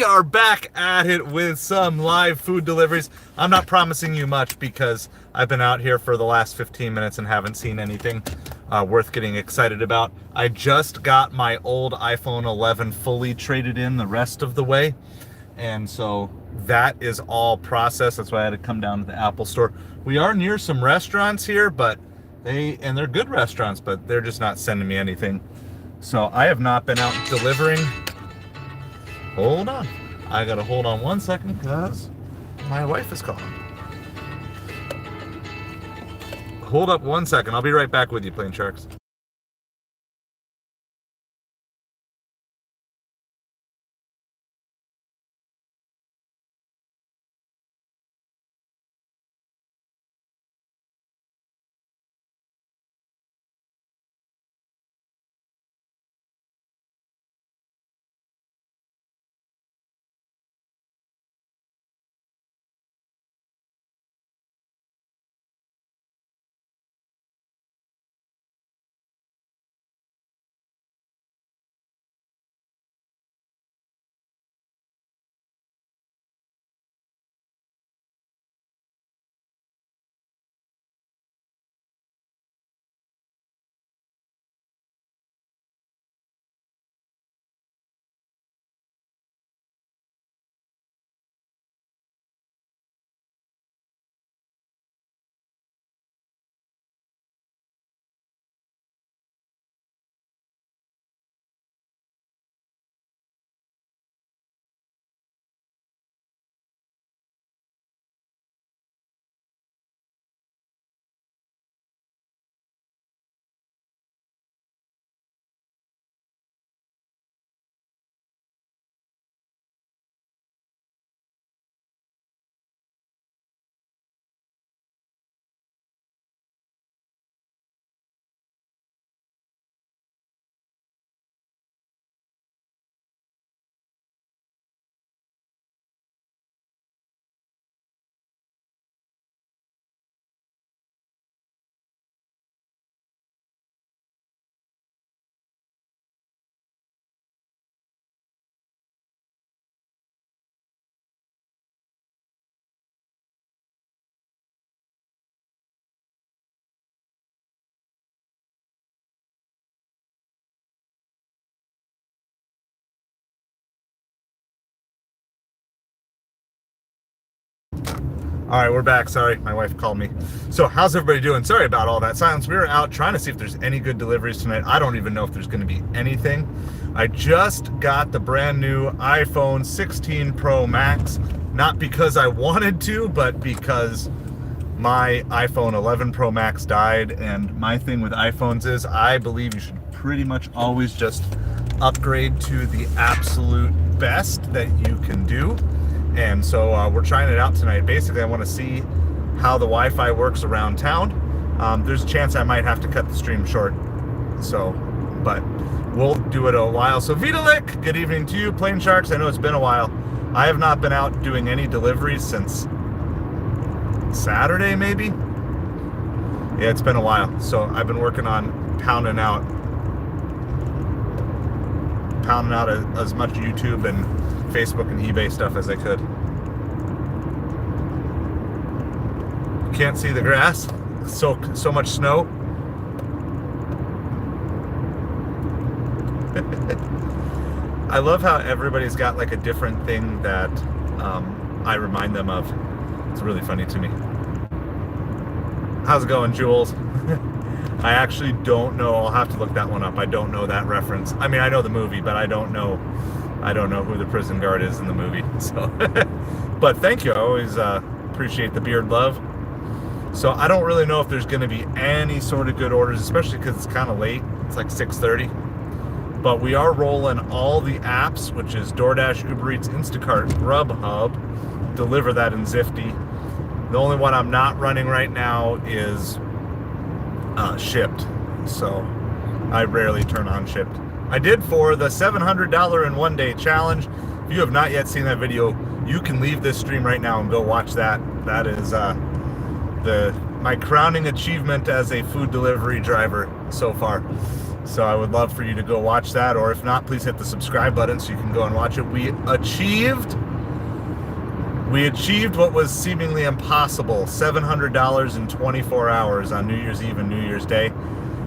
are back at it with some live food deliveries. I'm not promising you much because I've been out here for the last 15 minutes and haven't seen anything worth getting excited about. I just got my old iPhone 11 fully traded in the rest of the way, and so that is all processed. That's why I had to come down to the Apple store. We are near some restaurants here, but they're good restaurants, but they're just not sending me anything. So I have not been out delivering. Hold on. I gotta hold on 1 second because my wife is calling. Hold up 1 second. I'll be right back with you, Plain Sharks. All right, we're back. Sorry, my wife called me. So how's everybody doing? Sorry about all that silence. We were out trying to see if there's any good deliveries tonight. I don't even know if there's going to be anything. I just got the brand new iPhone 16 Pro Max, not because I wanted to, but because my iPhone 11 Pro Max died. And my thing with iPhones is I believe you should pretty much always just upgrade to the absolute best that you can do. And so we're trying it out tonight. Basically, I want to see how the Wi-Fi works around town. There's a chance I might have to cut the stream short. So, but we'll do it a while. So Vitalik, good evening to you. Plain Sharks, I know it's been a while. I have not been out doing any deliveries since Saturday, maybe? Yeah, it's been a while. So I've been working on pounding out as much YouTube and Facebook and eBay stuff as I could. Can't see the grass. So much snow. I love how everybody's got like a different thing that I remind them of. It's really funny to me. How's it going, Jules? I actually don't know. I'll have to look that one up. I don't know that reference. I mean, I know the movie, but I don't know who the prison guard is in the movie. So, but thank you. I always appreciate the beard love. So I don't really know if there's going to be any sort of good orders, especially because it's kind of late. It's like 6:30. But we are rolling all the apps, which is DoorDash, Uber Eats, Instacart, Grubhub. Deliver that in Zifty. The only one I'm not running right now is Shipt. So I rarely turn on Shipt. I did for the $700 in 1 day challenge. If you have not yet seen that video, you can leave this stream right now and go watch that. That is my crowning achievement as a food delivery driver so far. So I would love for you to go watch that, or if not, please hit the subscribe button so you can go and watch it. We achieved what was seemingly impossible, $700 in 24 hours on New Year's Eve and New Year's Day.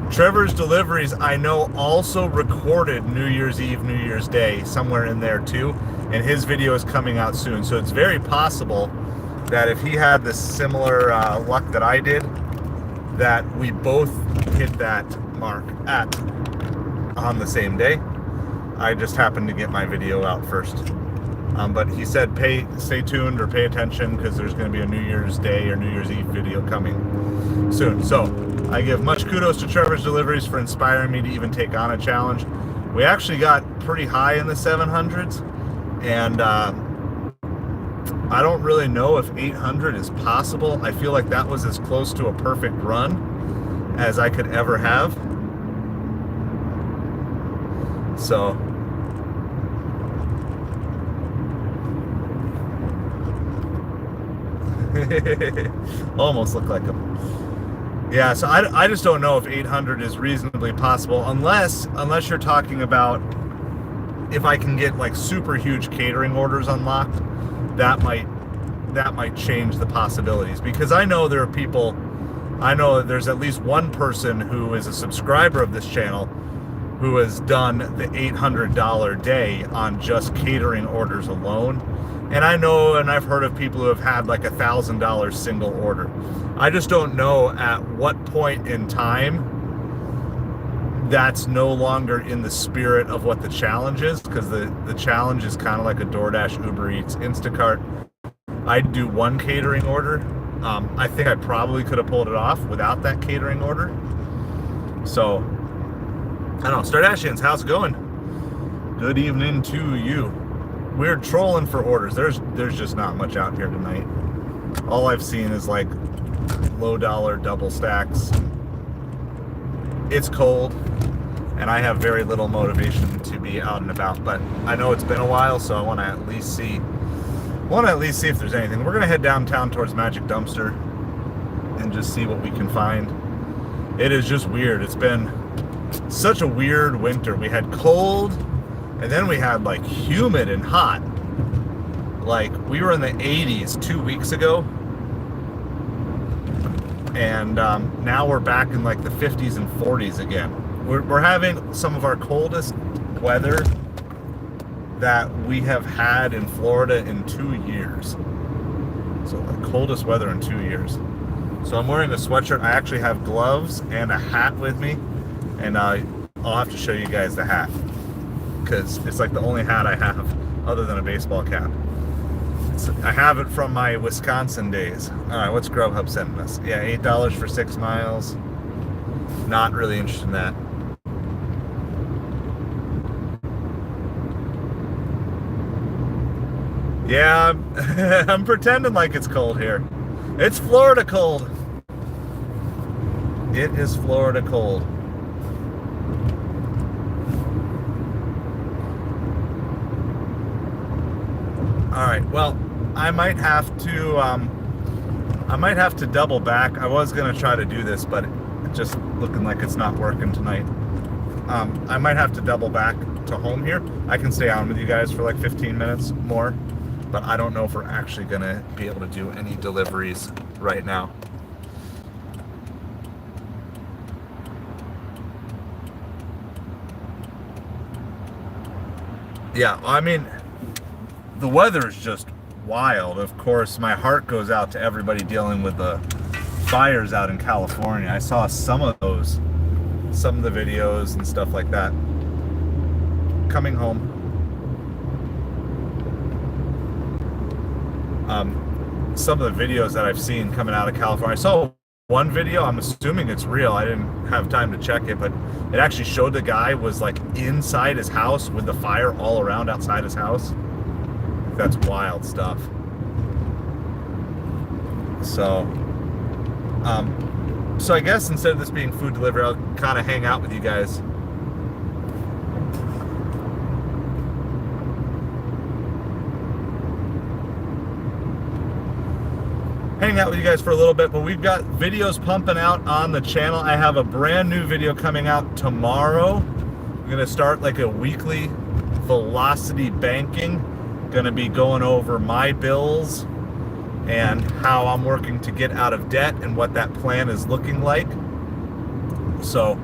Trevor's Deliveries, I know, also recorded New Year's Eve, New Year's Day, somewhere in there too, and his video is coming out soon. So it's very possible that if he had the similar luck that I did, that we both hit that mark on the same day. I just happened to get my video out first. But he said stay tuned or pay attention, because there's going to be a New Year's Day or New Year's Eve video coming soon. So I give much kudos to Trevor's Deliveries for inspiring me to even take on a challenge. We actually got pretty high in the 700s, and I don't really know if 800 is possible. I feel like that was as close to a perfect run as I could ever have. So almost look like him. Yeah, so I just don't know if 800 is reasonably possible, unless you're talking about if I can get like super huge catering orders unlocked. That might change the possibilities, because I know there are people, I know that there's at least one person who is a subscriber of this channel who has done the $800 day on just catering orders alone. And I know, and I've heard of people who have had like $1,000 single order. I just don't know at what point in time that's no longer in the spirit of what the challenge is, because the challenge is kind of like a DoorDash, Uber Eats, Instacart. I'd do one catering order. I think I probably could have pulled it off without that catering order. So, I don't know. Stardashians, how's it going? Good evening to you. We're trolling for orders. There's just not much out here tonight. All I've seen is like low dollar double stacks. It's cold, and I have very little motivation to be out and about, but I know it's been a while, so I want to at least see if there's anything. We're gonna head downtown towards Magic Dumpster and just see what we can find. It is just weird. It's been such a weird winter. We had cold, and then we had like humid and hot. Like we were in the 80s 2 weeks ago, and now we're back in like the 50s and 40s again. We're having some of our coldest weather that we have had in Florida in 2 years. So the coldest weather in 2 years. So I'm wearing a sweatshirt. I actually have gloves and a hat with me, and I'll have to show you guys the hat, because it's like the only hat I have other than a baseball cap. I have it from my Wisconsin days. All right, what's Grubhub sending us? Yeah, $8 for 6 miles. Not really interested in that. Yeah, I'm pretending like it's cold here. It's Florida cold. It is Florida cold. All right, well, I might have to double back. I was gonna try to do this, but it's just looking like it's not working tonight. I might have to double back to home here. I can stay on with you guys for like 15 minutes more, but I don't know if we're actually gonna be able to do any deliveries right now. Yeah, I mean, the weather is just wild. Of course, my heart goes out to everybody dealing with the fires out in California. I saw some of the videos and stuff like that. Coming home. Some of the videos that I've seen coming out of California. I saw one video, I'm assuming it's real. I didn't have time to check it, but it actually showed the guy was like inside his house with the fire all around outside his house. That's wild stuff. So I guess instead of this being food delivery, I'll kind of hang out with you guys. hang out with you guys for a little bit, but we've got videos pumping out on the channel. I have a brand new video coming out tomorrow. I'm going to start like a weekly velocity banking. Going to be going over my bills and how I'm working to get out of debt and what that plan is looking like. So,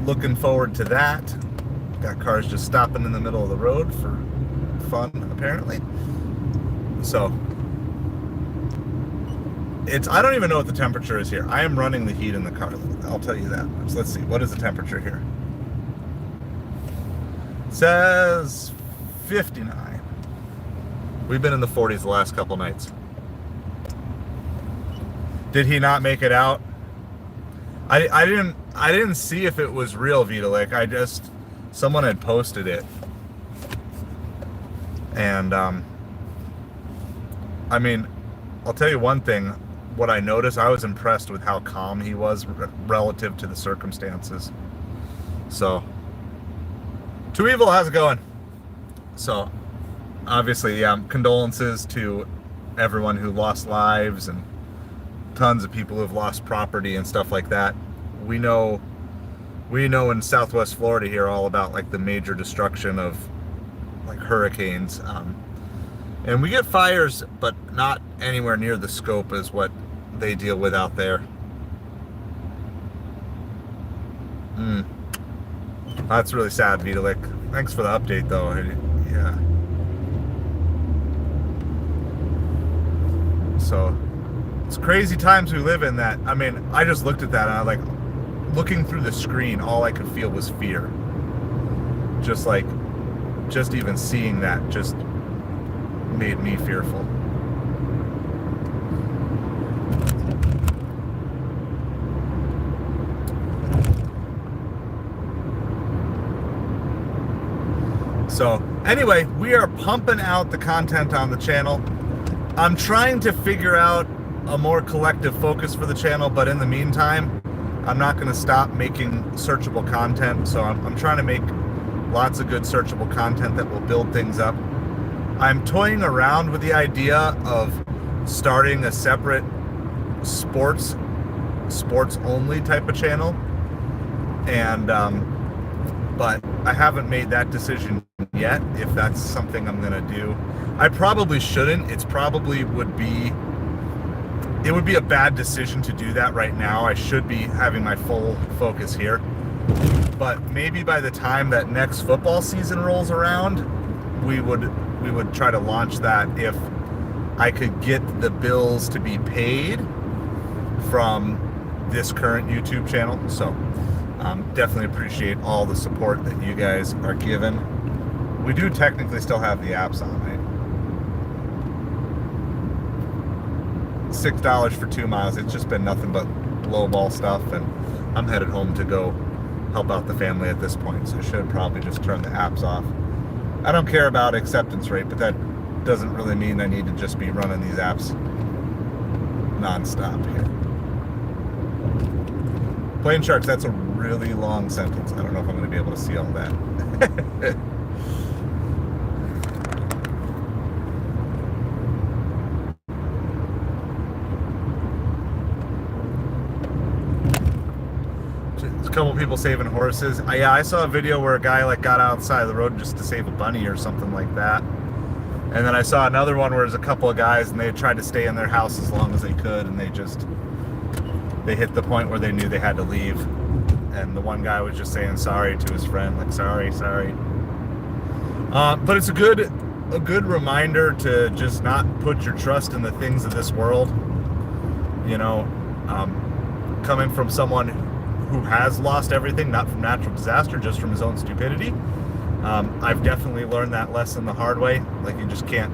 looking forward to that. Got cars just stopping in the middle of the road for fun, apparently. So, I don't even know what the temperature is here. I am running the heat in the car. I'll tell you that. So let's see. What is the temperature here? It says 59. We've been in the 40s the last couple nights. Did he not make it out? I didn't see if it was real, Vitalik. Someone had posted it. And I mean, I'll tell you one thing. What I noticed, I was impressed with how calm he was relative to the circumstances. So, Too Evil, how's it going? So, obviously, yeah, condolences to everyone who lost lives and tons of people who have lost property and stuff like that. We know in Southwest Florida here all about like the major destruction of like hurricanes. And we get fires, but not anywhere near the scope as what they deal with out there. That's really sad, Vitalik. Thanks for the update, though. Yeah. So, it's crazy times we live in that. I mean, I just looked at that and I like, looking through the screen, all I could feel was fear. Just even seeing that just made me fearful. So anyway, we are pumping out the content on the channel. I'm trying to figure out a more collective focus for the channel, but in the meantime, I'm not going to stop making searchable content. So I'm trying to make lots of good searchable content that will build things up. I'm toying around with the idea of starting a separate sports only type of channel. And, but I haven't made that decision yet, if that's something I'm going to do. I probably shouldn't. It would be a bad decision to do that right now. I should be having my full focus here. But maybe by the time that next football season rolls around, we would try to launch that if I could get the bills to be paid from this current YouTube channel. So definitely appreciate all the support that you guys are giving. We do technically still have the apps on, right? $6 for 2 miles. It's just been nothing but lowball stuff, and I'm headed home to go help out the family at this point, so I should probably just turn the apps off. I don't care about acceptance rate, but that doesn't really mean I need to just be running these apps non-stop here. Plain Sharks, that's a really long sentence. I don't know if I'm going to be able to see all that. A couple people saving horses. Yeah, I saw a video where a guy like got outside of the road just to save a bunny or something like that. And then I saw another one where there's a couple of guys and they tried to stay in their house as long as they could, and they hit the point where they knew they had to leave. And the one guy was just saying sorry to his friend, like sorry. But it's a good reminder to just not put your trust in the things of this world. You know, coming from someone who has lost everything, not from natural disaster, just from his own stupidity. I've definitely learned that lesson the hard way. Like, you just can't,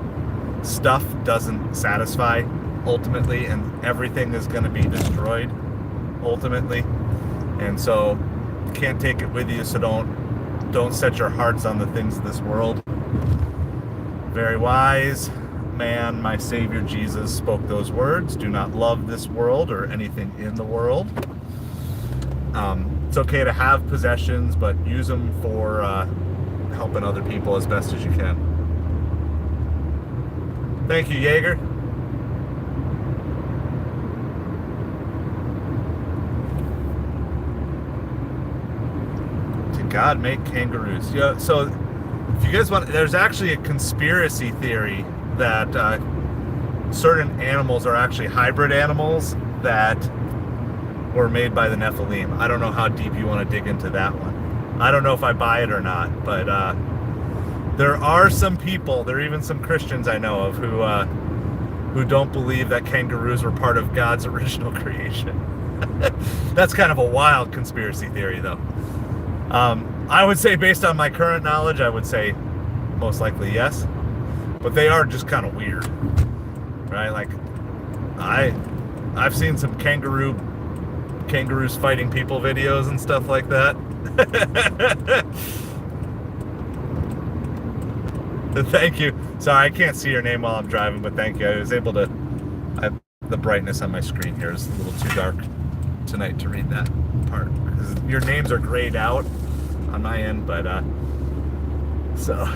stuff doesn't satisfy ultimately, and everything is going to be destroyed ultimately. And so you can't take it with you, so don't set your hearts on the things of this world. Very wise man, my Savior Jesus, spoke those words. Do not love this world or anything in the world. It's okay to have possessions, but use them for helping other people as best as you can. Thank you, Jaeger. Did God make kangaroos? Yeah, so if you guys want, there's actually a conspiracy theory that certain animals are actually hybrid animals that were made by the Nephilim. I don't know how deep you want to dig into that one. I don't know if I buy it or not, but there are some people, there are even some Christians I know of who don't believe that kangaroos were part of God's original creation. That's kind of a wild conspiracy theory, though. I would say, based on my current knowledge, I would say most likely yes, but they are just kind of weird, right? Like, I've seen some kangaroos fighting people videos and stuff like that. Thank you. Sorry, I can't see your name while I'm driving, but thank you. I was able to. The brightness on my screen here is a little too dark tonight to read that part, because your names are grayed out on my end. But so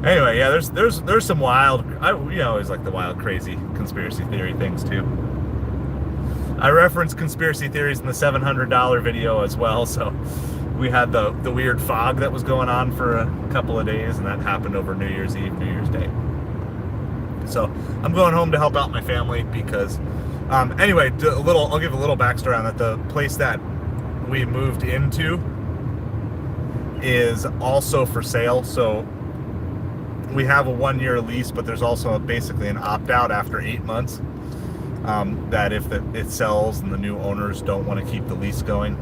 anyway, yeah, there's some wild. I always like the wild, crazy conspiracy theory things too. I referenced conspiracy theories in the $700 video as well. So we had the weird fog that was going on for a couple of days, and that happened over New Year's Eve, New Year's Day. So I'm going home to help out my family because, anyway, I'll give a little backstory on that. The place that we moved into is also for sale. So we have a 1-year lease, but there's also basically an opt-out after 8 months. That if it sells and the new owners don't want to keep the lease going,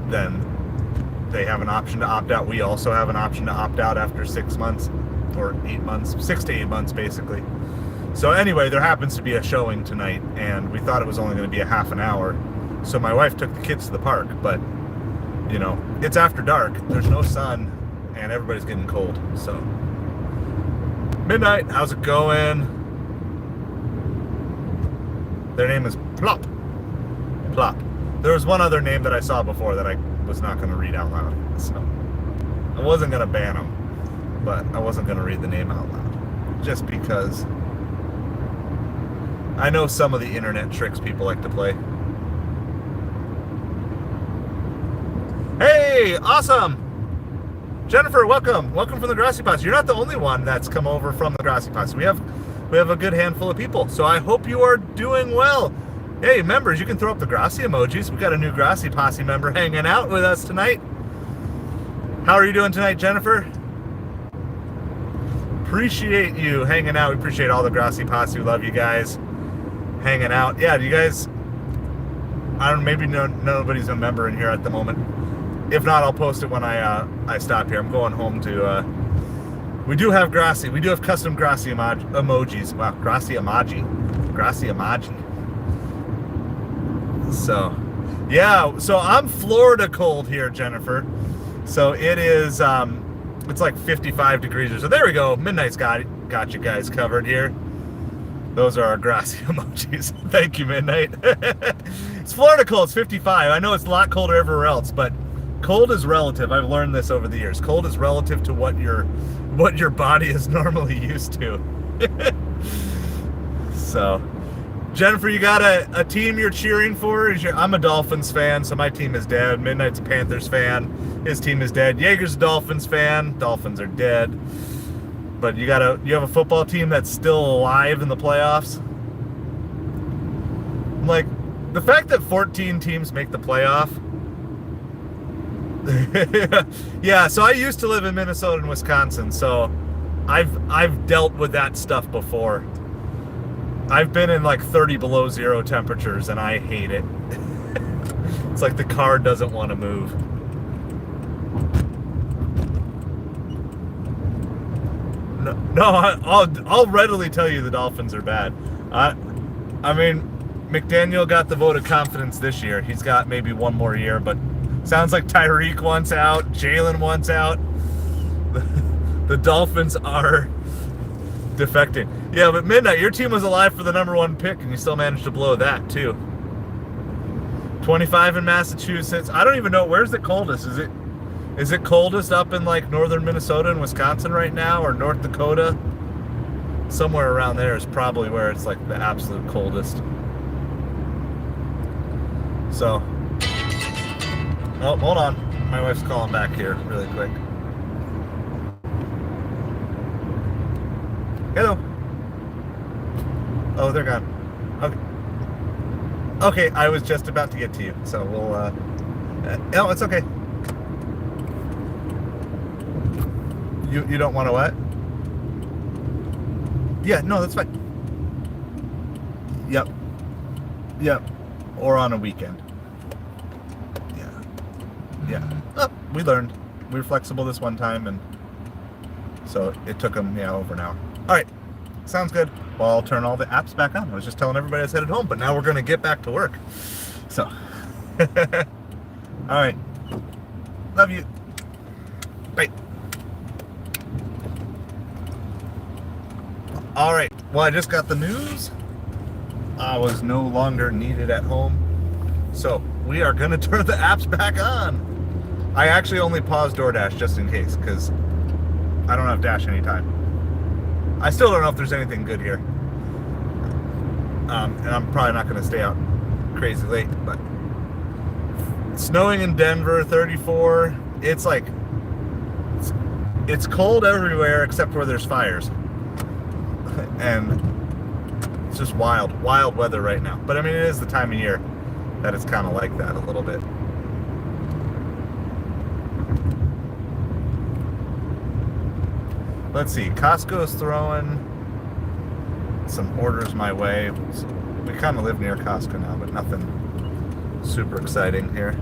then they have an option to opt out. We also have an option to opt out after 6 months or 8 months, 6 to 8 months basically. So anyway, there happens to be a showing tonight, and we thought it was only going to be a half an hour. So my wife took the kids to the park, but it's after dark, there's no sun, and everybody's getting cold. So Midnight, how's it going? Their name is Plop. Plop. There was one other name that I saw before that I was not going to read out loud. So I wasn't going to ban them, but I wasn't going to read the name out loud. Just because I know some of the internet tricks people like to play. Hey, awesome! Jennifer, welcome. Welcome from the Grassy Posse. You're not the only one that's come over from the Grassy Posse. We have a good handful of people, so I hope you are doing well. Hey, members, you can throw up the Grassy emojis. We got a new Grassy Posse member hanging out with us tonight. How are you doing tonight, Jennifer? Appreciate you hanging out. We appreciate all the Grassy Posse. We love you guys hanging out. Yeah, do you guys, I don't know, maybe nobody's a member in here at the moment. If not, I'll post it when I stop here. I'm going home to, we do have Grassy. We do have custom Grassy emojis. Wow, Grassy emoji. Grassy emoji. So, yeah, so I'm Florida cold here, Jennifer. So it is, it's like 55 degrees or so. There we go. Midnight's got you guys covered here. Those are our Grassy emojis. Thank you, Midnight. It's Florida cold. It's 55. I know it's a lot colder everywhere else, but cold is relative. I've learned this over the years. Cold is relative to what your body is normally used to. So, Jennifer, you got a team you're cheering for? I'm a Dolphins fan, so my team is dead. Midnight's a Panthers fan. His team is dead. Jaeger's a Dolphins fan. Dolphins are dead. But you have a football team that's still alive in the playoffs. Like, the fact that 14 teams make the playoff. Yeah, so I used to live in Minnesota and Wisconsin, so I've dealt with that stuff before. I've been in like 30 below zero temperatures, and I hate it. It's like the car doesn't want to move. No, I'll readily tell you the Dolphins are bad. I mean, McDaniel got the vote of confidence this year. He's got maybe one more year, but sounds like Tyreek wants out, Jalen wants out. The Dolphins are defecting. Yeah, but Midnight, your team was alive for the #1 pick, and you still managed to blow that too. 25 in Massachusetts. I don't even know, where's the coldest? Is it coldest up in like northern Minnesota and Wisconsin right now, or North Dakota? Somewhere around there is probably where it's like the absolute coldest. So, oh, hold on. My wife's calling back here really quick. Hello. Oh, they're gone. Okay. Okay, I was just about to get to you, so we'll, no, it's okay. You don't want to what? Yeah, no, that's fine. Yep. Yep. Or on a weekend. Yeah. Yeah. Oh, we learned. We were flexible this one time, and so it took them, over an hour. All right. Sounds good. Well, I'll turn all the apps back on. I was just telling everybody I was headed home, but now we're going to get back to work. So, all right. Love you. Bye. All right. Well, I just got the news. I was no longer needed at home. So we are going to turn the apps back on. I actually only paused DoorDash just in case, because I don't have Dash anytime. I still don't know if there's anything good here. And I'm probably not going to stay out crazy late, but it's snowing in Denver, 34. It's like, it's cold everywhere except where there's fires. And it's just wild weather right now. But I mean, it is the time of year that it's kind of like that a little bit. Let's see, Costco's throwing some orders my way. We kind of live near Costco now, but nothing super exciting here.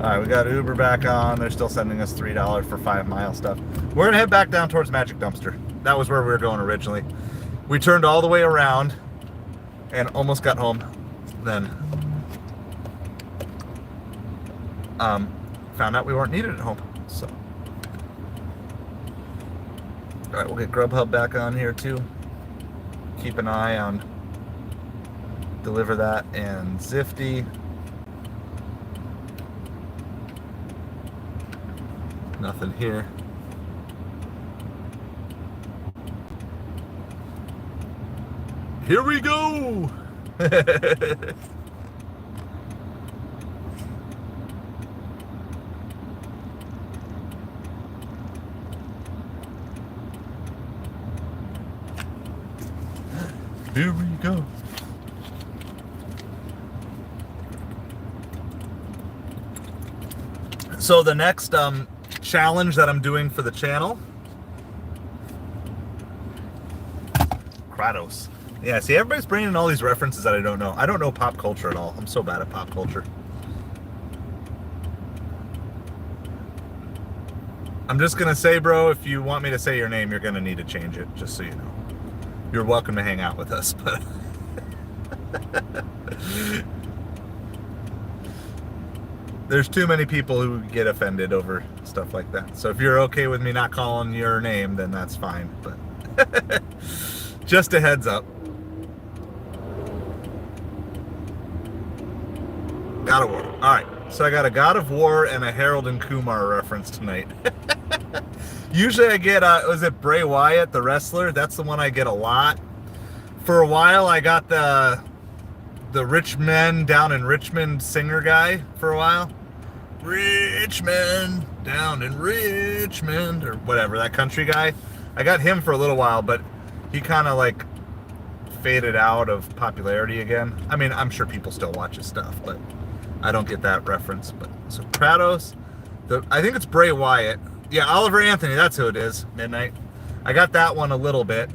All right, we got Uber back on. They're still sending us $3 for 5-mile stuff. We're gonna head back down towards Magic Dumpster. That was where we were going originally. We turned all the way around and almost got home. Then found out we weren't needed at home. So, all right, we'll get Grubhub back on here too. Keep an eye on Deliver That and Zifty. Nothing here. Here we go. Here we go. So the next challenge that I'm doing for the channel, Kratos. Yeah, see, everybody's bringing in all these references that I don't know. I don't know pop culture at all. I'm so bad at pop culture. I'm just gonna say, bro, if you want me to say your name, you're gonna need to change it, just so you know. You're welcome to hang out with us, but there's too many people who get offended over stuff like that. So if you're okay with me not calling your name, then that's fine. But just a heads up. God of War. All right. So I got a God of War and a Harold and Kumar reference tonight. Usually I get, was it Bray Wyatt, the wrestler? That's the one I get a lot. For a while, I got the Rich Men down in Richmond singer guy for a while. Richmond, down in Richmond, or whatever, that country guy. I got him for a little while, but he kind of like faded out of popularity again. I mean, I'm sure people still watch his stuff, but I don't get that reference. But so Kratos, I think it's Bray Wyatt. Yeah, Oliver Anthony, that's who it is. Midnight. I got that one a little bit.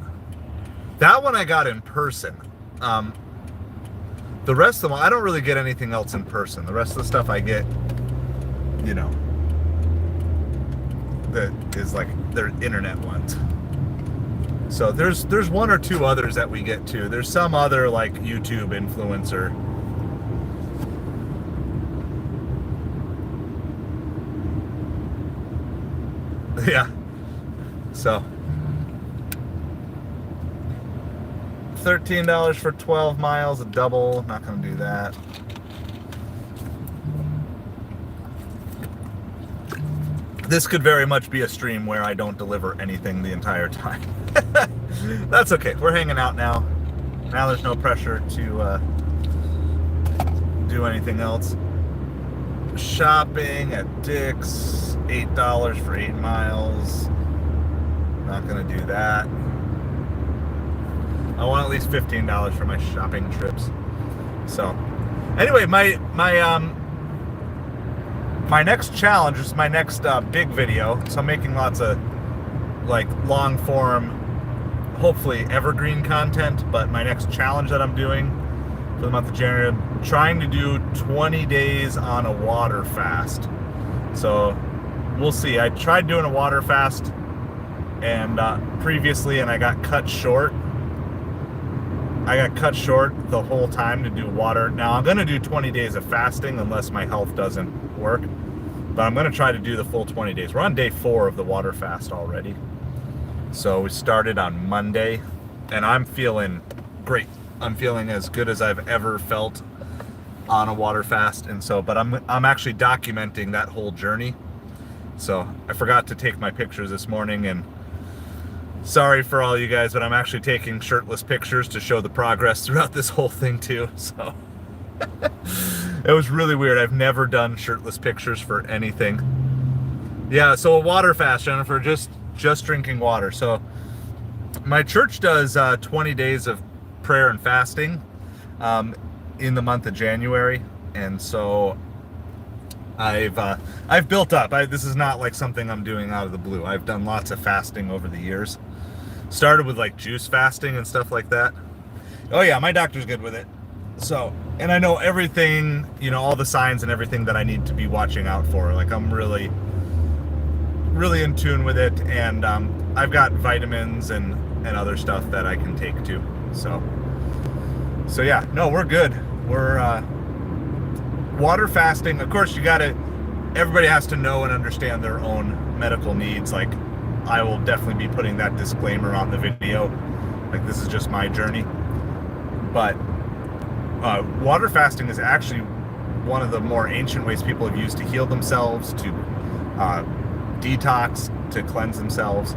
That one I got in person. The rest of them, I don't really get anything else in person. The rest of the stuff I get, you know, that is like their internet ones. So there's one or two others that we get too. There's some other like YouTube influencer. Yeah. So $13 for 12 miles, a double. Not gonna do that. this could very much be a stream where I don't deliver anything the entire time. That's okay. We're hanging out now. Now there's no pressure to do anything else. Shopping at Dick's, $8 for 8 miles. Not gonna do that. I want at least $15 for my shopping trips. So anyway, my next challenge is my next big video. So I'm making lots of like long form, hopefully evergreen content, but my next challenge that I'm doing for the month of January, I'm trying to do 20 days on a water fast. So we'll see. I tried doing a water fast and previously, and I got cut short. I got cut short the whole time to do water. Now I'm gonna do 20 days of fasting unless my health doesn't work, but I'm gonna try to do the full 20 days. We're on day 4 of the water fast already. So we started on Monday and I'm feeling great. I'm feeling as good as I've ever felt on a water fast. And so, but I'm actually documenting that whole journey. So I forgot to take my pictures this morning, and sorry for all you guys, but I'm actually taking shirtless pictures to show the progress throughout this whole thing too. So it was really weird. I've never done shirtless pictures for anything. Yeah, so a water fast, Jennifer, just drinking water. So my church does 20 days of prayer and fasting in the month of January, and so I've built up. This is not like something I'm doing out of the blue. I've done lots of fasting over the years. Started with like juice fasting and stuff like that. Oh yeah, my doctor's good with it. So, and I know everything, you know, all the signs and everything that I need to be watching out for. Like I'm really in tune with it, and I've got vitamins and other stuff that I can take too. So yeah, no, we're good. We're water fasting. Of course, everybody has to know and understand their own medical needs. Like I will definitely be putting that disclaimer on the video. Like this is just my journey. But water fasting is actually one of the more ancient ways people have used to heal themselves, to detox, to cleanse themselves.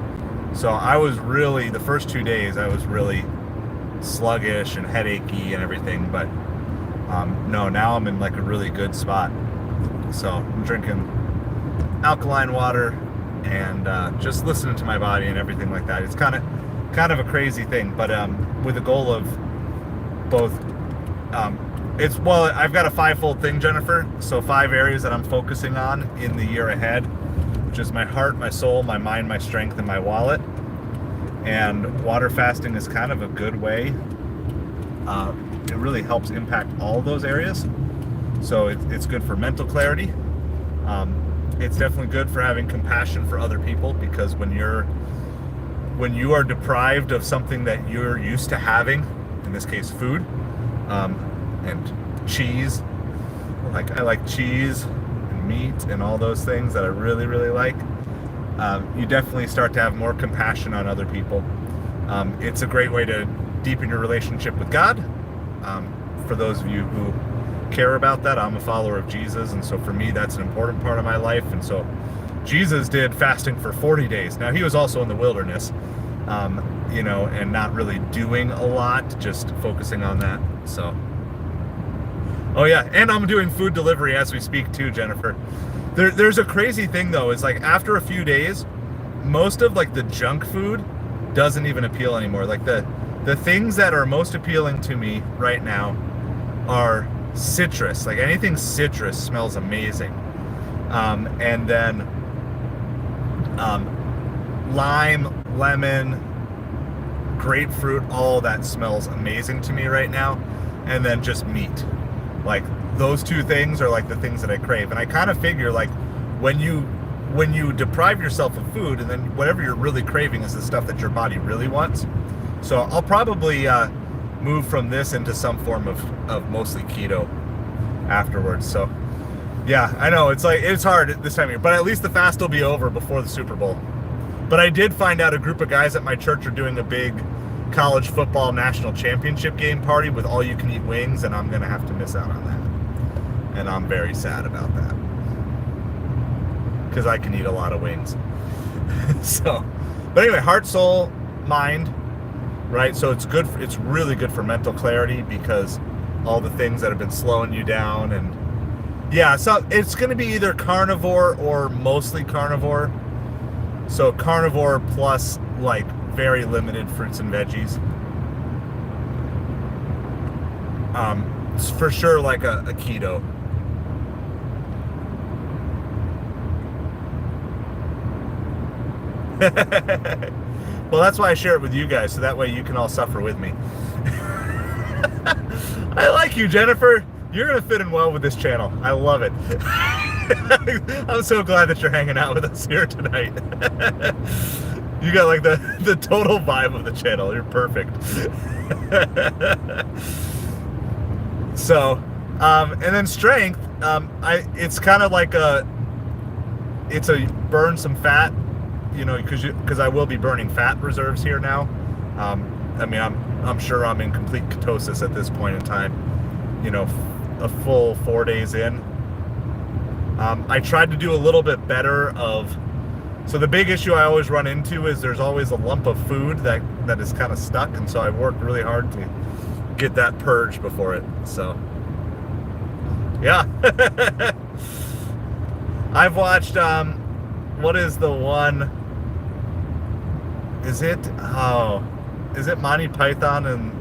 So I was really, the first 2 days, I was really sluggish and headachy and everything. But no, now I'm in like a really good spot. So I'm drinking alkaline water and just listening to my body and everything like that. It's kind of a crazy thing, but with the goal of both, I've got a 5-fold thing, Jennifer. So 5 areas that I'm focusing on in the year ahead, which is my heart, my soul, my mind, my strength, and my wallet. And water fasting is kind of a good way. It really helps impact all of those areas. So it's good for mental clarity. It's definitely good for having compassion for other people, because when you are deprived of something that you're used to having, in this case food, and cheese, like I like cheese and meat and all those things that I really, really like, you definitely start to have more compassion on other people. It's a great way to deepen your relationship with God. For those of you who care about that, I'm a follower of Jesus, and so for me that's an important part of my life. And so Jesus did fasting for 40 days. Now he was also in the wilderness, and not really doing a lot, just focusing on that. So, oh yeah, and I'm doing food delivery as we speak too, Jennifer. There's a crazy thing though, is like after a few days, most of like the junk food doesn't even appeal anymore. Like the things that are most appealing to me right now are citrus. Like anything citrus smells amazing. And then lime, lemon, grapefruit, all that smells amazing to me right now. And then just meat. Like those 2 things are like the things that I crave. And I kind of figure like when you deprive yourself of food, and then whatever you're really craving is the stuff that your body really wants. So I'll probably move from this into some form of mostly keto afterwards. So yeah, I know it's hard this time of year, but at least the fast will be over before the Super Bowl. But I did find out a group of guys at my church are doing a big college football national championship game party with all you can eat wings, and I'm gonna have to miss out on that. And I'm very sad about that. because I can eat a lot of wings. So, but anyway, heart, soul, mind, right? So it's good. It's really good for mental clarity because all the things that have been slowing you down, and yeah, so it's going to be either carnivore or mostly carnivore. So carnivore plus like very limited fruits and veggies. It's for sure like a keto. Well, that's why I share it with you guys, so that way you can all suffer with me. I like you, Jennifer. You're gonna fit in well with this channel. I love it. I'm so glad that you're hanging out with us here tonight. You got like the total vibe of the channel. You're perfect. So, and then strength. It's kind of like it's a burn some fat, you know, because I will be burning fat reserves here now. I mean, I'm sure I'm in complete ketosis at this point in time. You know, a full 4 days in. I tried to do a little bit better of. So the big issue I always run into is there's always a lump of food that is kind of stuck, and so I worked really hard to get that purged before it. So yeah. I've watched what is the one? Is it Monty Python and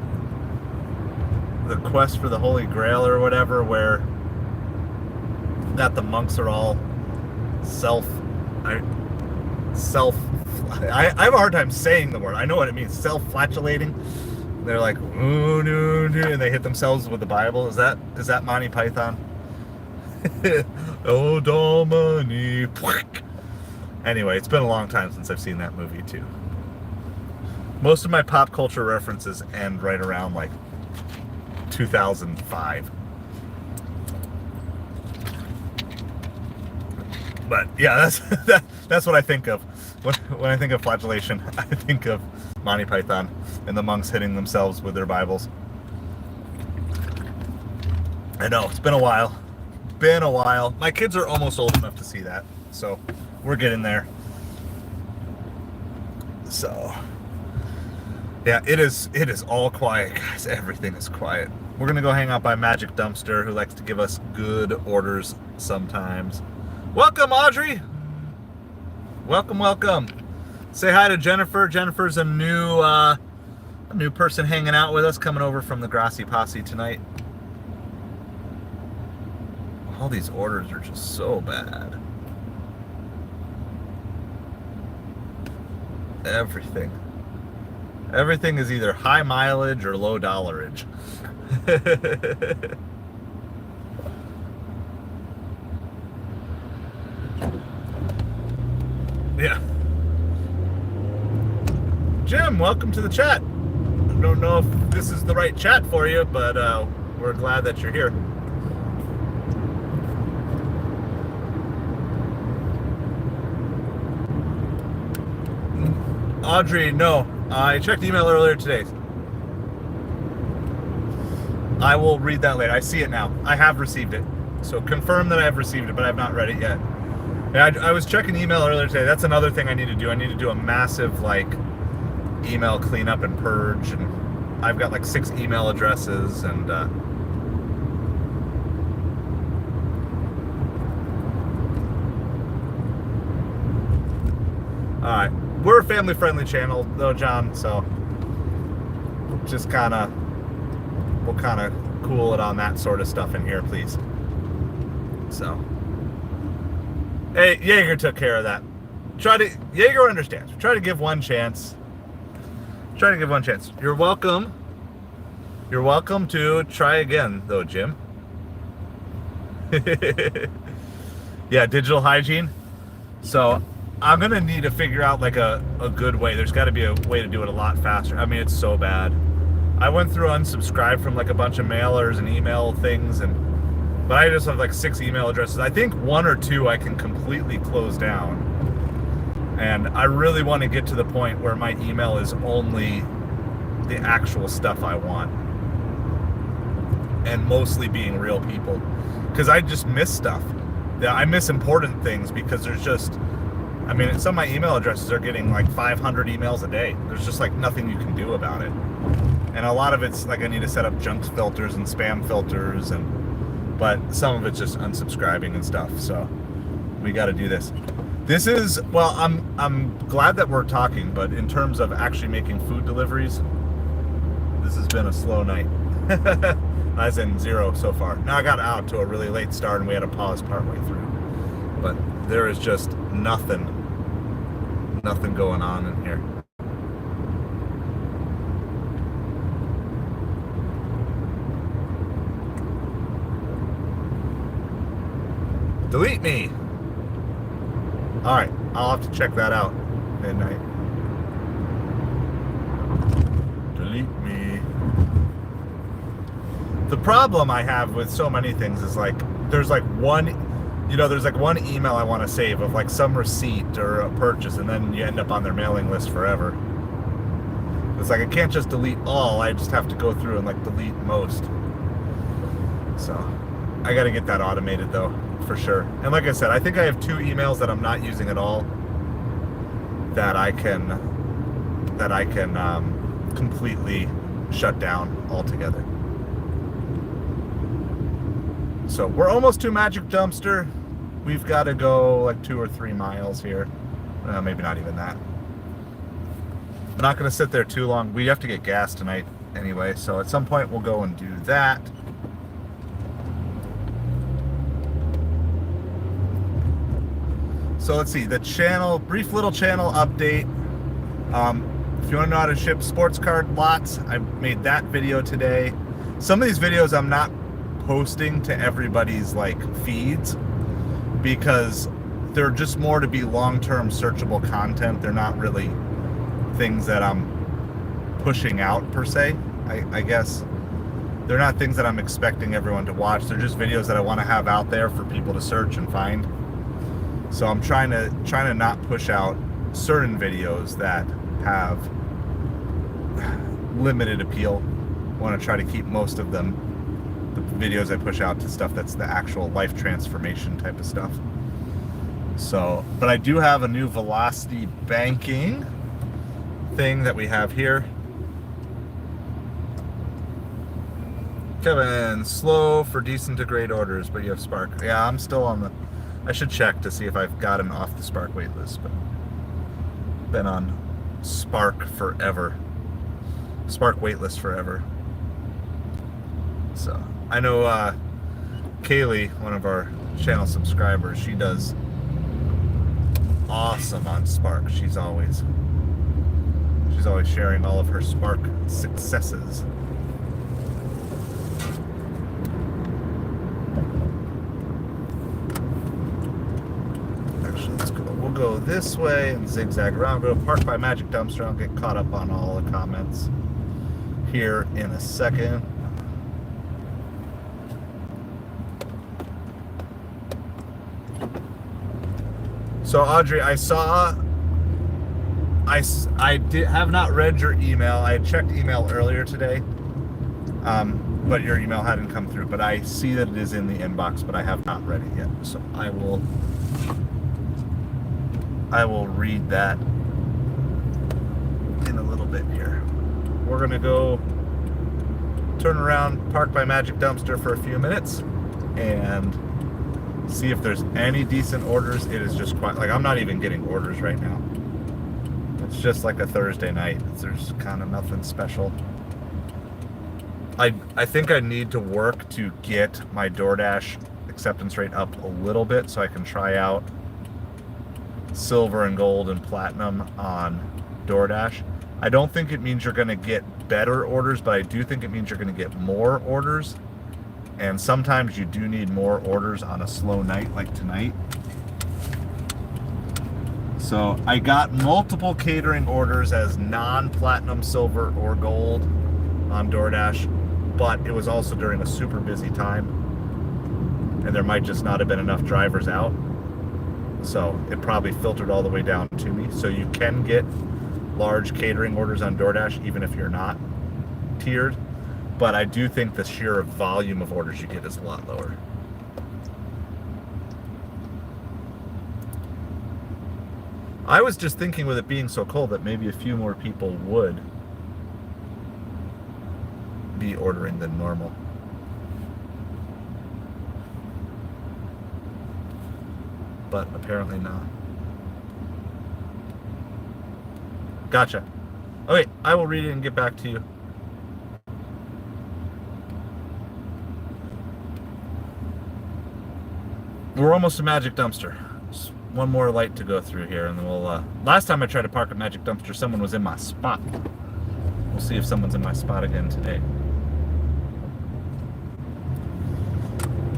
the Quest for the Holy Grail or whatever, where that the monks are all I have a hard time saying the word. I know what it means, self-flatulating. They're like, ooh, no, no, and they hit themselves with the Bible. Is that Monty Python? Oh, Domini. Anyway, it's been a long time since I've seen that movie too. Most of my pop culture references end right around like 2005. But yeah, that's what I think of when I think of flagellation. I think of Monty Python and the monks hitting themselves with their Bibles. I know, it's been a while. My kids are almost old enough to see that, so we're getting there. So yeah, it is all quiet, guys. Everything is quiet. We're gonna go hang out by Magic Dumpster, who likes to give us good orders sometimes. Welcome, Audrey. Welcome. Say hi to Jennifer. Jennifer's a new person hanging out with us, coming over from the Grassi Posse tonight. All these orders are just so bad. Everything is either high mileage or low dollarage. Yeah. Jim, welcome to the chat. I don't know if this is the right chat for you, but we're glad that you're here. Audrey, no. I checked email earlier today. I will read that later. I see it now. I have received it. So confirm that I have received it, but I have not read it yet. Yeah, I was checking email earlier today. That's another thing I need to do. I need to do a massive email cleanup and purge, and I've got 6 email addresses, and all right. We're a family-friendly channel, though, John, so just we'll kind of cool it on that sort of stuff in here, please. So, hey, Jaeger took care of that. Jaeger understands. Try to give one chance. You're welcome. You're welcome to try again, though, Jim. Yeah, digital hygiene. So I'm gonna need to figure out a good way. There's got to be a way to do it a lot faster. I mean, it's so bad. I went through unsubscribe from a bunch of mailers and email things, but I just have 6 email addresses. I think 1 or 2 I can completely close down, and I really want to get to the point where my email is only the actual stuff I want, and mostly being real people, because I just miss stuff. I miss important things because there's just, I mean, some of my email addresses are getting like 500 emails a day. There's just like nothing you can do about it. And a lot of it's like I need to set up junk filters and spam filters, but some of it's just unsubscribing and stuff. So we got to do this. This is, well, I'm glad that we're talking, but in terms of actually making food deliveries, this has been a slow night. As in 0 so far. Now I got out to a really late start and we had to pause partway through. But there is just nothing going on in here. Delete me. All right, I'll have to check that out midnight. Delete me. The problem I have with so many things is like there's like one email I want to save of like some receipt or a purchase, and then you end up on their mailing list forever. It's like I can't just delete all, I just have to go through and like delete most. So I got to get that automated though, for sure. And like I said, I think I have 2 emails that I'm not using at all that I can completely shut down altogether. So we're almost to Magic Dumpster. We've got to go like 2 or 3 miles here. Maybe not even that. I'm not going to sit there too long. We have to get gas tonight anyway, so at some point we'll go and do that. So let's see, the channel, brief little channel update. If you want to know how to ship sports card lots, I made that video today. Some of these videos I'm not posting to everybody's like feeds because they're just more to be long-term searchable content. They're not really things that I'm pushing out per se. I guess they're not things that I'm expecting everyone to watch. They're just videos that I want to have out there for people to search and find. So I'm trying to not push out certain videos that have limited appeal. I want to try to keep most of them, the videos I push out, to stuff that's the actual life transformation type of stuff. So, but I do have a new Velocity banking thing that we have here. Kevin, slow for decent to great orders, but you have Spark. Yeah, I'm still on the, I should check to see if I've gotten off the Spark wait list, but been on Spark forever. Spark waitlist forever. So I know Kaylee, one of our channel subscribers, she does awesome on Spark. She's always sharing all of her Spark successes. Actually, let's go. We'll go this way and zigzag around. We'll park by Magic Dumpster. I'll get caught up on all the comments here in a second. So Audrey, I have not read your email. I had checked email earlier today, but your email hadn't come through. But I see that it is in the inbox, but I have not read it yet. So I will read that in a little bit here. We're gonna go turn around, park by Magic Dumpster for a few minutes, and see if there's any decent orders. It is just quite, like, I'm not even getting orders right now. It's just like a Thursday night. There's kind of nothing special. I think I need to work to get my DoorDash acceptance rate up a little bit so I can try out silver and gold and platinum on DoorDash. I don't think it means you're going to get better orders, but I do think it means you're going to get more orders. And sometimes you do need more orders on a slow night like tonight. So I got multiple catering orders as non-platinum, silver, or gold on DoorDash, but it was also during a super busy time, and there might just not have been enough drivers out. So it probably filtered all the way down to me. So you can get large catering orders on DoorDash even if you're not tiered. But I do think the sheer volume of orders you get is a lot lower. I was just thinking with it being so cold that maybe a few more people would be ordering than normal. But apparently not. Gotcha. Okay, I will read it and get back to you. We're almost to Magic Dumpster. Just one more light to go through here, and then we'll. Last time I tried to park at Magic Dumpster, someone was in my spot. We'll see if someone's in my spot again today.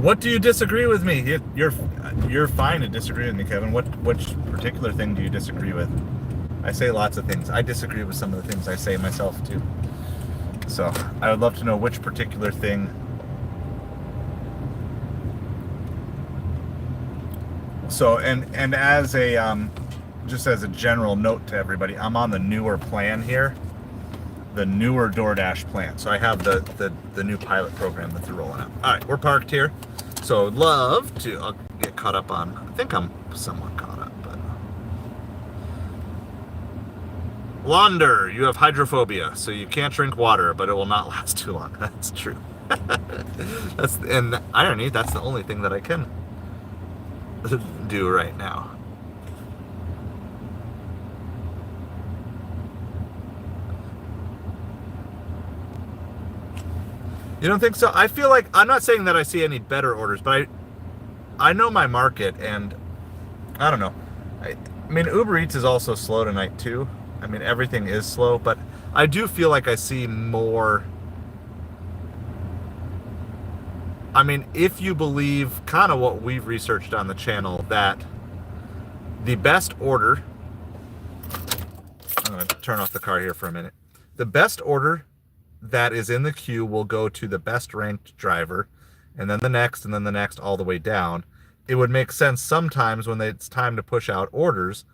What do you disagree with me? You're fine to disagree with me, Kevin. Which particular thing do you disagree with? I say lots of things. I disagree with some of the things I say myself too. So I would love to know which particular thing. So and as a just as a general note to everybody, I'm on the newer plan here, the newer DoorDash plan. So I have the new pilot program that they're rolling out. All right, we're parked here. So I'd love to. I'll get caught up on. I think I'm somewhat caught up, but Launder, you have hydrophobia, so you can't drink water, but it will not last too long. That's true. That's and irony. That's the only thing that I can do right now. You don't think so? I feel like I'm not saying that I see any better orders, but I know my market, and I don't know. I mean, Uber Eats is also slow tonight too. I mean, everything is slow, but I do feel like I see more. I mean, if you believe kind of what we've researched on the channel, that the best order, I'm going to turn off the car here for a minute. The best order that is in the queue will go to the best ranked driver, and then the next, and then the next, all the way down. It would make sense sometimes when it's time to push out orders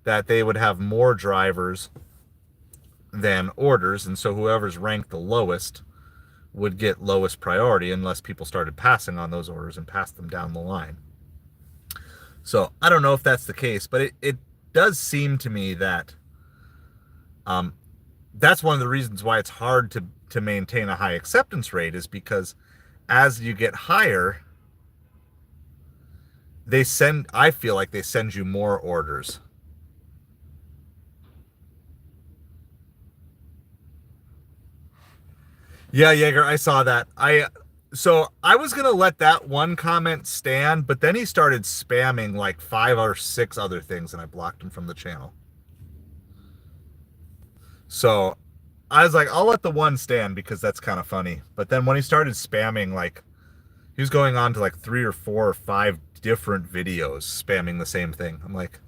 that they would have more drivers than orders, and so whoever's ranked the lowest would get lowest priority unless people started passing on those orders and passed them down the line. So I don't know if that's the case, but it does seem to me that that's one of the reasons why it's hard to maintain a high acceptance rate, is because as you get higher, I feel like they send you more orders. Yeah, Jaeger, I saw that. So I was gonna let that one comment stand, but then he started spamming like 5 or 6 other things, and I blocked him from the channel. So I was like, I'll let the one stand because that's kind of funny. But then when he started spamming, like, he was going on to like 3 or 4 or 5 different videos spamming the same thing. I'm like,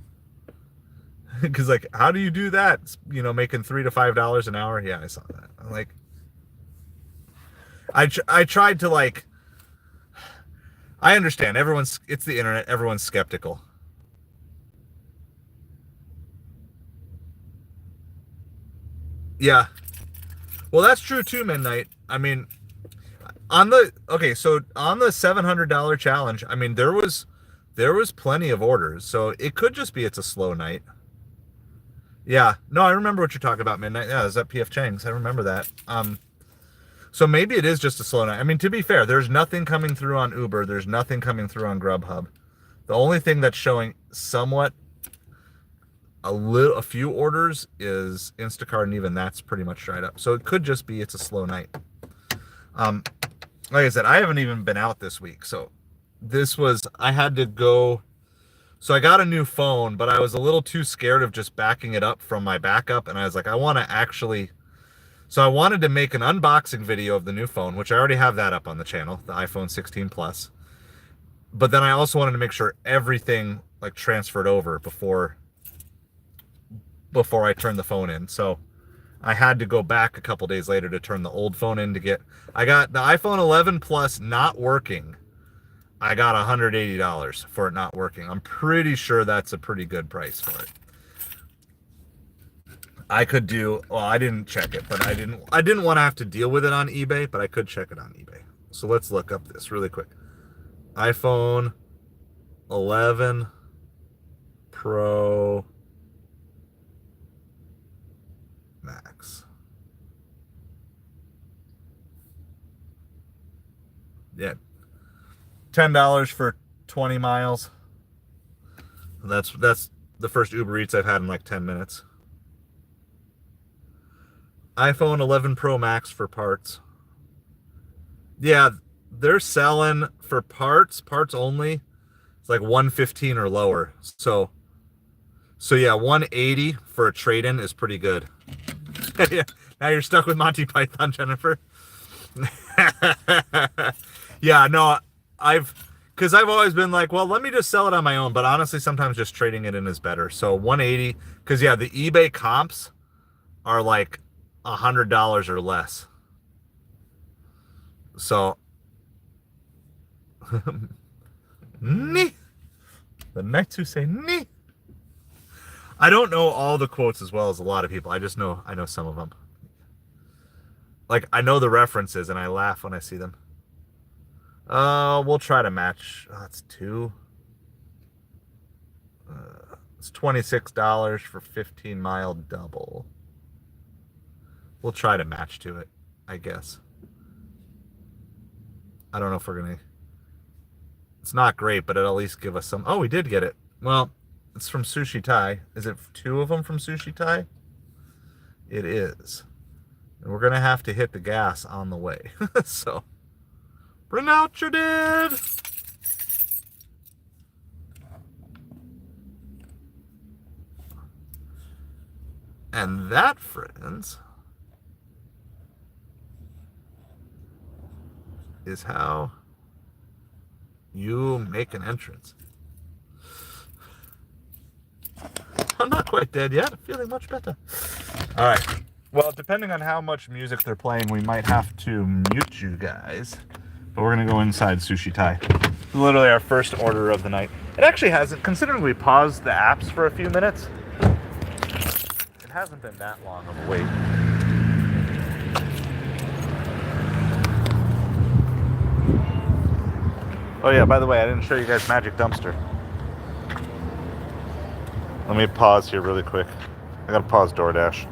because like, how do you do that? You know, making $3 to $5 an hour. Yeah, I saw that. I'm like, I tried to like, I understand it's the internet. Everyone's skeptical. Yeah. Well, that's true too, Midnight. I mean, so on the $700 challenge, I mean, there was plenty of orders, so it could just be it's a slow night. Yeah, no, I remember what you're talking about, Midnight. Yeah, is that PF Chang's? I remember that. So maybe it is just a slow night. I mean, to be fair, there's nothing coming through on Uber. There's nothing coming through on Grubhub. The only thing that's showing somewhat a few orders is Instacart, and even that's pretty much dried up. So it could just be it's a slow night. Like I said, I haven't even been out this week, so I had to go. So I got a new phone, but I was a little too scared of just backing it up from my backup, and I was like, I want to actually. So I wanted to make an unboxing video of the new phone, which I already have that up on the channel, the iPhone 16 Plus. But then I also wanted to make sure everything like transferred over before I turned the phone in. So I had to go back a couple days later to turn the old phone in to get. I got the iPhone 11 Plus not working. I got $180 for it not working. I'm pretty sure that's a pretty good price for it. I could do, well, I didn't check it, but I didn't want to have to deal with it on eBay, but I could check it on eBay. So let's look up this really quick. iPhone 11 Pro Yeah, $10 for 20 miles. That's the first Uber Eats I've had in like 10 minutes. iPhone 11 Pro Max for parts. Yeah, they're selling for parts only. It's like 115 or lower. So yeah, 180 for a trade-in is pretty good. Yeah, now you're stuck with Monty Python, Jennifer. Yeah, no, I've because I've always been like, well, let me just sell it on my own. But honestly, sometimes just trading it in is better. So 180, because yeah, the eBay comps are like $100 or less. So, nee. The knights who say nee. I don't know all the quotes as well as a lot of people. I know some of them. Like I know the references and I laugh when I see them. We'll try to match. Oh, that's two. It's $26 for 15-mile double. We'll try to match to it, I guess. I don't know if we're gonna. It's not great, but it'll at least give us some. Oh, we did get it. Well, it's from Sushi Thai. Is it two of them from Sushi Thai? It is. And we're gonna have to hit the gas on the way. So, bring out your did. And that, friends, is how you make an entrance. I'm not quite dead yet. I'm feeling much better. All right. Well, depending on how much music they're playing, we might have to mute you guys. But we're going to go inside Sushi Thai. Literally our first order of the night. It actually hasn't, considering we paused the apps for a few minutes, it hasn't been that long of a wait. Oh yeah, by the way, I didn't show you guys Magic Dumpster. Let me pause here really quick. I gotta pause DoorDash.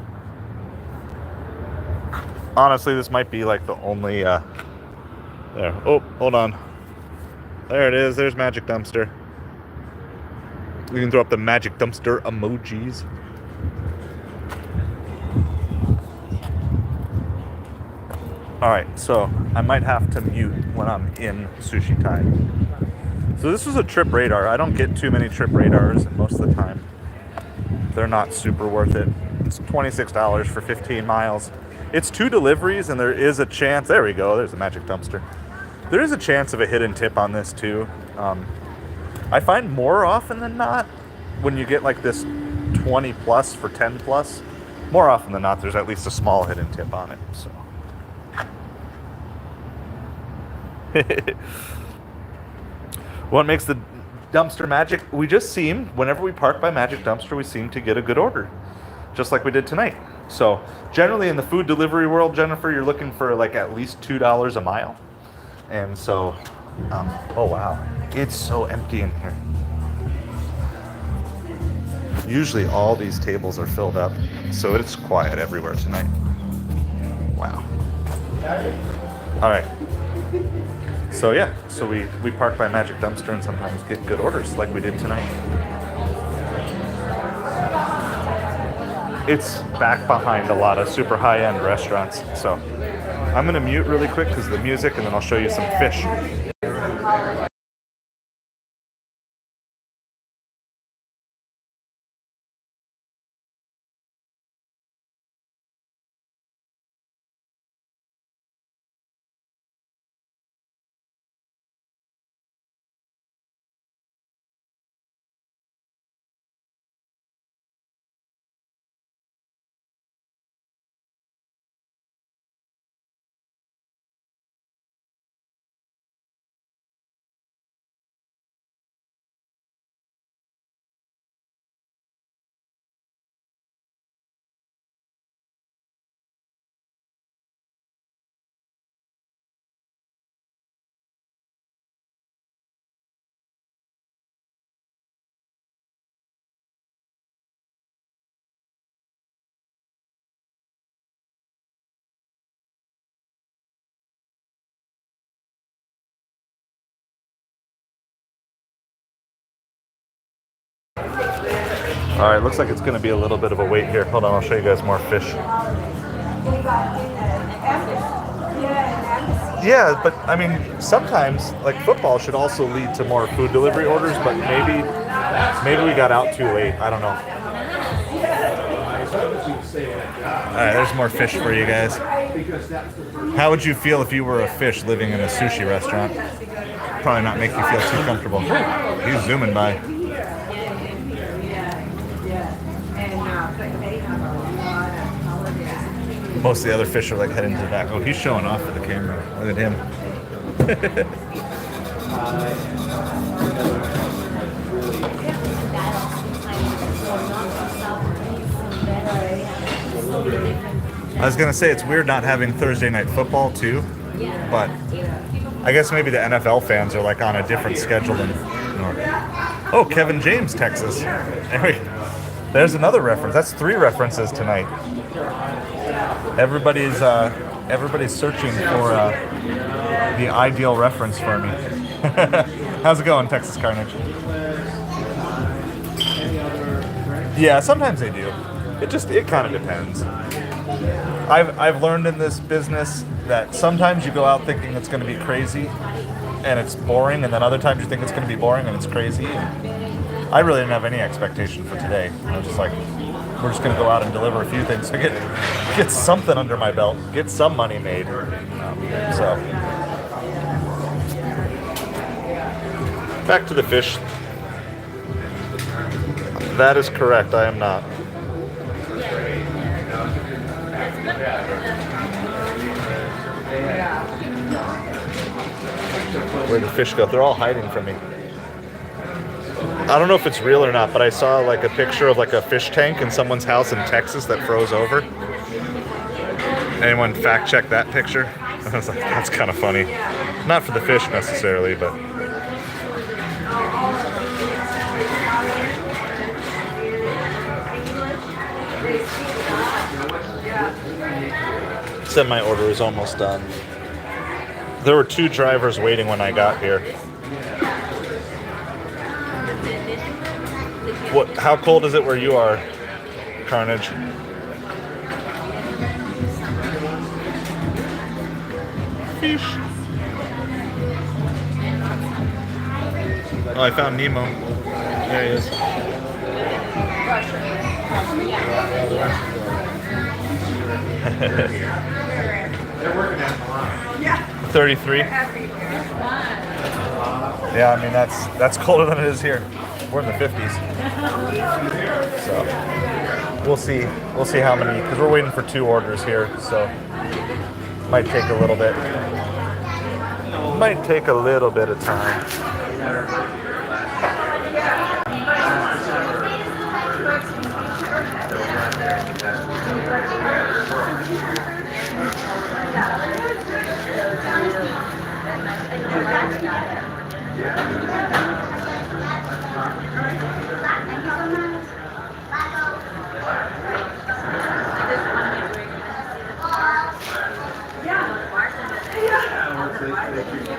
Honestly, this might be like the only, there. Oh, hold on. There it is. There's Magic Dumpster. We can throw up the Magic Dumpster emojis. All right, so I might have to mute when I'm in Sushi Thai. So this was a trip radar. I don't get too many trip radars, and most of the time they're not super worth it. It's $26 for 15 miles. It's 2 deliveries, and there is a chance. There we go. There's a Magic Dumpster. There is a chance of a hidden tip on this too. I find more often than not when you get like this 20 plus for 10 plus, more often than not, there's at least a small hidden tip on it. So. What makes the dumpster magic? We just seem, whenever we park by Magic Dumpster, we seem to get a good order, just like we did tonight. So generally in the food delivery world, Jennifer, you're looking for like at least $2 a mile. And so, oh wow, it's so empty in here. Usually all these tables are filled up, so it's quiet everywhere tonight. Wow. All right. So yeah, so we park by Magic Dumpster and sometimes get good orders like we did tonight. It's back behind a lot of super high-end restaurants. So I'm gonna mute really quick because of the music, and then I'll show you some fish. All right, looks like it's going to be a little bit of a wait here. Hold on, I'll show you guys more fish. Yeah, but I mean, sometimes like football should also lead to more food delivery orders, but maybe we got out too late. I don't know. All right, there's more fish for you guys. How would you feel if you were a fish living in a sushi restaurant? Probably not make you feel too comfortable. He's zooming by. Most of the other fish are like heading to the back. Oh, he's showing off for the camera. Look at him. I was gonna say it's weird not having Thursday night football too, but I guess maybe the NFL fans are like on a different schedule than. Oh, Kevin James, Texas. There's another reference. That's 3 references tonight. Everybody's searching for the ideal reference for me. How's it going, Texas Carnage? Yeah, sometimes they do. It kind of depends. I've learned in this business that sometimes you go out thinking it's going to be crazy and it's boring, and then other times you think it's going to be boring and it's crazy. I really didn't have any expectation for today. I was just like, we're just going to go out and deliver a few things to get something under my belt, get some money made. So back to the fish. That is correct. I am not. Where'd the fish go? They're all hiding from me. I don't know if it's real or not, but I saw like a picture of like a fish tank in someone's house in Texas that froze over. Anyone fact check that picture? I was like, that's kind of funny. Not for the fish necessarily, but. Said my order is almost done. There were 2 drivers waiting when I got here. How cold is it where you are, Carnage? Fish. Oh, I found Nemo. There he is. They're working at Milan. Yeah. 33. Yeah, I mean that's colder than it is here. We're in the 50s. So we'll see how many, because we're waiting for 2 orders here, so might take a little bit. Might take a little bit of time.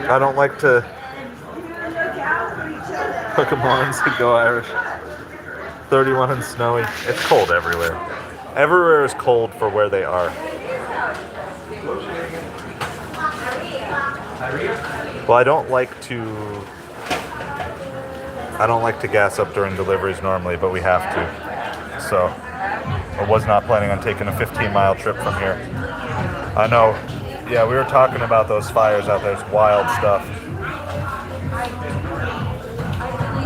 I don't like to hook 'em on to go Irish. 31 and snowy. It's cold everywhere. Everywhere is cold for where they are. Well, I don't like to gas up during deliveries normally, but we have to. So I was not planning on taking a 15-mile trip from here. I know. Yeah, we were talking about those fires out there. It's wild stuff.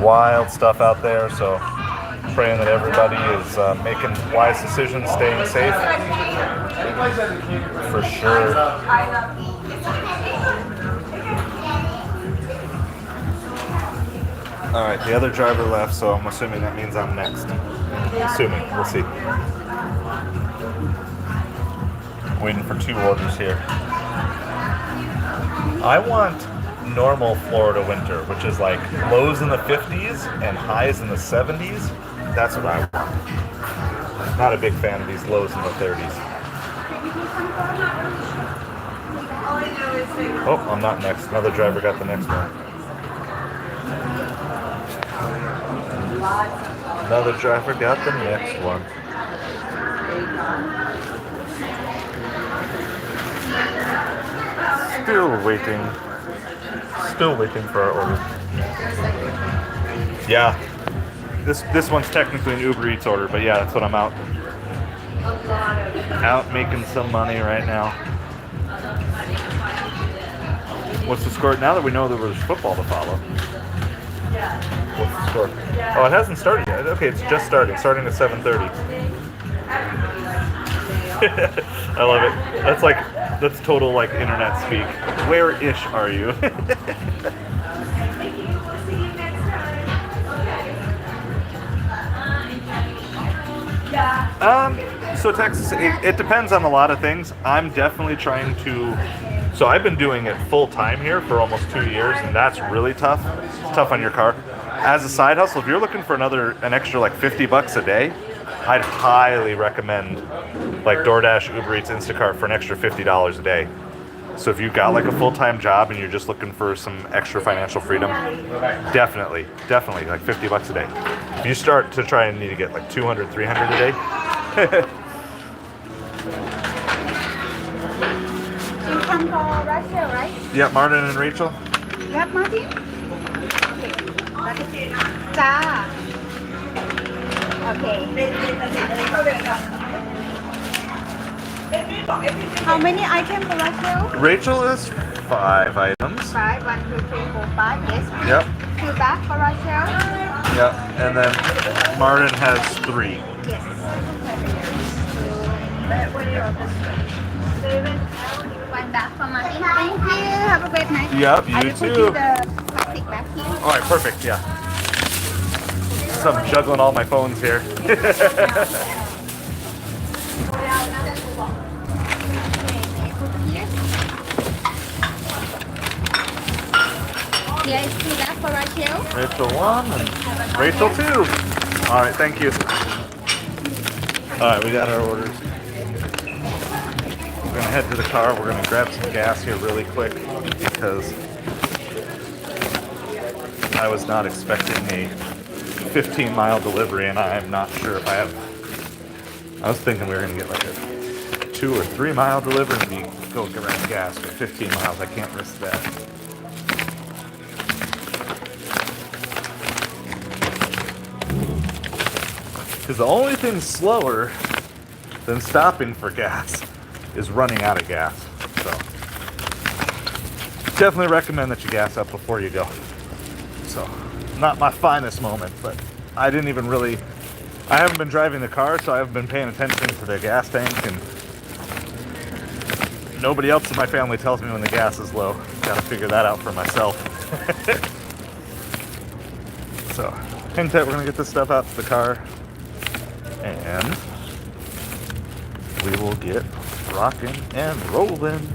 Wild stuff out there, so praying that everybody is making wise decisions, staying safe. For sure. All right, the other driver left, so I'm assuming that means I'm next. Assuming, we'll see. Waiting for 2 orders here. I want normal Florida winter, which is like lows in the 50s and highs in the 70s. That's what I want. Not a big fan of these lows in the 30s. Oh, I'm not next. Another driver got the next one. another driver got the next one. Still waiting for our order. Yeah, this one's technically an Uber Eats order, but yeah, that's what I'm out making some money right now. What's the score now that we know that there's football to follow? What's the score? Oh, it hasn't started yet. Okay, it's just starting at 7:30. I love it. That's total like internet speak. Where-ish are you? So Texas, it depends on a lot of things. I'm definitely trying to. So I've been doing it full time here for almost 2 years, and that's really tough. It's tough on your car. As a side hustle, if you're looking for an extra like $50 a day, I'd highly recommend like DoorDash, Uber Eats, Instacart for an extra $50 a day. So if you've got like a full-time job and you're just looking for some extra financial freedom, definitely like $50 a day. If you start to try and need to get like 200, 300 a day. You come for Russia, right? Yeah, Martin and Rachel. Yep, Martin. Okay. Cha. Okay. How many items for Russia? Rachel is 5 items. 5. 1, 2, 3, 4, 5. Yes. Yep. 2 bags for Russia. Yep. And then Martin has 3. Yes. One bag for Martin. Thank you. Have a great night. Yep, you I will too. put you the plastic bag here. All right, perfect. Yeah. So I'm juggling all my phones here. Yes, 2 bags for Rachel. Rachel 1 and Rachel 2. All right, thank you. All right, we got our orders. We're gonna head to the car. We're gonna grab some gas here really quick because I was not expecting a 15-mile delivery, and I am not sure if I have. I was thinking we were gonna get like a 2 or 3 mile delivery and go grab gas, but 15 miles, I can't risk that. Because the only thing slower than stopping for gas is running out of gas. So definitely recommend that you gas up before you go. So not my finest moment, but I haven't been driving the car, so I haven't been paying attention to the gas tank, and nobody else in my family tells me when the gas is low. Gotta figure that out for myself. So hang tight, we're gonna get this stuff out to the car, and we will get rocking and rolling.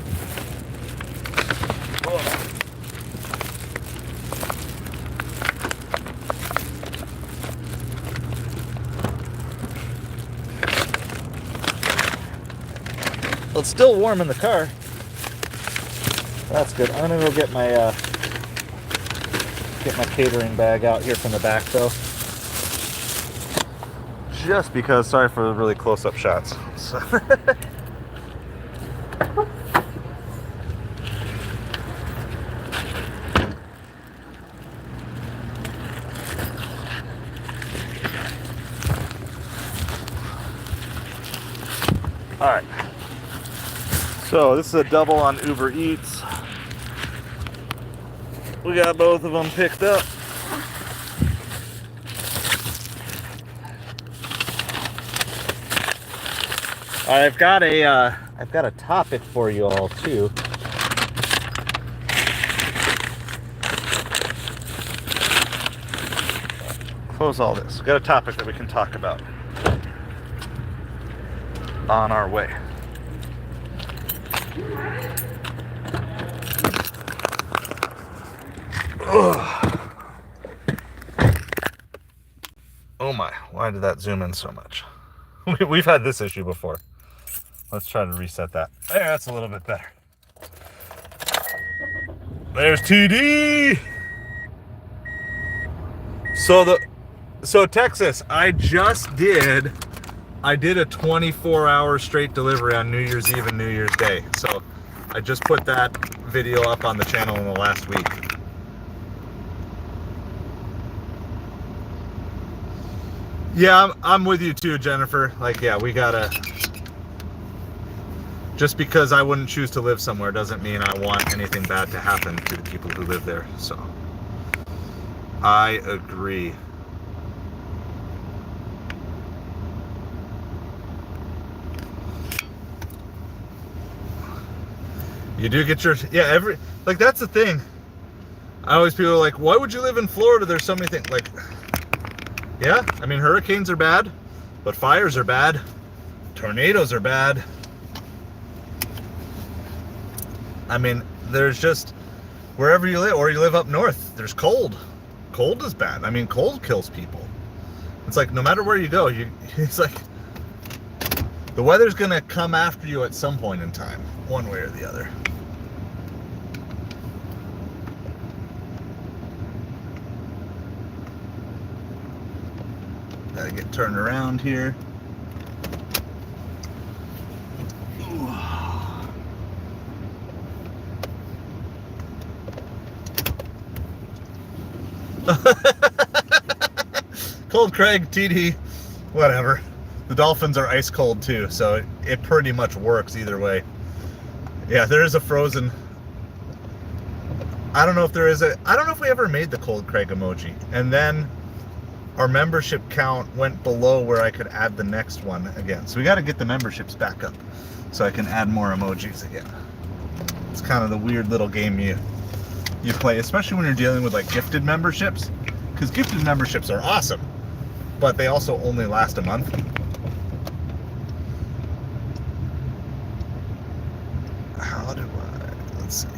Well, it's still warm in the car. That's good. I'm gonna go get my catering bag out here from the back though. Just because, sorry for the really close-up shots. So all right. So this is a double on Uber Eats. We got both of them picked up. I've got a topic for you all too. Close all this. We've got a topic that we can talk about on our way. Ugh. Oh my, why did that zoom in so much? We've had this issue before. Let's try to reset that. There, that's a little bit better. There's TD! So So Texas, I did a 24-hour straight delivery on New Year's Eve and New Year's Day. So I just put that video up on the channel in the last week. Yeah, I'm with you too, Jennifer. Like, yeah, we gotta, just because I wouldn't choose to live somewhere doesn't mean I want anything bad to happen to the people who live there. So I agree. You do get your, yeah, like, that's the thing. I always, people are like, why would you live in Florida? There's so many things. Like, yeah, I mean, hurricanes are bad, but fires are bad. Tornadoes are bad. I mean, there's just, wherever you live, or you live up north, there's cold. Cold is bad. I mean, cold kills people. It's like, no matter where you go, it's like, the weather's gonna come after you at some point in time, one way or the other. Gotta get turned around here. Cold Craig, TD, whatever. The Dolphins are ice cold too, so it pretty much works either way. Yeah, there is a frozen. I don't know if there is I don't know if we ever made the Cold Craig emoji. And then our membership count went below where I could add the next one again. So we got to get the memberships back up so I can add more emojis again. It's kind of the weird little game you play, especially when you're dealing with like gifted memberships, because gifted memberships are awesome, but they also only last a month. How do I, let's see.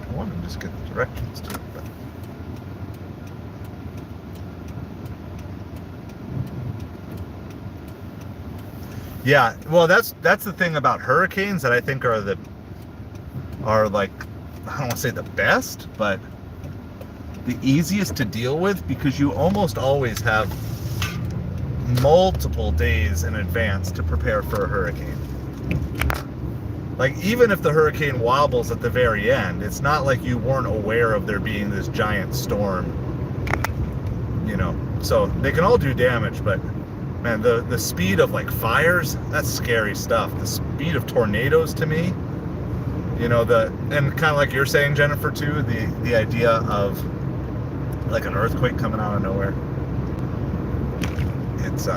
I want to just get the directions to it, but yeah, well, that's the thing about hurricanes that I think are like, I don't want to say the best, but the easiest to deal with, because you almost always have multiple days in advance to prepare for a hurricane. Like, even if the hurricane wobbles at the very end, it's not like you weren't aware of there being this giant storm, you know. So they can all do damage, but man, the speed of like fires, that's scary stuff. The speed of tornadoes, to me, you know, and kind of like you're saying, Jennifer, too, the idea of like an earthquake coming out of nowhere. It's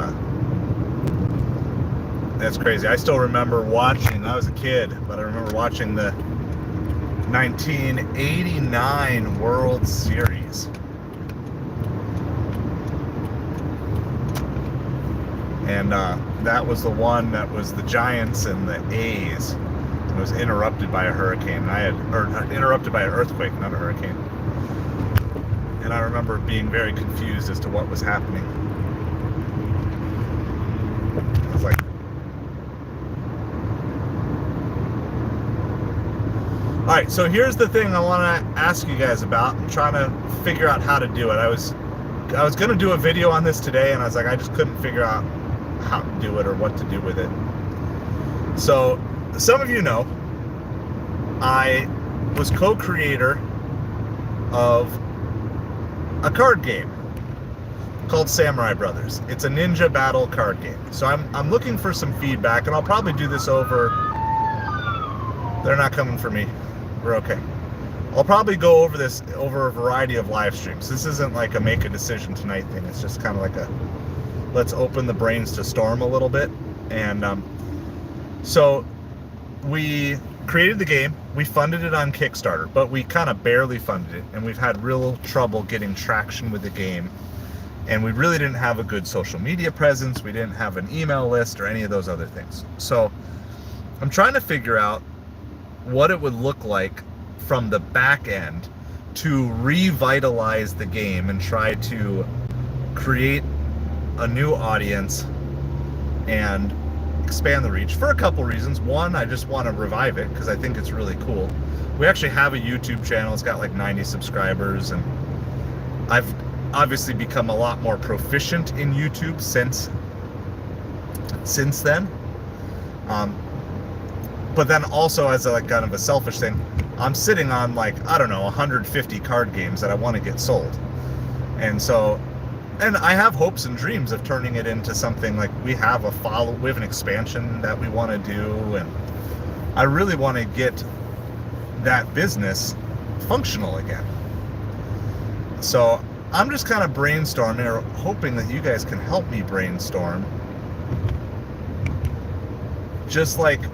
that's crazy. I still remember watching, I was a kid, but I remember watching the 1989 World Series. And that was the one that was the Giants and the A's. It was interrupted by a hurricane. Interrupted by an earthquake, not a hurricane. And I remember being very confused as to what was happening. I was like, all right, so here's the thing I want to ask you guys about. I'm trying to figure out how to do it. I was going to do a video on this today, and I was like, I just couldn't figure out how to do it or what to do with it. So some of you know, I was co-creator of a card game called Samurai Brothers. It's a ninja battle card game. So I'm looking for some feedback, and I'll probably do this over. They're not coming for me. We're okay. I'll probably go over this over a variety of live streams. This isn't like a make a decision tonight thing. It's just kind of like a let's open the brains to storm a little bit. And so we created the game. We funded it on Kickstarter, but we kind of barely funded it, and we've had real trouble getting traction with the game. And we really didn't have a good social media presence. We didn't have an email list or any of those other things. So I'm trying to figure out what it would look like from the back end to revitalize the game and try to create a new audience and expand the reach for a couple reasons. One, I just want to revive it because I think it's really cool. We actually have a YouTube channel. It's got like 90 subscribers, and obviously become a lot more proficient in YouTube since then. But then also as a, like kind of a selfish thing, I'm sitting on like, I don't know, 150 card games that I want to get sold. And so, and I have hopes and dreams of turning it into something like we have an expansion that we want to do. And I really want to get that business functional again. So I'm just kind of brainstorming, or hoping that you guys can help me brainstorm just like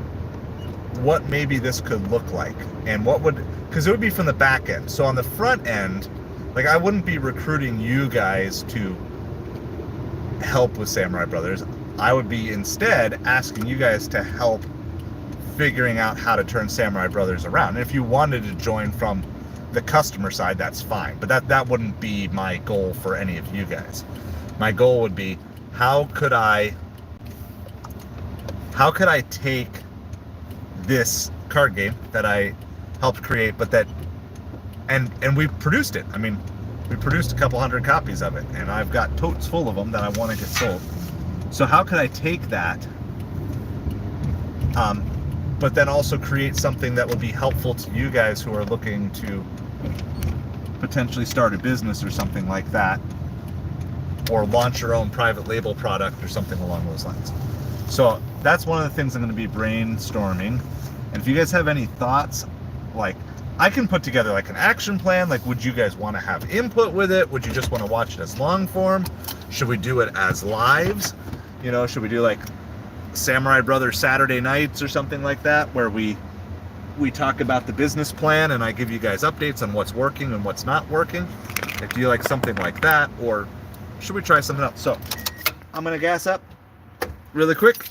what maybe this could look like, and what would, because it would be from the back end. So on the front end, like I wouldn't be recruiting you guys to help with Samurai Brothers. I would be instead asking you guys to help figuring out how to turn Samurai Brothers around. And if you wanted to join from the customer side, that's fine, but that wouldn't be my goal for any of you guys. My goal would be, how could I take this card game that I helped create, but that, and we produced it. I mean, we produced a couple hundred copies of it, and I've got totes full of them that I want to get sold. So how could I take that, but then also create something that will be helpful to you guys who are looking to potentially start a business or something like that, or launch your own private label product or something along those lines. So that's one of the things I'm going to be brainstorming. And if you guys have any thoughts, like I can put together like an action plan. Like, would you guys want to have input with it? Would you just want to watch it as long form? Should we do it as lives? You know, should we do like Samurai Brothers Saturday nights or something like that, where we talk about the business plan and I give you guys updates on what's working and what's not working? If you like something like that, or should we try something else? So I'm going to gas up really quick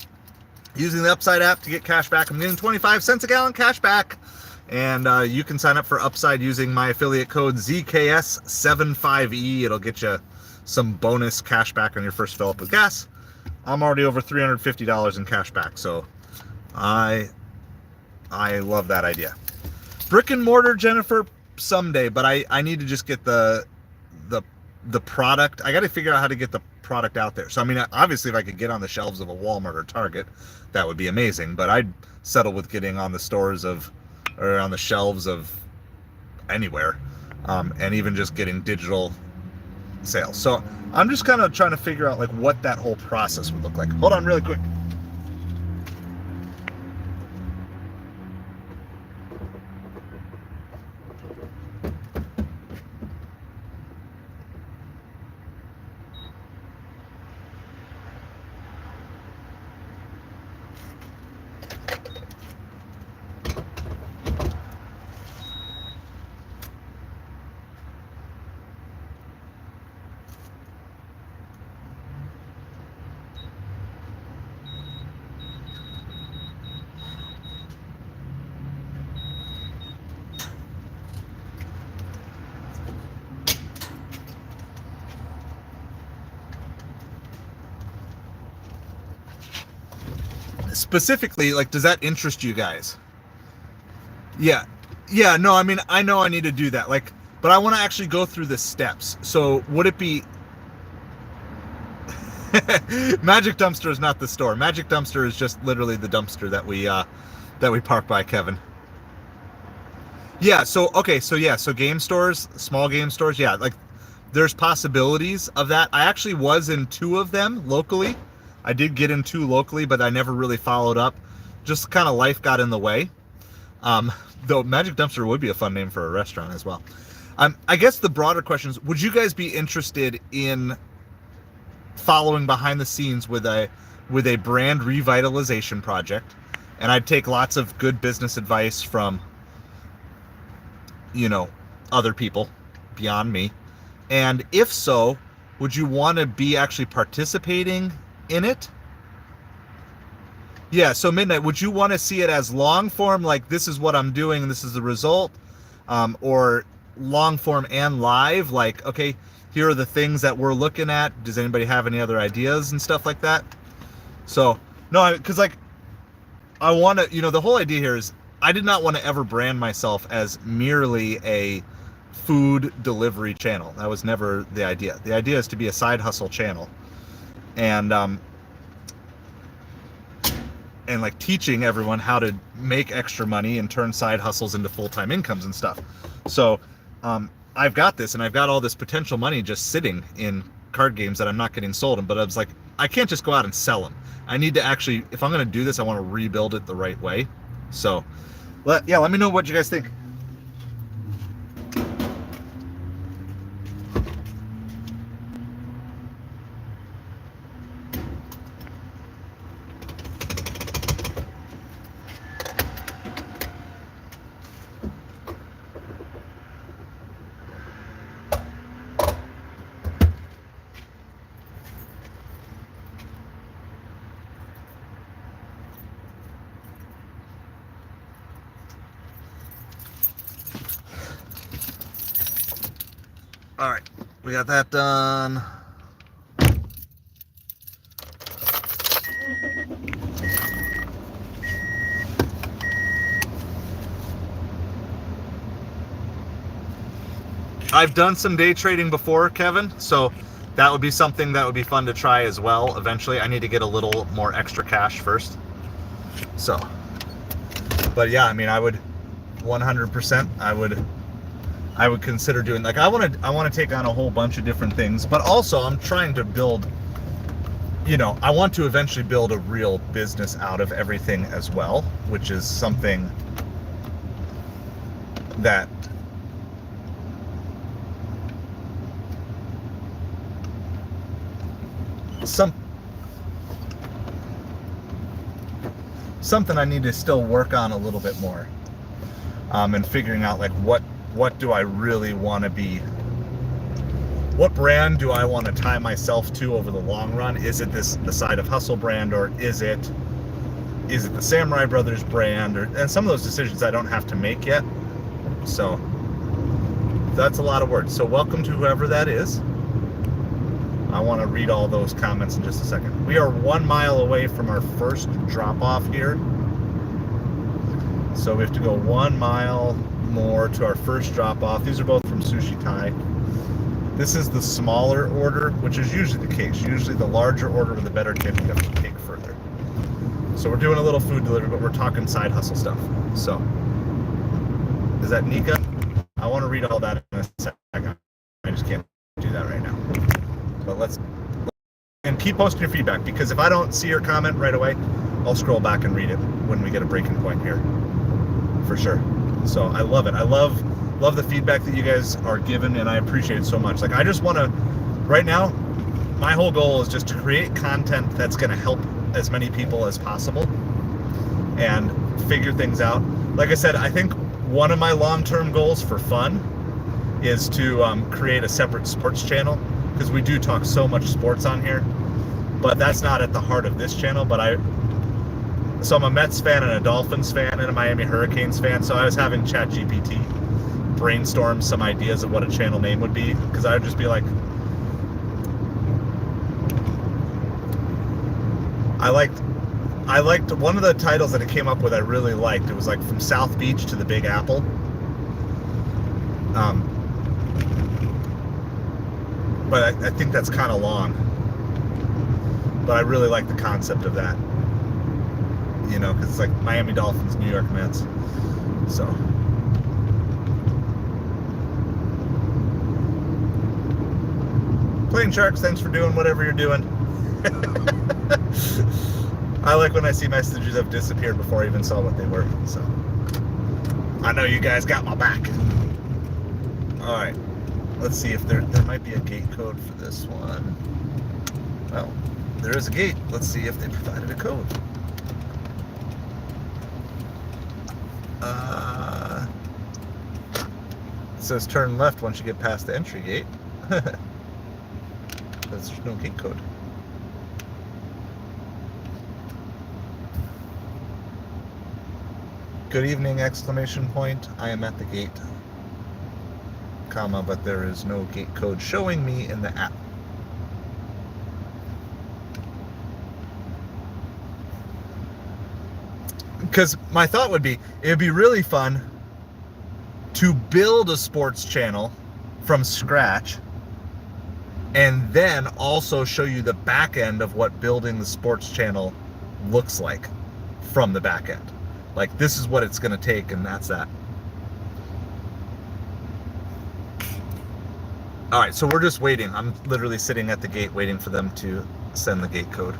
using the Upside app to get cash back. I'm getting 25 cents a gallon cash back, and you can sign up for Upside using my affiliate code ZKS75E. It'll get you some bonus cash back on your first fill up with gas. I'm already over $350 in cash back, so I love that idea. Brick and mortar, Jennifer, someday, but I need to just get the product. I got to figure out how to get the product out there. So I mean, obviously if I could get on the shelves of a Walmart or Target, that would be amazing, but I'd settle with getting on the stores of, or on the shelves of anywhere, and even just getting digital sales. So I'm just kind of trying to figure out like what that whole process would look like. Hold on really quick. Specifically, like, does that interest you guys? Yeah, no, I mean, I know I need to do that, like, but I want to actually go through the steps. So would it be Magic Dumpster is not the store. Magic Dumpster is just literally the dumpster that we park by, Kevin. Yeah, so okay, so yeah, so game stores, small game stores, yeah, like there's possibilities of that. I actually was in 2 of them locally. I did get in 2 locally, but I never really followed up. Just kind of life got in the way. Though Magic Dumpster would be a fun name for a restaurant as well. I guess the broader question is, would you guys be interested in following behind the scenes with a brand revitalization project? And I'd take lots of good business advice from, you know, other people beyond me. And if so, would you want to be actually participating in it? Yeah, so Midnight, would you want to see it as long form, like this is what I'm doing and this is the result, or long form and live, like, okay, here are the things that we're looking at, does anybody have any other ideas and stuff like that? So no, because like I want to, you know, the whole idea here is I did not want to ever brand myself as merely a food delivery channel. That was never the idea. The idea is to be a side hustle channel, and like teaching everyone how to make extra money and turn side hustles into full-time incomes and stuff. So I've got this, and I've got all this potential money just sitting in card games that I'm not getting sold. But I was like, I can't just go out and sell them. I need to actually, if I'm going to do this, I want to rebuild it the right way. So let me know what you guys think. All right, we got that done. I've done some day trading before, Kevin, so that would be something that would be fun to try as well eventually. I need to get a little more extra cash first. So, but yeah, I mean, I would 100%, I would consider doing, like, I want to take on a whole bunch of different things, but also I'm trying to build, I want to eventually build a real business out of everything as well, which is something that something I need to still work on a little bit more, and figuring out, like, what do I really want to be? What brand do I want to tie myself to over the long run? Is it the Side of Hustle brand, or is it the Samurai Brothers brand? And some of those decisions I don't have to make yet. So that's a lot of words. So welcome to whoever that is. I want to read all those comments in just a second. We are 1 mile away from our first drop off here. So we have to go 1 mile more to our first drop off. These are both from Sushi Thai. This is the smaller order, which is usually the case. Usually the larger order with a better tip, you have to take further. So we're doing a little food delivery, but we're talking side hustle stuff. So, is that Nika? I want to read all that in a second. I just can't do that right now. But and keep posting your feedback, because if I don't see your comment right away, I'll scroll back and read it when we get a breaking point here, for sure. So I love it. I love the feedback that you guys are giving, and I appreciate it so much. Like, I just want to, right now, my whole goal is just to create content that's going to help as many people as possible and figure things out. Like I said, I think one of my long-term goals for fun is to create a separate sports channel, because we do talk so much sports on here, but that's not at the heart of this channel. But so I'm a Mets fan and a Dolphins fan and a Miami Hurricanes fan, so I was having ChatGPT brainstorm some ideas of what a channel name would be, because I would just be like, I liked one of the titles that it came up with. I really liked. It was like From South Beach to the Big Apple. But I think that's kind of long. But I really like the concept of that. Because it's like Miami Dolphins, New York Mets. So. Plain Sharks, thanks for doing whatever you're doing. I like when I see messages have disappeared before I even saw what they were. So I know you guys got my back. All right. Let's see if there might be a gate code for this one. Well, there is a gate. Let's see if they provided a code. It says turn left once you get past the entry gate. There's no gate code. Good evening, exclamation point. I am at the gate, comma, but there is no gate code showing me in the app. Because my thought would be, it would be really fun to build a sports channel from scratch, and then also show you the back end of what building the sports channel looks like from the back end. Like, this is what it's going to take, and that's that. All right, so we're just waiting. I'm literally sitting at the gate waiting for them to send the gate code.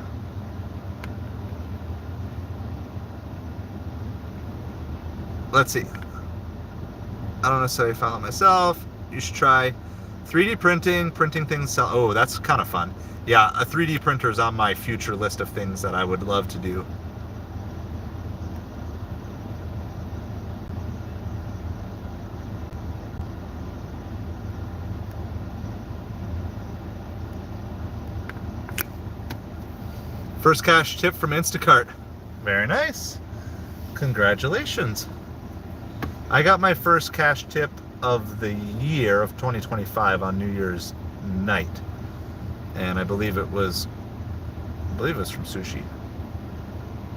Let's see. I don't necessarily follow myself. You should try 3D printing things. Oh, that's kind of fun. Yeah, a 3D printer is on my future list of things that I would love to do. First cash tip from Instacart. Very nice. Congratulations. I got my first cash tip of the year of 2025 on New Year's night. And I believe it was from sushi.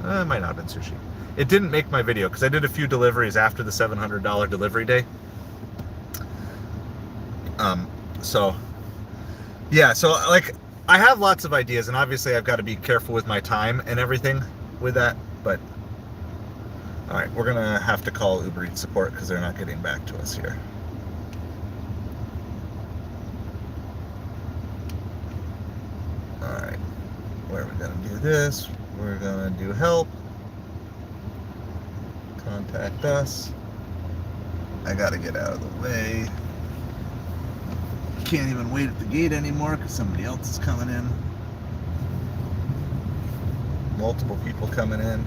It might not have been sushi. It didn't make my video because I did a few deliveries after the $700 delivery day. So yeah, so like, I have lots of ideas, and obviously I've got to be careful with my time and everything with that, but all right, we're gonna have to call Uber Eats support because they're not getting back to us here. All right, where are we gonna do this? We're gonna do help. Contact us. I gotta get out of the way. Can't even wait at the gate anymore because somebody else is coming in. Multiple people coming in.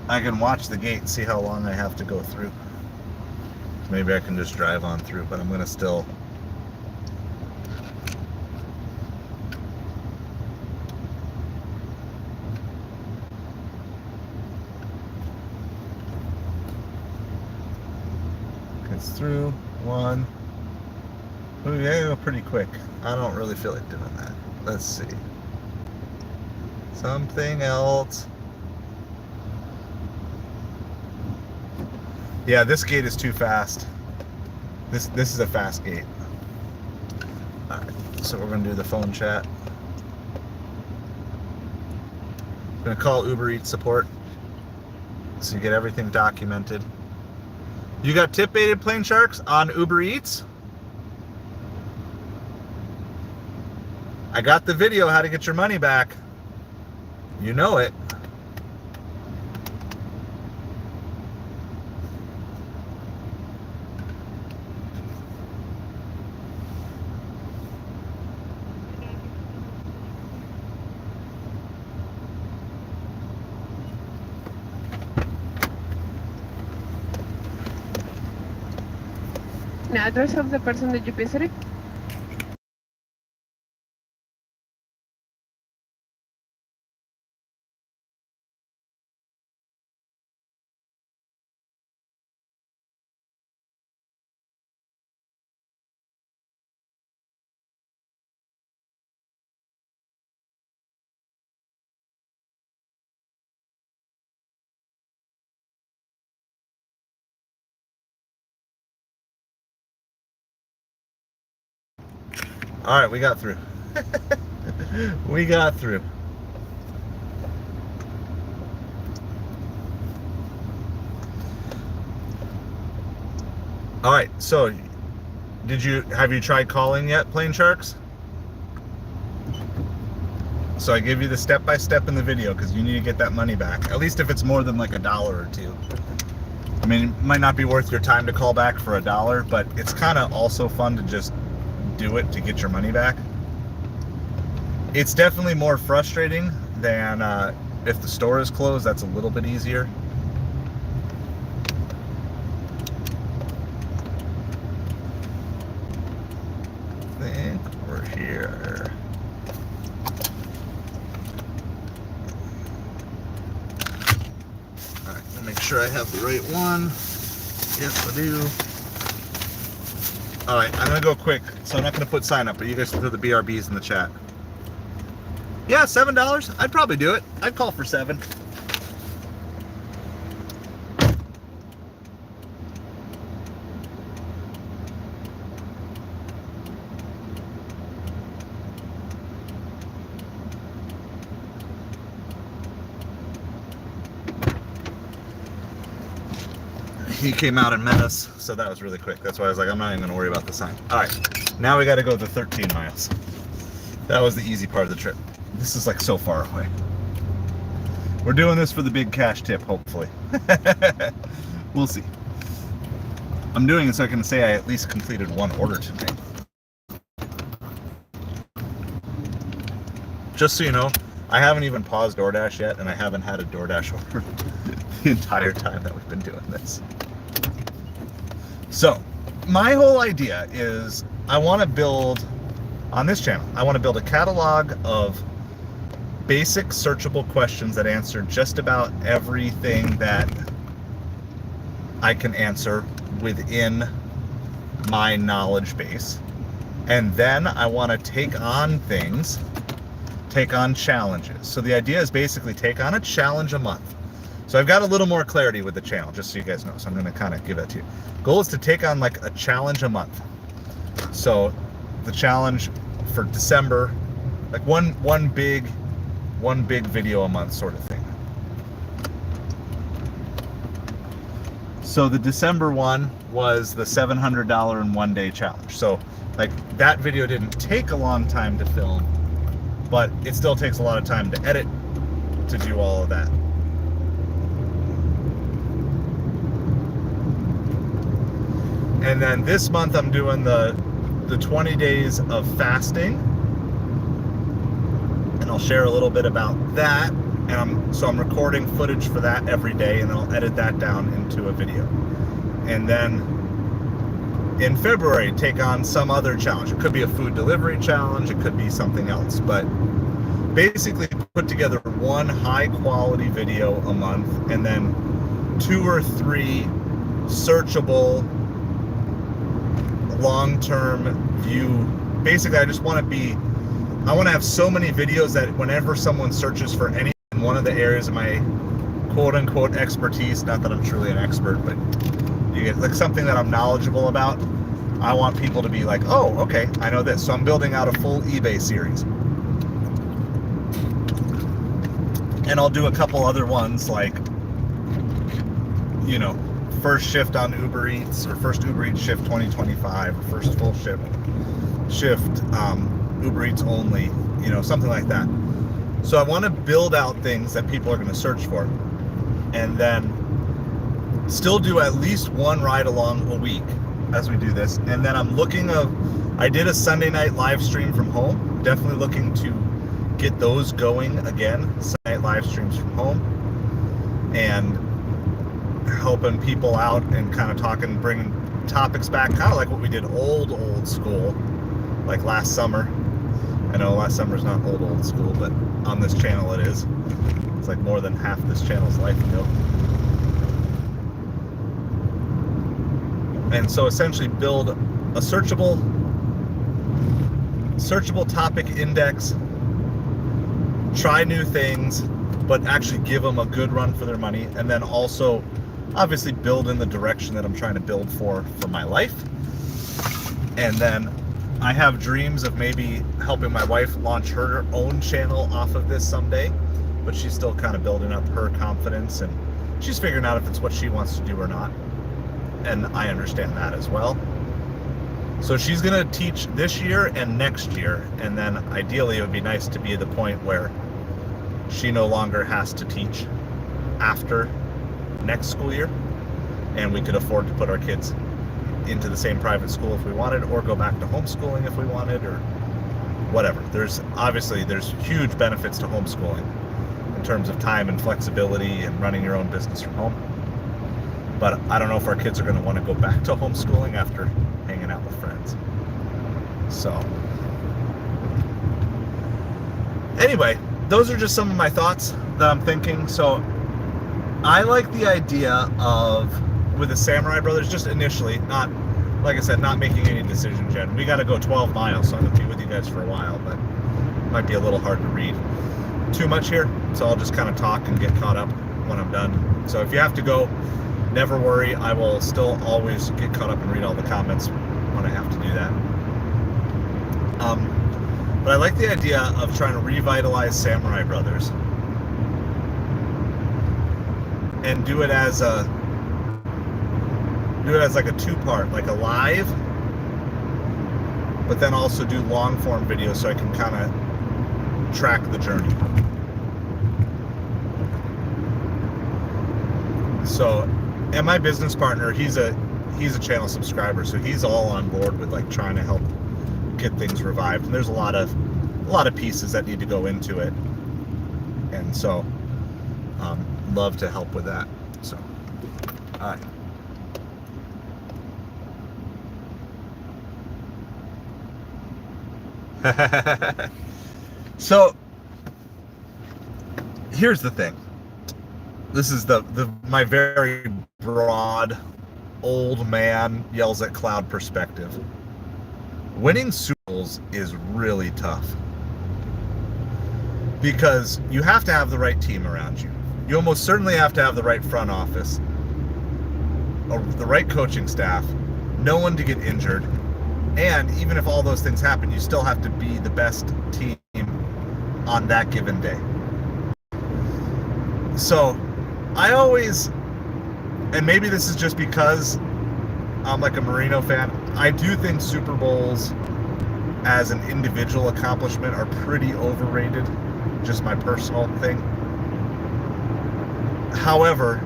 I can watch the gate and see how long I have to go through. Maybe I can just drive on through, but I'm gonna still. Gets through one. Oh, yeah, go pretty quick. I don't really feel like doing that. Let's see. Something else. Yeah, this gate is too fast. This is a fast gate. All right, so we're gonna do the phone chat. I'm gonna call Uber Eats support so you get everything documented. You got tip-baited plain sharks on Uber Eats? I got the video how to get your money back. You know it. The address of the person that you visited? All right, we got through. We got through. All right, so have you tried calling yet, Plain Sharks? So I give you the step-by-step in the video because you need to get that money back. At least if it's more than like $1 or $2. I mean, it might not be worth your time to call back for $1, but it's kind of also fun to just do it to get your money back. It's definitely more frustrating than if the store is closed. That's a little bit easier. I think we're here. All right, let me make sure I have the right one. Yes, I do. All right, I'm gonna go quick, so I'm not gonna put sign up, but you guys can throw the BRBs in the chat. Yeah, $7. I'd probably do it. I'd call for 7. He came out and met us, so that was really quick. That's why I was like, I'm not even gonna worry about the sign. All right, now we gotta go the 13 miles. That was the easy part of the trip. This is like so far away. We're doing this for the big cash tip, hopefully. We'll see. I'm doing it so I can say I at least completed one order tonight. Just so you know, I haven't even paused DoorDash yet, and I haven't had a DoorDash order the entire time that we've been doing this. So, my whole idea is I want to build, on this channel, I want to build a catalog of basic searchable questions that answer just about everything that I can answer within my knowledge base. And then I want to take on things, take on challenges. So the idea is basically take on a challenge a month. So I've got a little more clarity with the channel, just so you guys know. So I'm going to kind of give it to you. Goal is to take on like a challenge a month. So the challenge for December, like one big video a month sort of thing. So the December one was the $700 in 1 day challenge. So like that video didn't take a long time to film, but it still takes a lot of time to edit, to do all of that. And then this month I'm doing the 20 days of fasting, and I'll share a little bit about that. And I'm recording footage for that every day, and then I'll edit that down into a video. And then in February, take on some other challenge. It could be a food delivery challenge, it could be something else, but basically put together one high quality video a month, and then 2 or 3 searchable long-term view. Basically, I just want to have so many videos that whenever someone searches for any one of the areas of my quote-unquote expertise, not that I'm truly an expert, but you get like something that I'm knowledgeable about, I want people to be like, oh, okay, I know this. So I'm building out a full eBay series. And I'll do a couple other ones like, you know, first shift on Uber Eats, or first Uber Eats shift 2025, or first full shift Uber Eats only, you know, something like that. So I want to build out things that people are going to search for, and then still do at least one ride along a week as we do this. And then I did a Sunday night live stream from home, definitely looking to get those going again, Sunday night live streams from home, and helping people out and kind of talking, bringing topics back, kind of like what we did old school, like last summer. I know last summer's not old school, but on this channel it is. It's like more than half this channel's life ago. And so essentially build a searchable topic index, try new things, but actually give them a good run for their money, and then also obviously build in the direction that I'm trying to build for my life. And then I have dreams of maybe helping my wife launch her own channel off of this someday, but she's still kind of building up her confidence, and she's figuring out if it's what she wants to do or not. And I understand that as well. So she's gonna teach this year and next year, and then ideally it would be nice to be at the point where she no longer has to teach after next school year, and we could afford to put our kids into the same private school if we wanted, or go back to homeschooling if we wanted, or whatever. There's huge benefits to homeschooling in terms of time and flexibility and running your own business from home. But I don't know if our kids are going to want to go back to homeschooling after hanging out with friends. So anyway, those are just some of my thoughts that I'm thinking. So I like the idea of, with the Samurai Brothers, just initially, not, like I said, not making any decisions yet. We got to go 12 miles, so I'm going to be with you guys for a while. But might be a little hard to read too much here, so I'll just kind of talk and get caught up when I'm done. So if you have to go, never worry, I will still always get caught up and read all the comments when I have to do that. But I like the idea of trying to revitalize Samurai Brothers and do it as like a two-part, like a live, but then also do long-form videos so I can kind of track the journey. So, and my business partner, he's a channel subscriber, so he's all on board with like trying to help get things revived. And there's a lot of pieces that need to go into it, and so love to help with that. So, all right. So here's the thing. This is my very broad old man yells at cloud perspective. Winning Super Bowls is really tough because you have to have the right team around you. You almost certainly have to have the right front office, the right coaching staff, no one to get injured, and even if all those things happen, you still have to be the best team on that given day. So I always, and maybe this is just because I'm like a Marino fan, I do think Super Bowls as an individual accomplishment are pretty overrated, just my personal thing. However,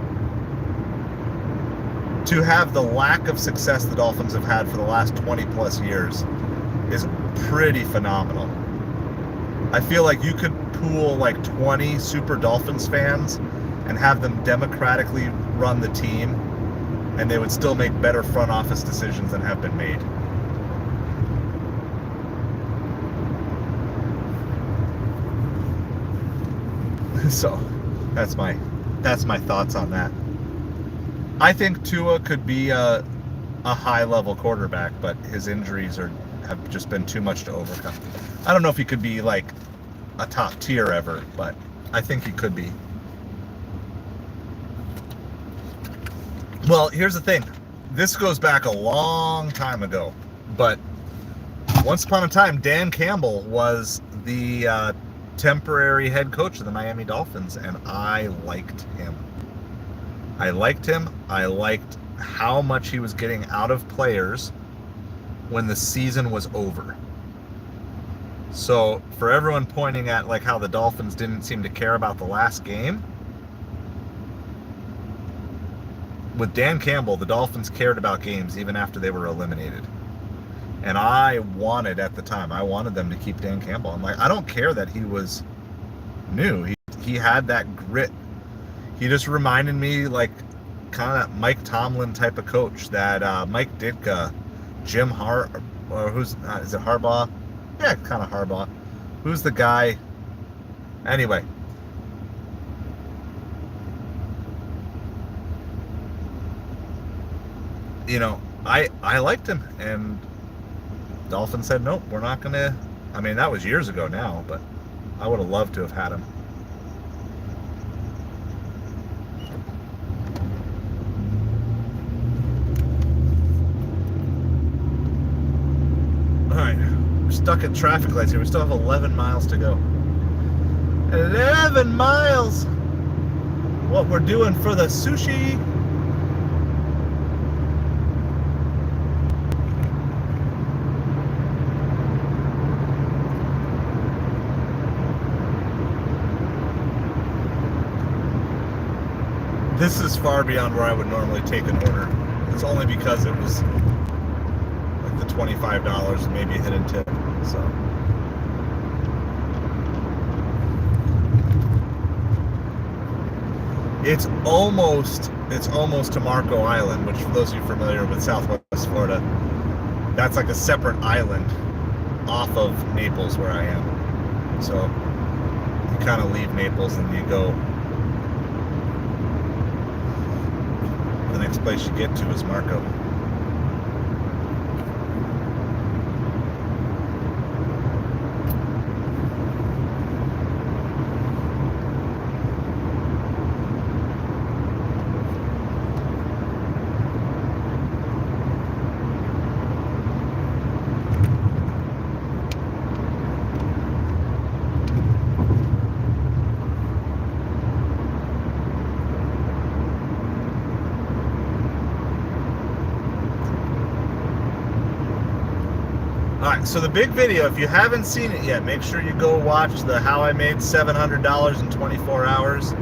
to have the lack of success the Dolphins have had for the last 20 plus years is pretty phenomenal. I feel like you could pool like 20 Super Dolphins fans and have them democratically run the team, and they would still make better front office decisions than have been made. So that's my thoughts on that. I think Tua could be a high-level quarterback, but his injuries have just been too much to overcome. I don't know if he could be like a top tier ever, but I think he could be. Well, here's the thing. This goes back a long time ago, but once upon a time, Dan Campbell was the temporary head coach of the Miami Dolphins, and I liked him. I liked how much he was getting out of players when the season was over. So for everyone pointing at like how the Dolphins didn't seem to care about the last game, with Dan Campbell, the Dolphins cared about games even after they were eliminated. And I wanted them to keep Dan Campbell. I'm like, I don't care that he was new. He had that grit. He just reminded me like kind of that Mike Tomlin type of coach, that Mike Ditka, Jim is it Harbaugh? Yeah, kind of Harbaugh. Who's the guy? Anyway. You know, I liked him, and Dolphins said, nope, we're not going to. I mean, that was years ago now, but I would have loved to have had him. All right, we're stuck at traffic lights here. We still have 11 miles to go. 11 miles! What we're doing for the sushi. This is far beyond where I would normally take an order. It's only because it was like the $25 and maybe a hidden tip. So it's almost to Marco Island, which for those of you familiar with Southwest Florida, that's like a separate island off of Naples where I am. So you kind of leave Naples and you go. The next place you get to is Marco. Alright, so the big video, if you haven't seen it yet, make sure you go watch the How I Made $700 in 24 Hours.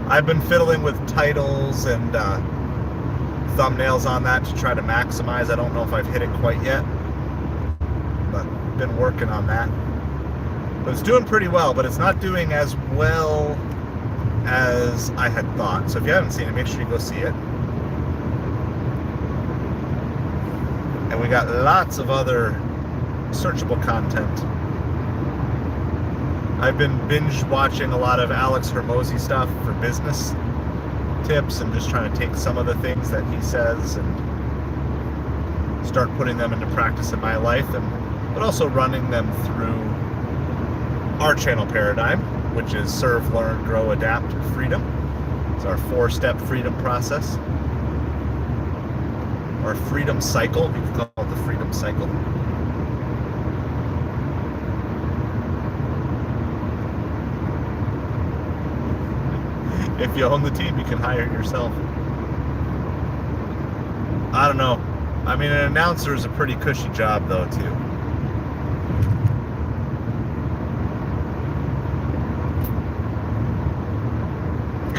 I've been fiddling with titles and thumbnails on that to try to maximize. I don't know if I've hit it quite yet, but been working on that. But it's doing pretty well, but it's not doing as well as I had thought. So if you haven't seen it, make sure you go see it. And we got lots of other searchable content. I've been binge watching a lot of Alex Hermosi stuff for business tips and just trying to take some of the things that he says and start putting them into practice in my life, but also running them through our channel paradigm, which is serve, learn, grow, adapt, freedom. It's our 4-step freedom process. Our freedom cycle. You can call it the freedom cycle. If you own the team, you can hire it yourself. I don't know. I mean, an announcer is a pretty cushy job, though, too.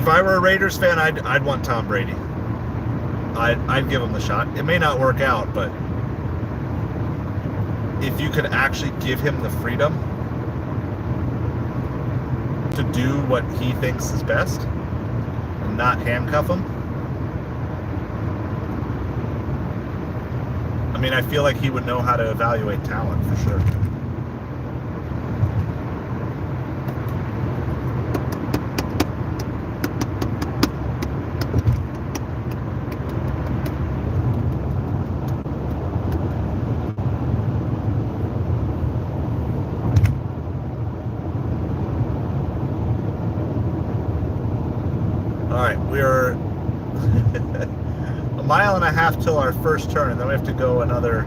If I were a Raiders fan, I'd want Tom Brady. I'd give him the shot. It may not work out, but if you could actually give him the freedom to do what he thinks is best and not handcuff him, I mean, I feel like he would know how to evaluate talent for sure. Alright, we are a mile and a half till our first turn, and then we have to go another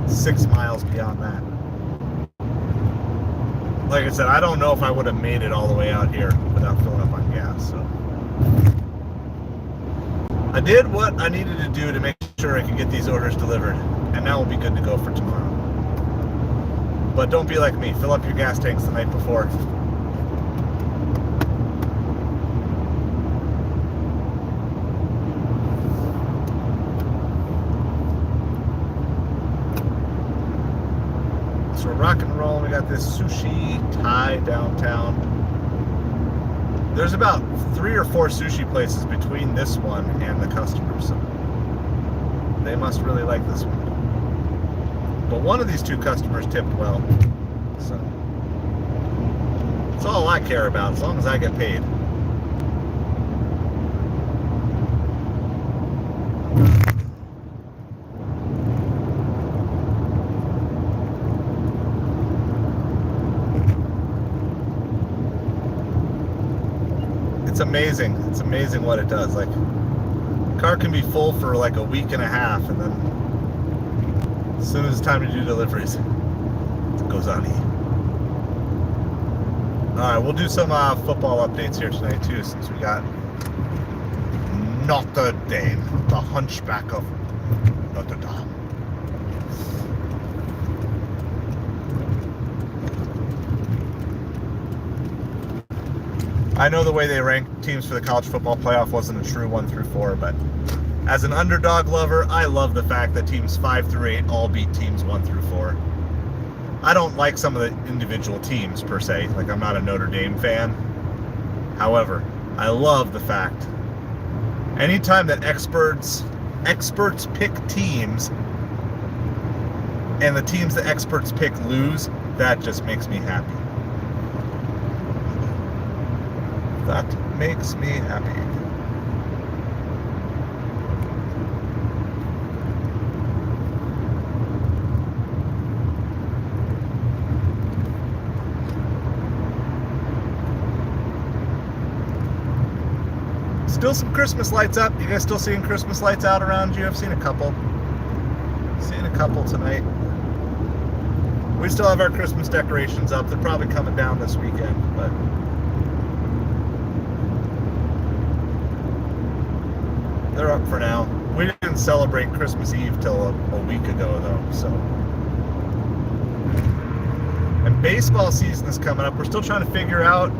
6 miles beyond that. Like I said, I don't know if I would have made it all the way out here without filling up on gas, so. I did what I needed to do to make sure I could get these orders delivered, and now we'll be good to go for tomorrow. But don't be like me, fill up your gas tanks the night before. So we're rock and roll. We got this sushi Thai downtown. There's about 3 or 4 sushi places between this one and the customers. So they must really like this one. But one of these 2 customers tipped well. So that's all I care about, as long as I get paid. It's amazing. It's amazing what it does. Like, car can be full for like a week and a half, and then as soon as it's time to do deliveries, it goes on E. Alright, we'll do some football updates here tonight too, since we got Notre Dame, the hunchback of Notre Dame. I know the way they rank teams for the college football playoff wasn't a true 1 through 4, but as an underdog lover, I love the fact that teams 5 through 8 all beat teams 1 through 4. I don't like some of the individual teams per se, like I'm not a Notre Dame fan. However, I love the fact anytime that experts pick teams and the teams that experts pick lose, that just makes me happy. That makes me happy. Still some Christmas lights up. You guys still seeing Christmas lights out around you? I've seen a couple. Seen a couple tonight. We still have our Christmas decorations up. They're probably coming down this weekend, but they're up for now. We didn't celebrate Christmas Eve till a week ago, though, so And baseball season is coming up. We're still trying to figure out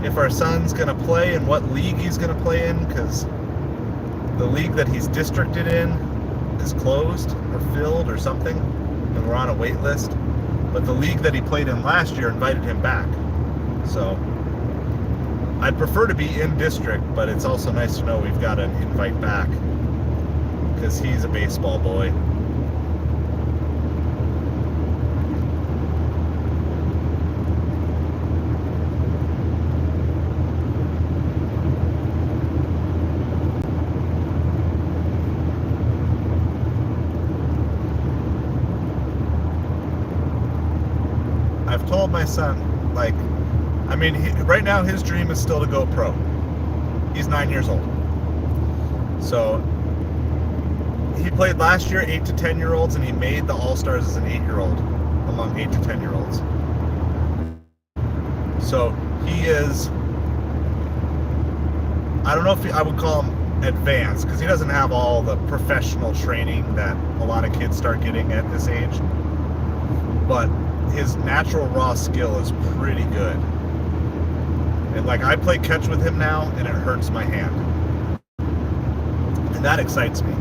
if our son's going to play and what league he's going to play in, because the league that he's districted in is closed or filled or something, and we're on a wait list. But the league that he played in last year invited him back. So I'd prefer to be in district, but it's also nice to know we've got an invite back, because he's a baseball boy. I've told my son, like, I mean, right now his dream is still to go pro. He's 9 years old. So he played last year 8 to 10 year olds, and he made the All-Stars as an 8-year-old among 8 to 10 year olds. So he is, I don't know if I would call him advanced, because he doesn't have all the professional training that a lot of kids start getting at this age. But his natural raw skill is pretty good. And like, I play catch with him now, and it hurts my hand. And that excites me,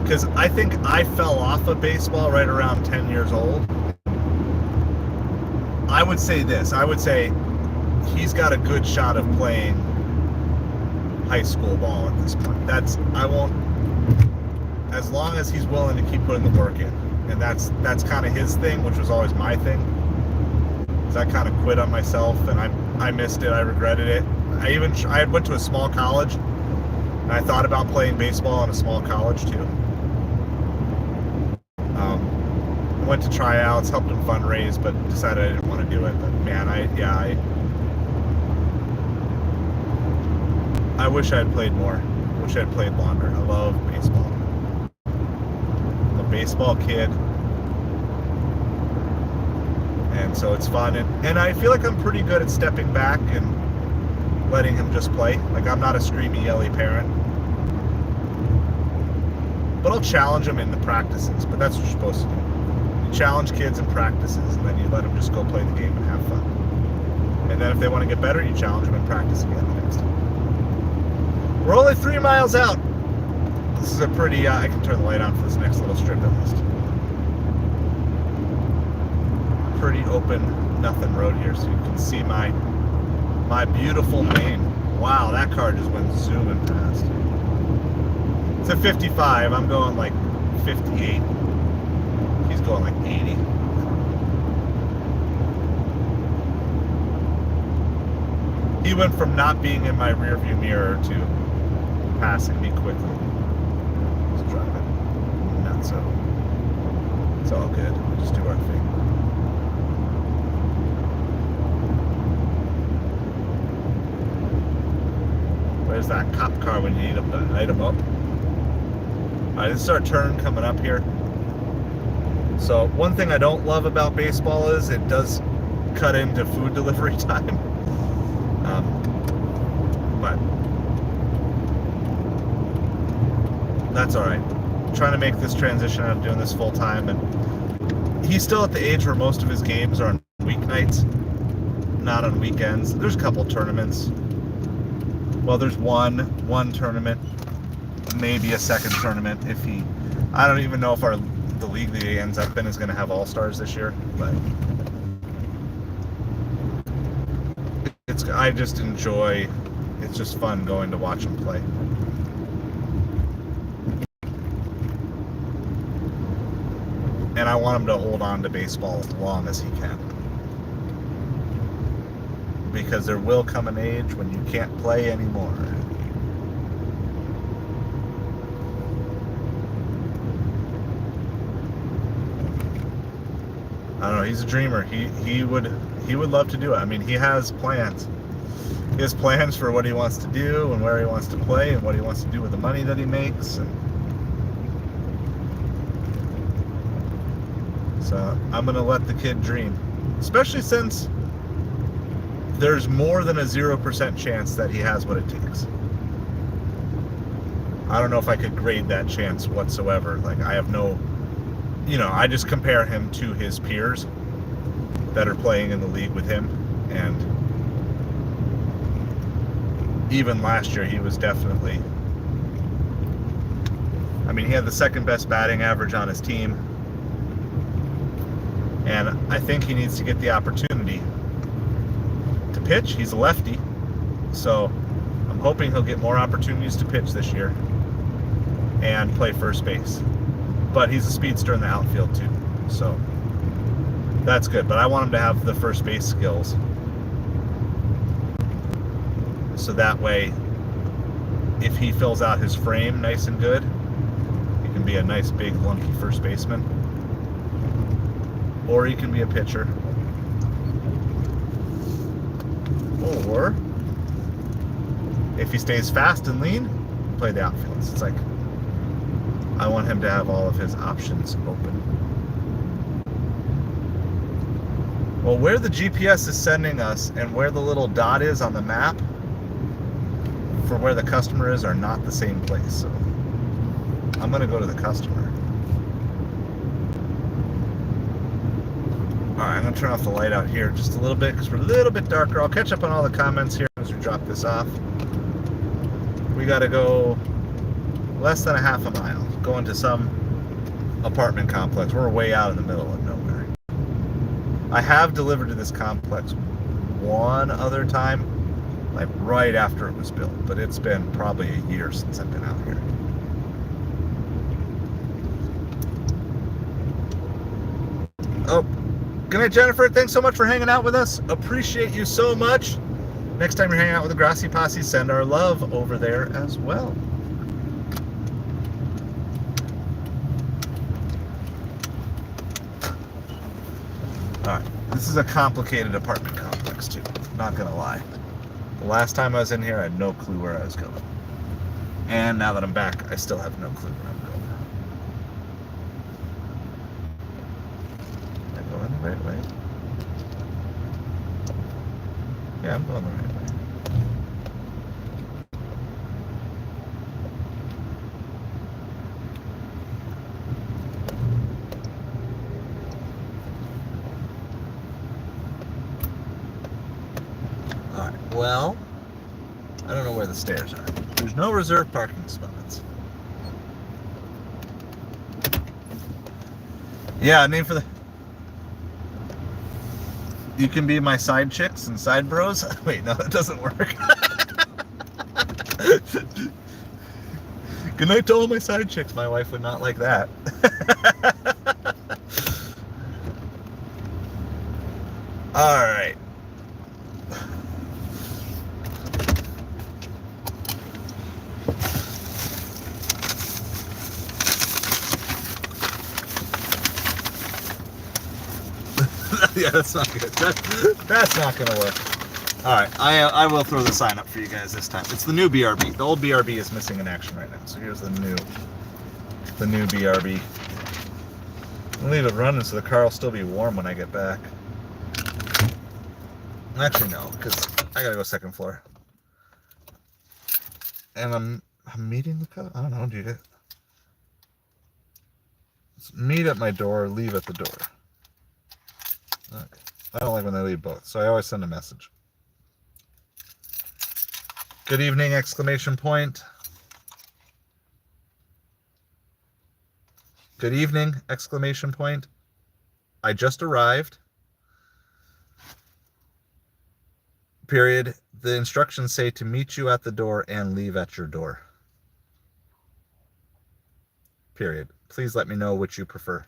because I think I fell off of baseball right around 10 years old. I would say this. I would say he's got a good shot of playing high school ball at this point. I won't, as long as he's willing to keep putting the work in. And that's kind of his thing, which was always my thing. Because I kind of quit on myself, and I missed it. I regretted it. I went to a small college, and I thought about playing baseball in a small college too. I went to tryouts, helped him fundraise, but decided I didn't want to do it. But man, I wish I had played more. I wish I had played longer. I love baseball. I'm a baseball kid. And so it's fun, and I feel like I'm pretty good at stepping back and letting him just play. Like, I'm not a screamy, yelly parent, but I'll challenge him in the practices. But that's what you're supposed to do. You challenge kids in practices, and then you let them just go play the game and have fun. And then if they want to get better, you challenge them in practice again the next time. We're only 3 miles out. This is a pretty, I can turn the light on for this next little strip at least. Pretty open, nothing road here, so you can see my beautiful Maine. Wow, that car just went zooming past. It's a 55. I'm going like 58. He's going like 80. He went from not being in my rearview mirror to passing me quickly. He's driving nuts. So it's all good. We'll just do our thing. Where's that cop car when you need them to light them up? Alright, this is our turn coming up here. So one thing I don't love about baseball is it does cut into food delivery time. But that's alright. Trying to make this transition out of doing this full time, and he's still at the age where most of his games are on weeknights, not on weekends. There's a couple tournaments. Well, there's one tournament, maybe a second tournament if he, I don't even know if the league that he ends up in is going to have all-stars this year, but I just enjoy, it's just fun going to watch him play. And I want him to hold on to baseball as long as he can. Because there will come an age when you can't play anymore. I don't know, he's a dreamer. He would love to do it. I mean, he has plans. He has plans for what he wants to do and where he wants to play and what he wants to do with the money that he makes. And so I'm going to let the kid dream. Especially since there's more than a 0% chance that he has what it takes. I don't know if I could grade that chance whatsoever. Like, I have no you know, I just compare him to his peers that are playing in the league with him, and even last year he was definitely, I mean, he had the second best batting average on his team, and I think he needs to get the opportunity to pitch. He's a lefty, so I'm hoping he'll get more opportunities to pitch this year and play first base. But he's a speedster in the outfield too, so that's good. But I want him to have the first base skills, so that way if he fills out his frame nice and good, he can be a nice big lunky first baseman, or he can be a pitcher, or if he stays fast and lean, play the outfield. It's like, I want him to have all of his options open. Well, where the GPS is sending us and where the little dot is on the map for where the customer is are not the same place. So I'm going to go to the customer. All right, I'm going to turn off the light out here just a little bit because we're a little bit darker. I'll catch up on all the comments here as we drop this off. We got to go less than a half a mile, going to some apartment complex. We're way out in the middle of nowhere. I have delivered to this complex one other time, like right after it was built, but it's been probably a year since I've been out here. Oh, good night, Jennifer. Thanks so much for hanging out with us. Appreciate you so much. Next time you're hanging out with the Grassy Posse, send our love over there as well. Alright, this is a complicated apartment complex too, not gonna lie. The last time I was in here, I had no clue where I was going. And now that I'm back, I still have no clue where I'm going. Am I going the right way? Yeah, I'm going the right way. Well, I don't know where the stairs are. There's no reserved parking spots. Yeah, name for the... You can be my side chicks and side bros? Wait, no, that doesn't work. Good night to all my side chicks. My wife would not like that. All right. Yeah, that's not good. That's not going to work. All right, I will throw the sign up for you guys this time. It's the new BRB. The old BRB is missing in action right now. So here's the new BRB. I'll leave it running so the car will still be warm when I get back. Actually, no, because I got to go second floor. And I'm meeting the car. I don't know, do you get... Meet at my door, leave at the door. Okay. I don't like when they leave both, so I always send a message. Good evening, exclamation point. Good evening, exclamation point. I just arrived. Period. The instructions say to meet you at the door and leave at your door. Period. Please let me know which you prefer.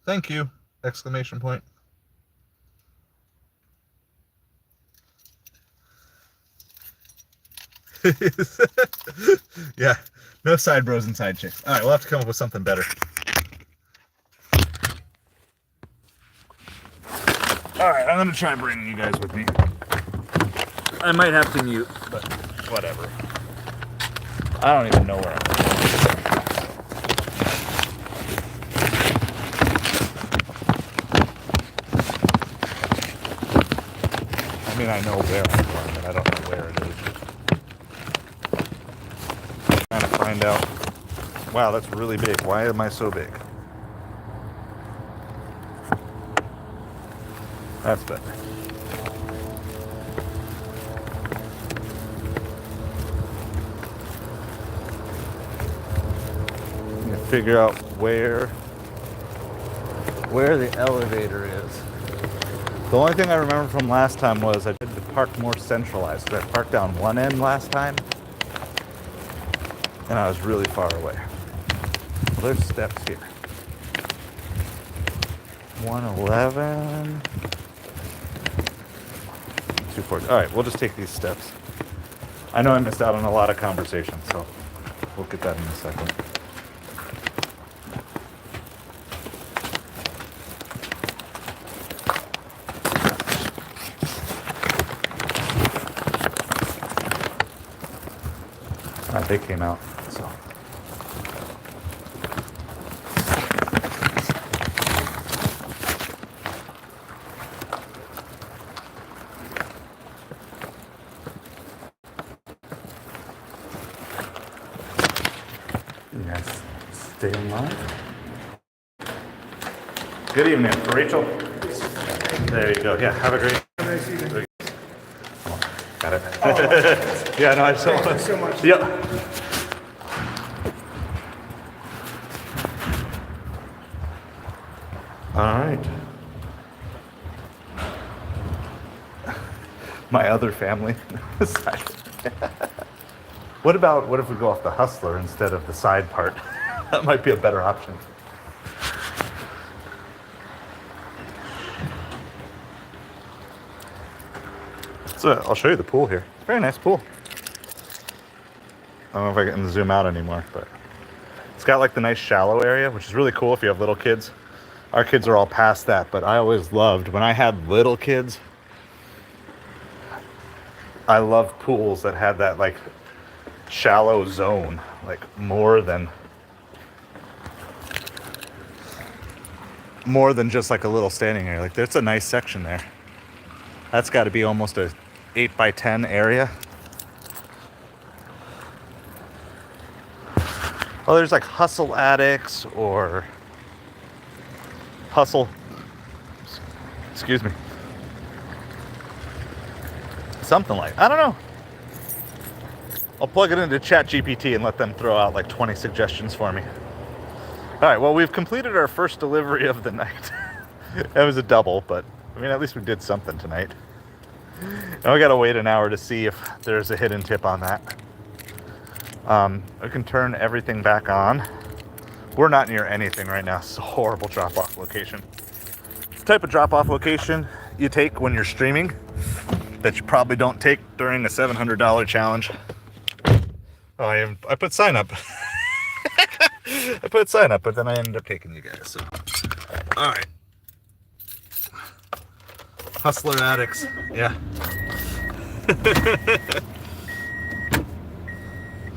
Thank you! Exclamation point. Yeah, no side bros and side chicks. All right, we'll have to come up with something better. All right, I'm gonna try bringing you guys with me. I might have to mute, but whatever. I don't even know where I'm going. I mean, I know where I'm going, but I don't know where it is. find out. Wow, that's really big. Why am I so big? That's better. I'm gonna figure out where the elevator is. The only thing I remember from last time was I did the park more centralized. So I parked down one end last time, and I was really far away. Well, there's steps here. 111. 240. All right, we'll just take these steps. I know I missed out on a lot of conversation, so we'll get that in a second. They came out, so. Yes, stay in line. Good evening, Rachel. There you go. Yeah, have a great. Got it. Oh, yeah, no, I just Thank you so much. Yeah. All right. My other family. What if we go off the Hustler instead of the side part? That might be a better option. So I'll show you the pool here. Very nice pool. I don't know if I can zoom out anymore, but it's got like the nice shallow area, which is really cool if you have little kids. Our kids are all past that, but I always loved, when I had little kids, I loved pools that had that like shallow zone, like more than just like a little standing area. Like there's a nice section there. That's got to be almost a 8x10 area. Oh, there's like Hustle Addicts or Hustle, excuse me, something like, I don't know. I'll plug it into ChatGPT and let them throw out like 20 suggestions for me. All right, well, we've completed our first delivery of the night. It was a double, but I mean, at least we did something tonight. Now we gotta wait an hour to see if there's a hidden tip on that. I can turn everything back on. We're not near anything right now. It's a horrible drop-off location. The type of drop-off location you take when you're streaming that you probably don't take during a $700 challenge. Oh, I put sign up. I put sign up, but then I ended up taking you guys. So, all right. Hustler Addicts. Yeah.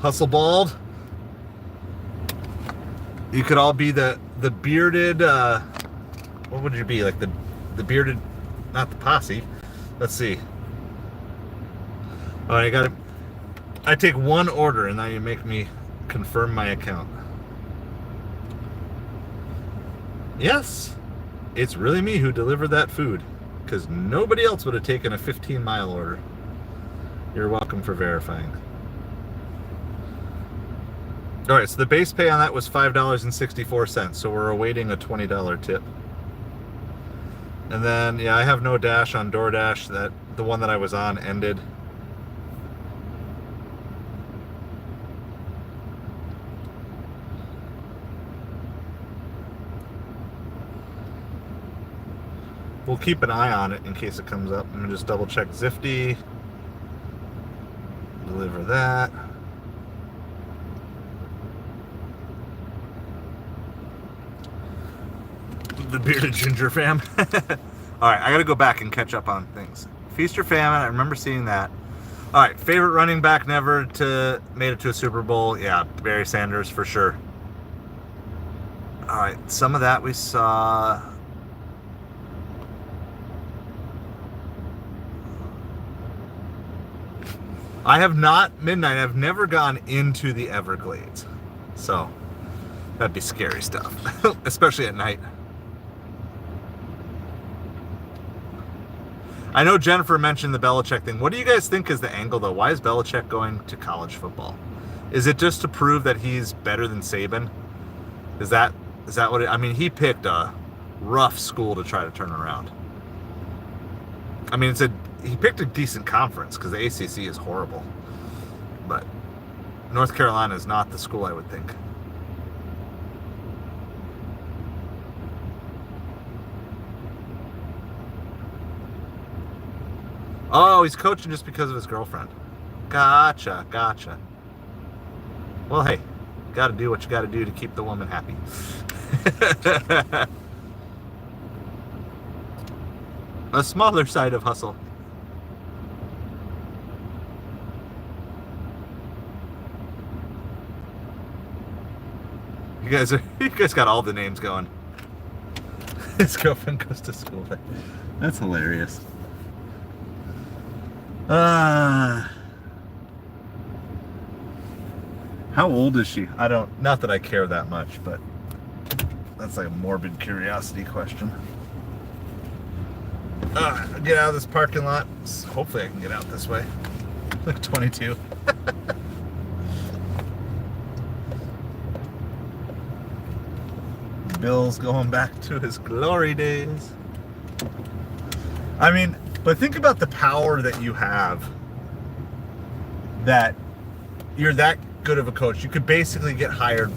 Hustle Bald. You could all be the bearded, what would you be? Like the bearded, not the posse. Let's see. All right, I take one order and now you make me confirm my account. Yes, it's really me who delivered that food, because nobody else would have taken a 15-mile order. You're welcome for verifying. All right, so the base pay on that was $5.64, so we're awaiting a $20 tip. And then, yeah, I have no dash on DoorDash. That the one that I was on ended. We'll keep an eye on it in case it comes up. I'm gonna just double check Zifty. Deliver that. The bearded ginger fam. All right, I gotta go back and catch up on things. Feast or Famine, I remember seeing that. All right, favorite running back never to made it to a Super Bowl. Yeah, Barry Sanders for sure. All right, some of that we saw. I have not, midnight, I've never gone into the Everglades. So, that'd be scary stuff, especially at night. I know Jennifer mentioned the Belichick thing. What do you guys think is the angle, though? Why is Belichick going to college football? Is it just to prove that he's better than Saban? Is that what it, I mean, he picked a rough school to try to turn around. I mean, he picked a decent conference because the ACC is horrible. But North Carolina is not the school I would think. Oh, he's coaching just because of his girlfriend. Gotcha. Well, hey, got to do what you got to do to keep the woman happy. A smaller side of hustle. You guys got all the names going. His girlfriend goes to school there. That's hilarious. How old is she? Not that I care that much, but that's like a morbid curiosity question. Get out of this parking lot. Hopefully I can get out this way. Like 22. Bill's going back to his glory days. I mean, but think about the power that you have, that you're that good of a coach. You could basically get hired.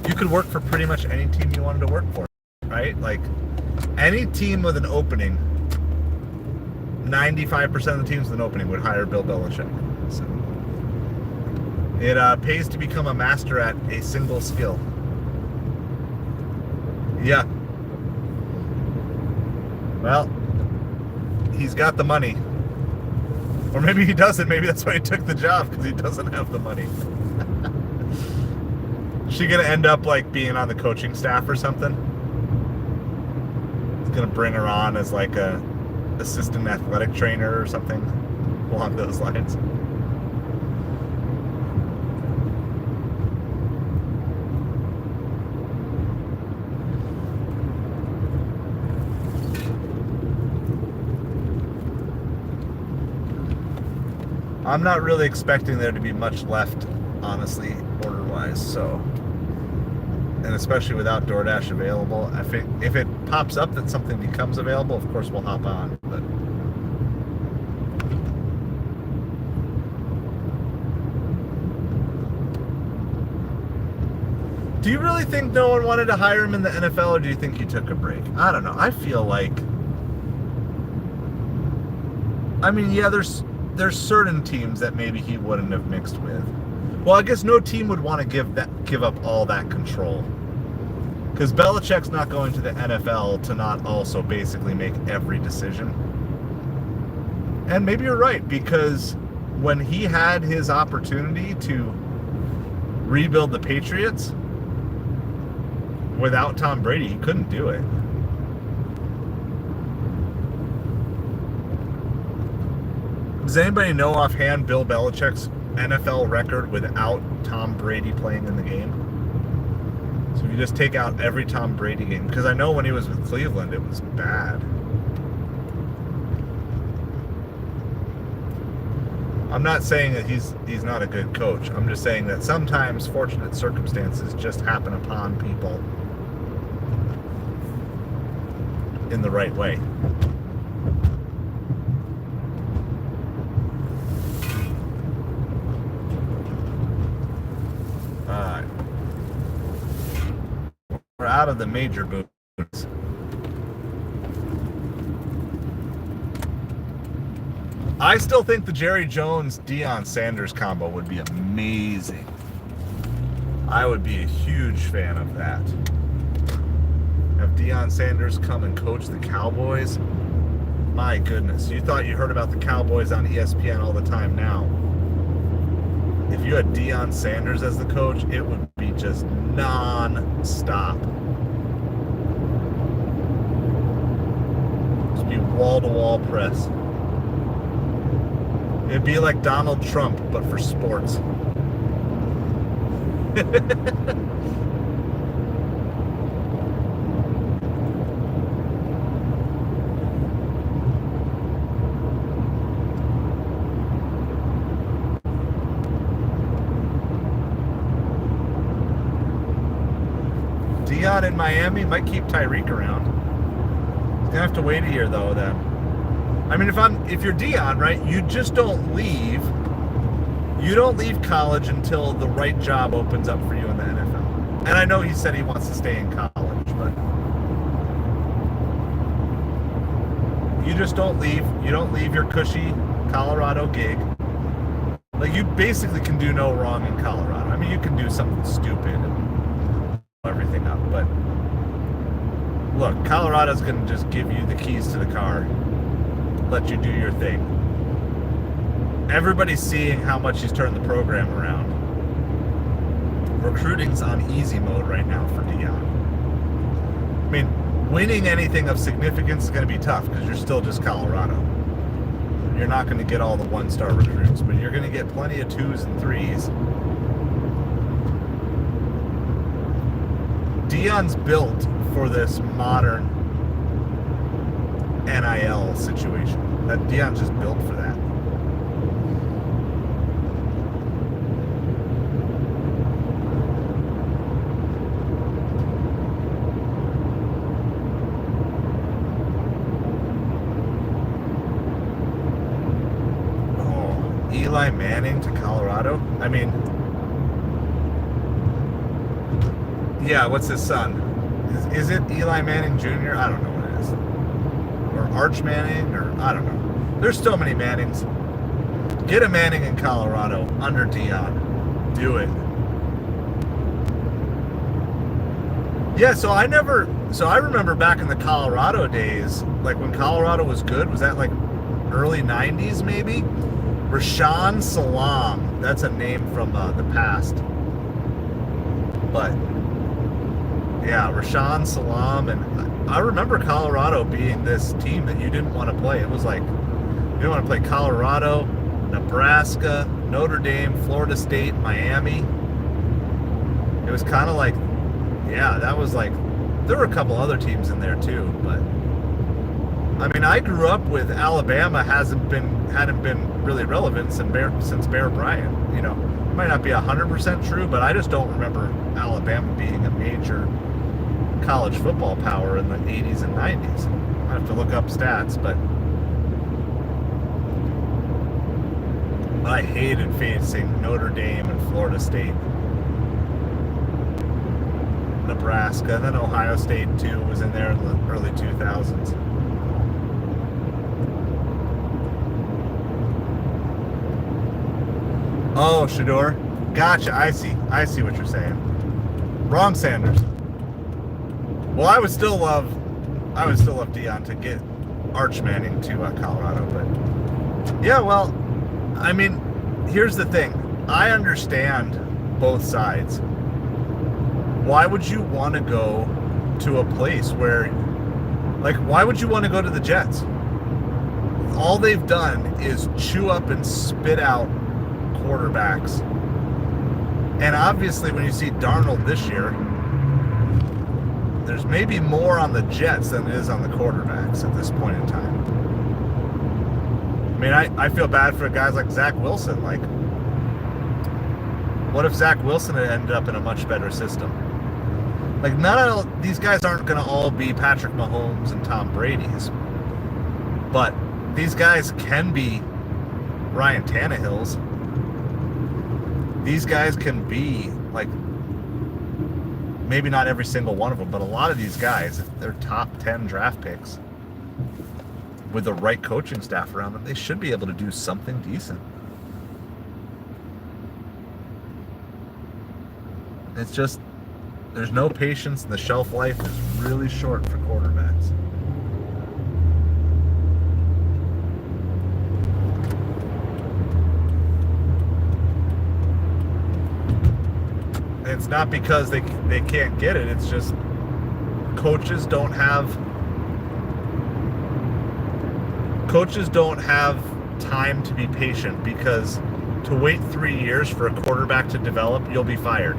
You could work for pretty much any team you wanted to work for, right? Like any team with an opening, 95% of the teams with an opening would hire Bill Belichick. So it pays to become a master at a single skill. Yeah. Well, he's got the money. Or maybe he doesn't. Maybe that's why he took the job, because he doesn't have the money. Is she going to end up like being on the coaching staff or something? He's going to bring her on as like a assistant athletic trainer or something along those lines. I'm not really expecting there to be much left, honestly, order-wise, so. And especially without DoorDash available, I think if it pops up that something becomes available, of course we'll hop on, but. Do you really think no one wanted to hire him in the NFL, or do you think he took a break? I don't know. I feel like, I mean, yeah, there's certain teams that maybe he wouldn't have mixed with. Well, I guess no team would want to give up all that control, because Belichick's not going to the NFL to not also basically make every decision. And maybe you're right, because when he had his opportunity to rebuild the Patriots without Tom Brady, he couldn't do it. Does anybody know offhand Bill Belichick's NFL record without Tom Brady playing in the game? So if you just take out every Tom Brady game, because I know when he was with Cleveland, it was bad. I'm not saying that he's not a good coach. I'm just saying that sometimes fortunate circumstances just happen upon people in the right way. We're out of the major boots. I still think the Jerry Jones Deion Sanders combo would be amazing. I would be a huge fan of that. Have Deion Sanders come and coach the Cowboys? My goodness, you thought you heard about the Cowboys on ESPN all the time now. If you had Deion Sanders as the coach, it would be just non-stop. Just be wall-to-wall press. It'd be like Donald Trump, but for sports. Deion in Miami might keep Tyreek around. He's gonna have to wait a year though. Then, I mean, if you're Deion, right? You just don't leave. You don't leave college until the right job opens up for you in the NFL. And I know he said he wants to stay in college, but you just don't leave. You don't leave your cushy Colorado gig. Like, you basically can do no wrong in Colorado. I mean, you can do something stupid and everything up, but look, Colorado's going to just give you the keys to the car, let you do your thing. Everybody's seeing how much he's turned the program around. Recruiting's on easy mode right now for Deion. I mean, winning anything of significance is going to be tough because you're still just Colorado. You're not going to get all the one-star recruits, but you're going to get plenty of 2s and 3s. Deion's built for this modern NIL situation. That Deion's just built for that. Eli Manning to Colorado? I mean, yeah, what's his son? Is it Eli Manning Jr.? I don't know what it is. Or Arch Manning, or I don't know. There's so many Mannings. Get a Manning in Colorado under Deion. Do it. Yeah, so I remember back in the Colorado days, like when Colorado was good, was that like early 90s maybe? Rashaan Salam, that's a name from the past. But yeah, Rashaan Salam, and I remember Colorado being this team that you didn't want to play. It was like you didn't want to play Colorado, Nebraska, Notre Dame, Florida State, Miami. It was kind of like, yeah, that was like, there were a couple other teams in there too, but I mean, I grew up with Alabama hadn't been really relevant since Bear Bryant. You know, it might not be 100% true, but I just don't remember Alabama being a major college football power in the 80s and 90s. I have to look up stats, but I hated facing Notre Dame and Florida State, Nebraska, and then Ohio State too was in there in the early 2000s. Oh, Shador. Gotcha. I see what you're saying. Wrong Sanders. Well, I would still love Deion to get Arch Manning to Colorado, but yeah, well, I mean, here's the thing. I understand both sides. Why would you want to go to a place where, like, why would you want to go to the Jets? All they've done is chew up and spit out quarterbacks. And obviously when you see Darnold this year, there's maybe more on the Jets than it is on the quarterbacks at this point in time. I mean, I feel bad for guys like Zach Wilson. Like, what if Zach Wilson had ended up in a much better system? Like, these guys aren't going to all be Patrick Mahomes and Tom Brady's, but these guys can be Ryan Tannehill's. These guys can be, like, maybe not every single one of them, but a lot of these guys, if they're top 10 draft picks with the right coaching staff around them, they should be able to do something decent. It's just, there's no patience, and the shelf life is really short for quarterbacks. It's not because they can't get it. It's just coaches don't have time to be patient, because to wait 3 years for a quarterback to develop, you'll be fired.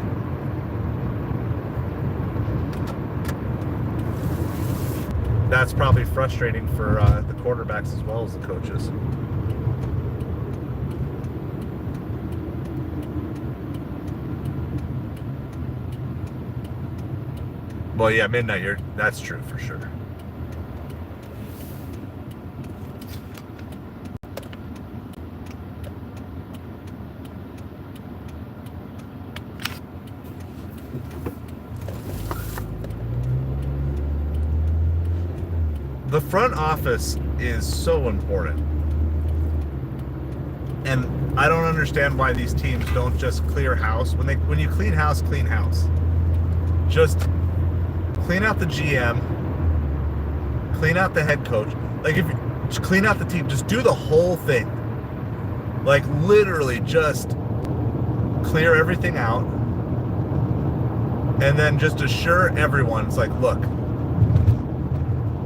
That's probably frustrating for the quarterbacks as well as the coaches. Well, yeah, midnight, that's true for sure. The front office is so important. And I don't understand why these teams don't just clear house. When you clean house, clean house. Just clean out the GM, clean out the head coach. Like, if you just clean out the team, just do the whole thing. Like, literally just clear everything out. And then just assure everyone, it's like, look,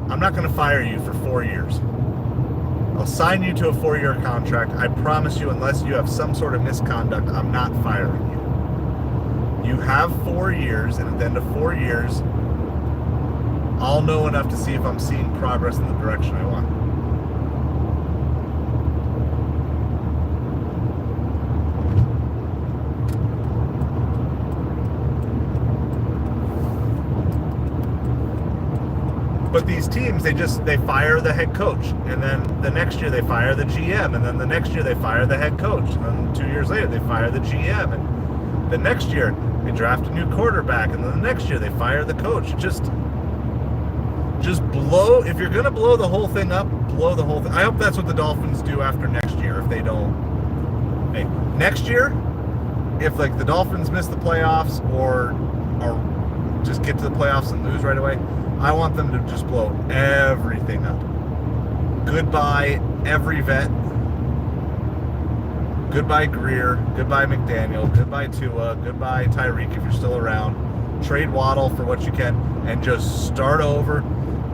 I'm not going to fire you for 4 years. I'll sign you to a 4-year contract. I promise you, unless you have some sort of misconduct, I'm not firing you. You have 4 years, and at the end of 4 years, I'll know enough to see if I'm seeing progress in the direction I want. But these teams, they fire the head coach, and then the next year they fire the GM, and then the next year they fire the head coach, and then 2 years later they fire the GM, and the next year they draft a new quarterback, and then the next year they fire the coach. Just blow. If you're gonna blow the whole thing up, blow the whole thing. I hope that's what the Dolphins do after next year. If they don't, hey, next year, if like the Dolphins miss the playoffs or just get to the playoffs and lose right away, I want them to just blow everything up. Goodbye, every vet. Goodbye, Greer. Goodbye, McDaniel. Goodbye, Tua. Goodbye, Tyreek, if you're still around. Trade Waddle for what you can, and just start over.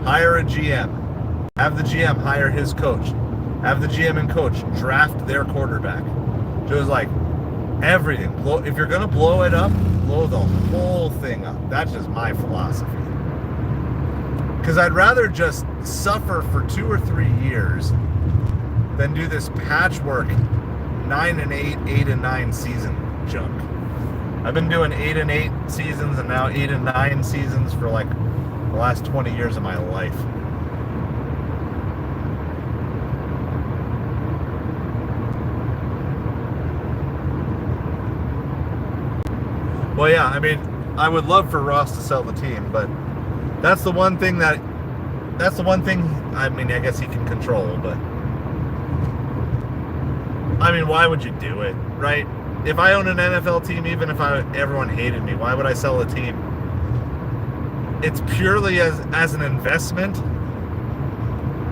Hire a GM. Have the GM hire his coach. Have the GM and coach draft their quarterback. Just like everything. If you're going to blow it up, blow the whole thing up. That's just my philosophy. Because I'd rather just suffer for 2 or 3 years than do this patchwork 9-8, 8-9 season junk. I've been doing 8-8 seasons and now 8-9 seasons for like the last 20 years of my life. Well, yeah, I mean, I would love for Ross to sell the team, but that's the one thing I mean, I guess he can control, but I mean, why would you do it, right? If I own an NFL team, even if everyone hated me, why would I sell a team? It's purely as an investment.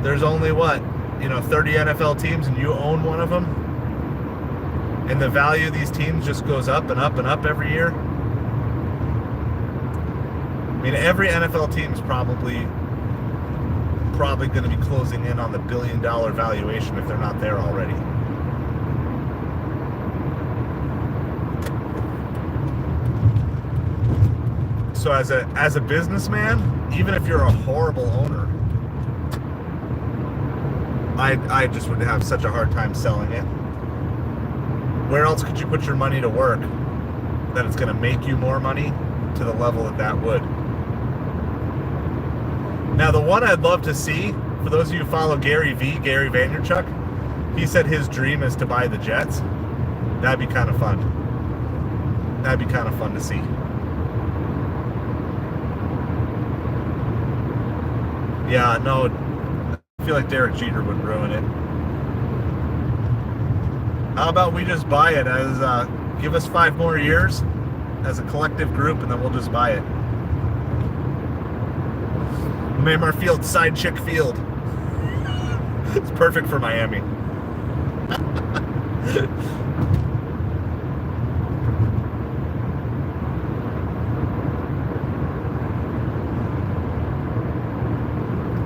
There's only 30 NFL teams, and you own one of them, and the value of these teams just goes up and up and up every year. I mean, every NFL team is probably going to be closing in on the $1 billion valuation if they're not there already. So as a businessman, even if you're a horrible owner, I just would have such a hard time selling it. Where else could you put your money to work that it's going to make you more money to the level that would? Now, the one I'd love to see, for those of you who follow Gary Vaynerchuk, he said his dream is to buy the Jets. That'd be kind of fun. That'd be kind of fun to see. Yeah, no, I feel like Derek Jeter would ruin it. How about we just buy it as, give us 5 more years as a collective group, and then we'll just buy it. Maymar Field, side chick field. It's perfect for Miami.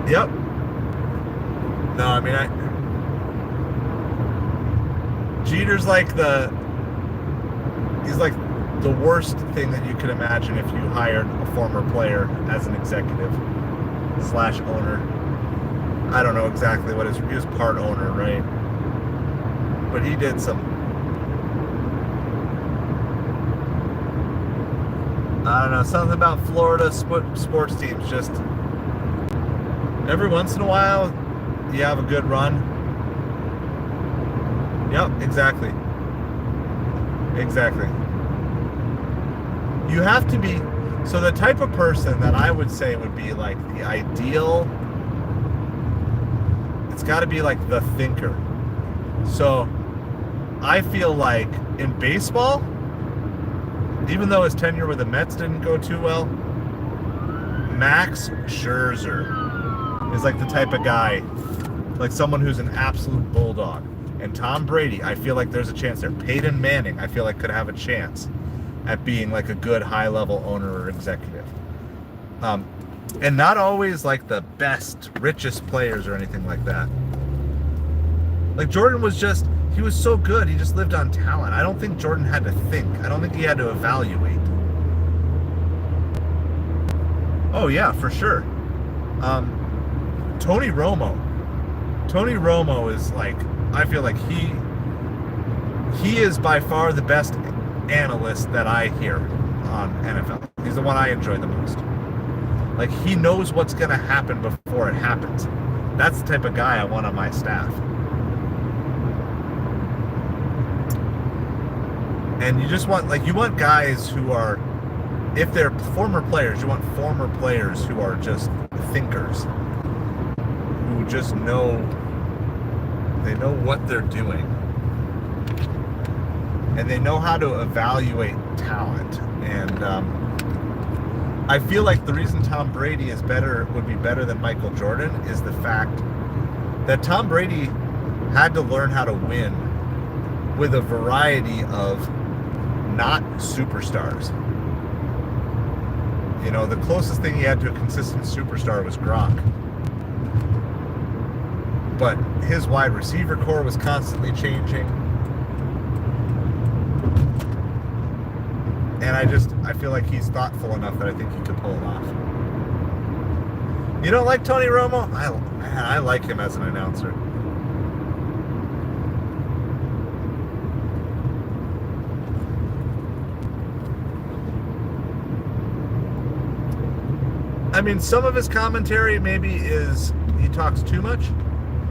Yep. No, I mean, Jeter's like he's like the worst thing that you could imagine if you hired a former player as an executive / owner. I don't know exactly what he was part owner, right? But he did some, I don't know, something about Florida sports teams. Just every once in a while, you have a good run. Yep, exactly. Exactly. You have to be, so the type of person that I would say would be like the ideal, it's got to be like the thinker. So I feel like in baseball, even though his tenure with the Mets didn't go too well, Max Scherzer is like the type of guy, like someone who's an absolute bulldog. And Tom Brady, I feel like there's a chance there. Peyton Manning, I feel like could have a chance at being like a good high-level owner or executive. And not always like the best, richest players or anything like that. Like Jordan was just, he was so good. He just lived on talent. I don't think Jordan had to think. I don't think he had to evaluate. Oh yeah, for sure. Tony Romo. Tony Romo is like, I feel like he is by far the best analyst that I hear on NFL. He's the one I enjoy the most. Like, he knows what's going to happen before it happens. That's the type of guy I want on my staff. And you just want, like, you want guys who are, if they're former players, you want former players who are just thinkers, who just know, they know what they're doing. And they know how to evaluate talent. And I feel like the reason Tom Brady is better, would be better than Michael Jordan, is the fact that Tom Brady had to learn how to win with a variety of not superstars. You know, the closest thing he had to a consistent superstar was Gronk. But his wide receiver core was constantly changing. And I feel like he's thoughtful enough that I think he could pull it off. You don't like Tony Romo? I like him as an announcer. I mean, some of his commentary maybe is, he talks too much,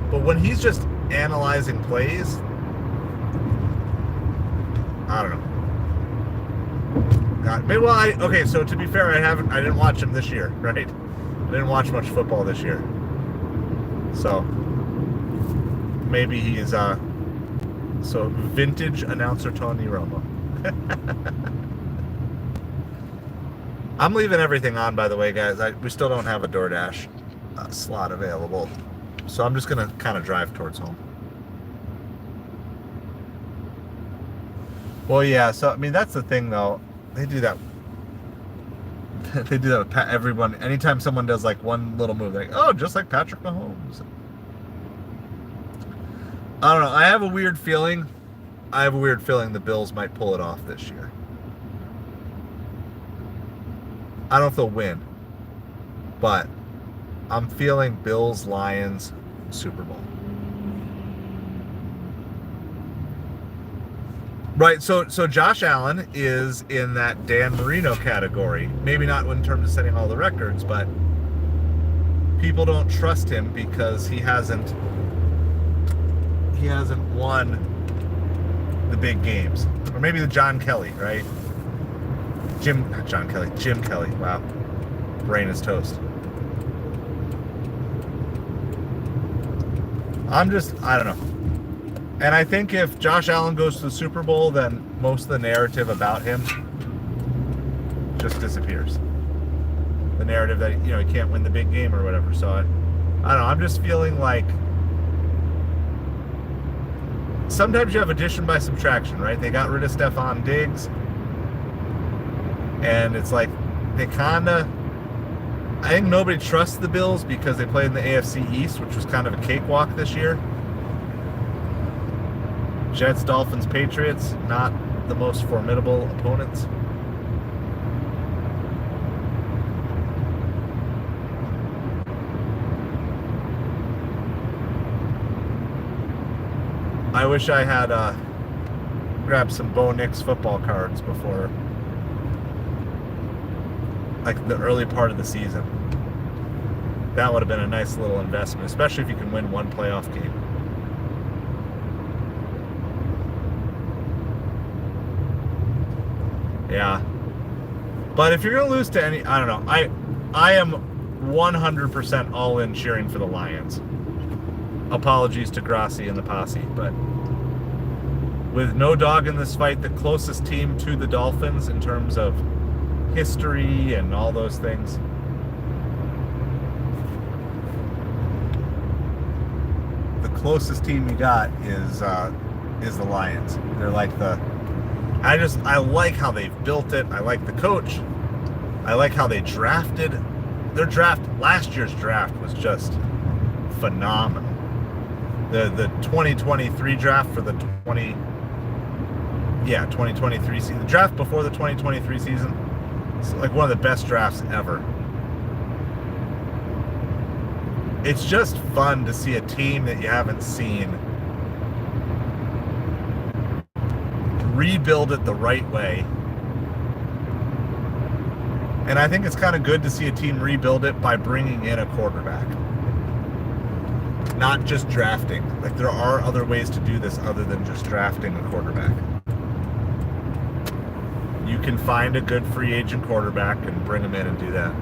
but when he's just analyzing plays, I don't know. God, maybe, well, okay, so to be fair, I didn't watch him this year, right? I didn't watch much football this year. So, maybe he is, so vintage announcer Tony Romo. I'm leaving everything on, by the way, guys. We still don't have a DoorDash slot available. So I'm just going to kind of drive towards home. Well, yeah, so, I mean, that's the thing, though. They do that. They do that with everyone. Anytime someone does, like, one little move, they're like, oh, just like Patrick Mahomes. I don't know. I have a weird feeling. The Bills might pull it off this year. I don't know if they'll win, but I'm feeling Bills, Lions, Super Bowl. Right, so Josh Allen is in that Dan Marino category. Maybe not in terms of setting all the records, but people don't trust him because he hasn't won the big games. Or maybe the John Kelly, right? Jim Kelly. Wow. Brain is toast. I don't know. And I think if Josh Allen goes to the Super Bowl, then most of the narrative about him just disappears. The narrative that, you know, he can't win the big game or whatever. So I don't know. I'm just feeling like sometimes you have addition by subtraction, right? They got rid of Stephon Diggs. And it's like they I think nobody trusts the Bills because they played in the AFC East, which was kind of a cakewalk this year. Jets, Dolphins, Patriots, not the most formidable opponents. I wish I had grabbed some Bo Nix football cards before, like, the early part of the season. That would have been a nice little investment, especially if you can win one playoff game. Yeah. But if you're going to lose to any, I don't know. I am 100% all in cheering for the Lions. Apologies to Grassi and the posse, but with no dog in this fight, the closest team to the Dolphins in terms of history and all those things. The closest team you got is the Lions. They're like I like how they've built it. I like the coach. I like how they drafted. Their draft, last year's draft was just phenomenal. The 2023 draft for the 2023 season. The draft before the 2023 season, it's like one of the best drafts ever. It's just fun to see a team that you haven't seen rebuild it the right way. And I think it's kind of good to see a team rebuild it by bringing in a quarterback. Not just drafting. Like, there are other ways to do this other than just drafting a quarterback. You can find a good free agent quarterback and bring him in and do that.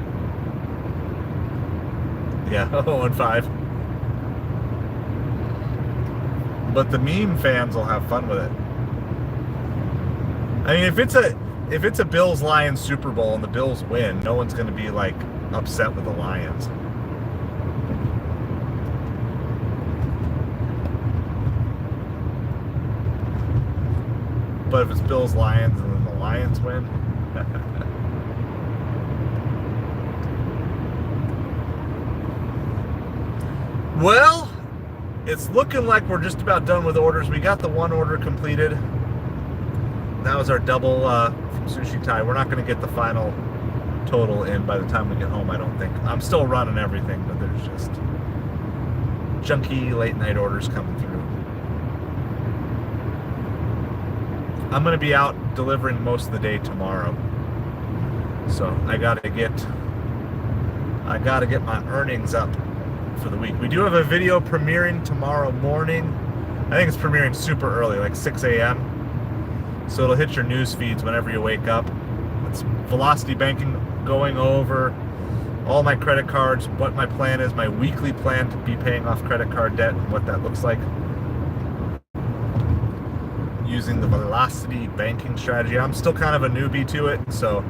Yeah, 0-5. But the meme fans will have fun with it. I mean, if it's a Bills-Lions Super Bowl and the Bills win, no one's going to be, like, upset with the Lions. But if it's Bills-Lions and then the Lions win... Well, it's looking like we're just about done with orders. We got the one order completed. That was our double from Sushi Thai. We're not going to get the final total in by the time we get home, I don't think. I'm still running everything, but there's just junky late night orders coming through. I'm going to be out delivering most of the day tomorrow. So I got to get my earnings up for the week. We do have a video premiering tomorrow morning. I think it's premiering super early, like 6 a.m. So it'll hit your news feeds whenever you wake up. It's Velocity Banking, going over all my credit cards, what my plan is, my weekly plan to be paying off credit card debt, and what that looks like. Using the Velocity Banking strategy. I'm still kind of a newbie to it, so,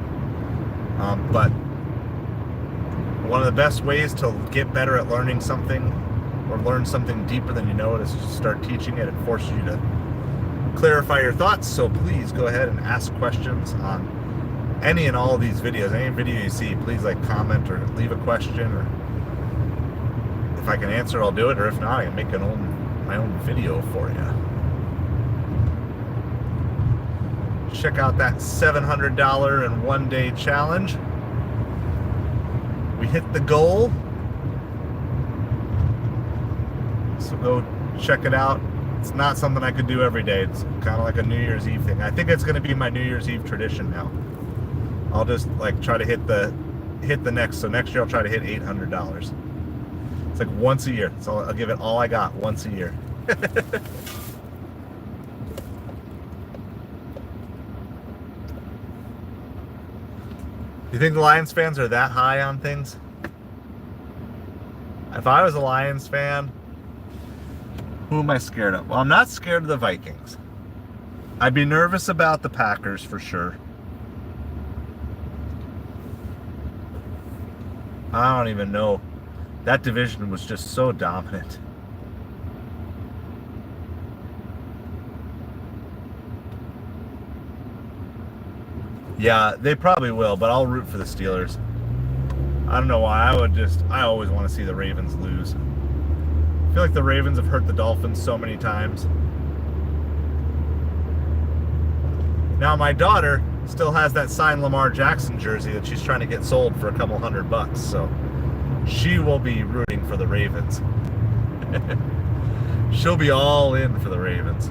but one of the best ways to get better at learning something, or learn something deeper than you know it, is to start teaching it. It forces you to clarify your thoughts. So please go ahead and ask questions on any and all of these videos. Any video you see, please like comment or leave a question, or if I can answer, I'll do it, or if not, I can make my own video for you. Check out that $700 in one day challenge. We hit the goal, so go check it out. It's not something I could do every day. It's kind of like a New Year's Eve thing. I think it's going to be my New Year's Eve tradition now. I'll just like try to hit the next. So next year I'll try to hit $800. It's like once a year. So I'll give it all I got once a year. You think the Lions fans are that high on things? If I was a Lions fan, who am I scared of? Well, I'm not scared of the Vikings. I'd be nervous about the Packers for sure. I don't even know. That division was just so dominant. Yeah, they probably will, but I'll root for the Steelers. I don't know why. I always want to see the Ravens lose. I feel like the Ravens have hurt the Dolphins so many times. Now my daughter still has that signed Lamar Jackson jersey that she's trying to get sold for a couple $100, so she will be rooting for the Ravens. She'll be all in for the Ravens.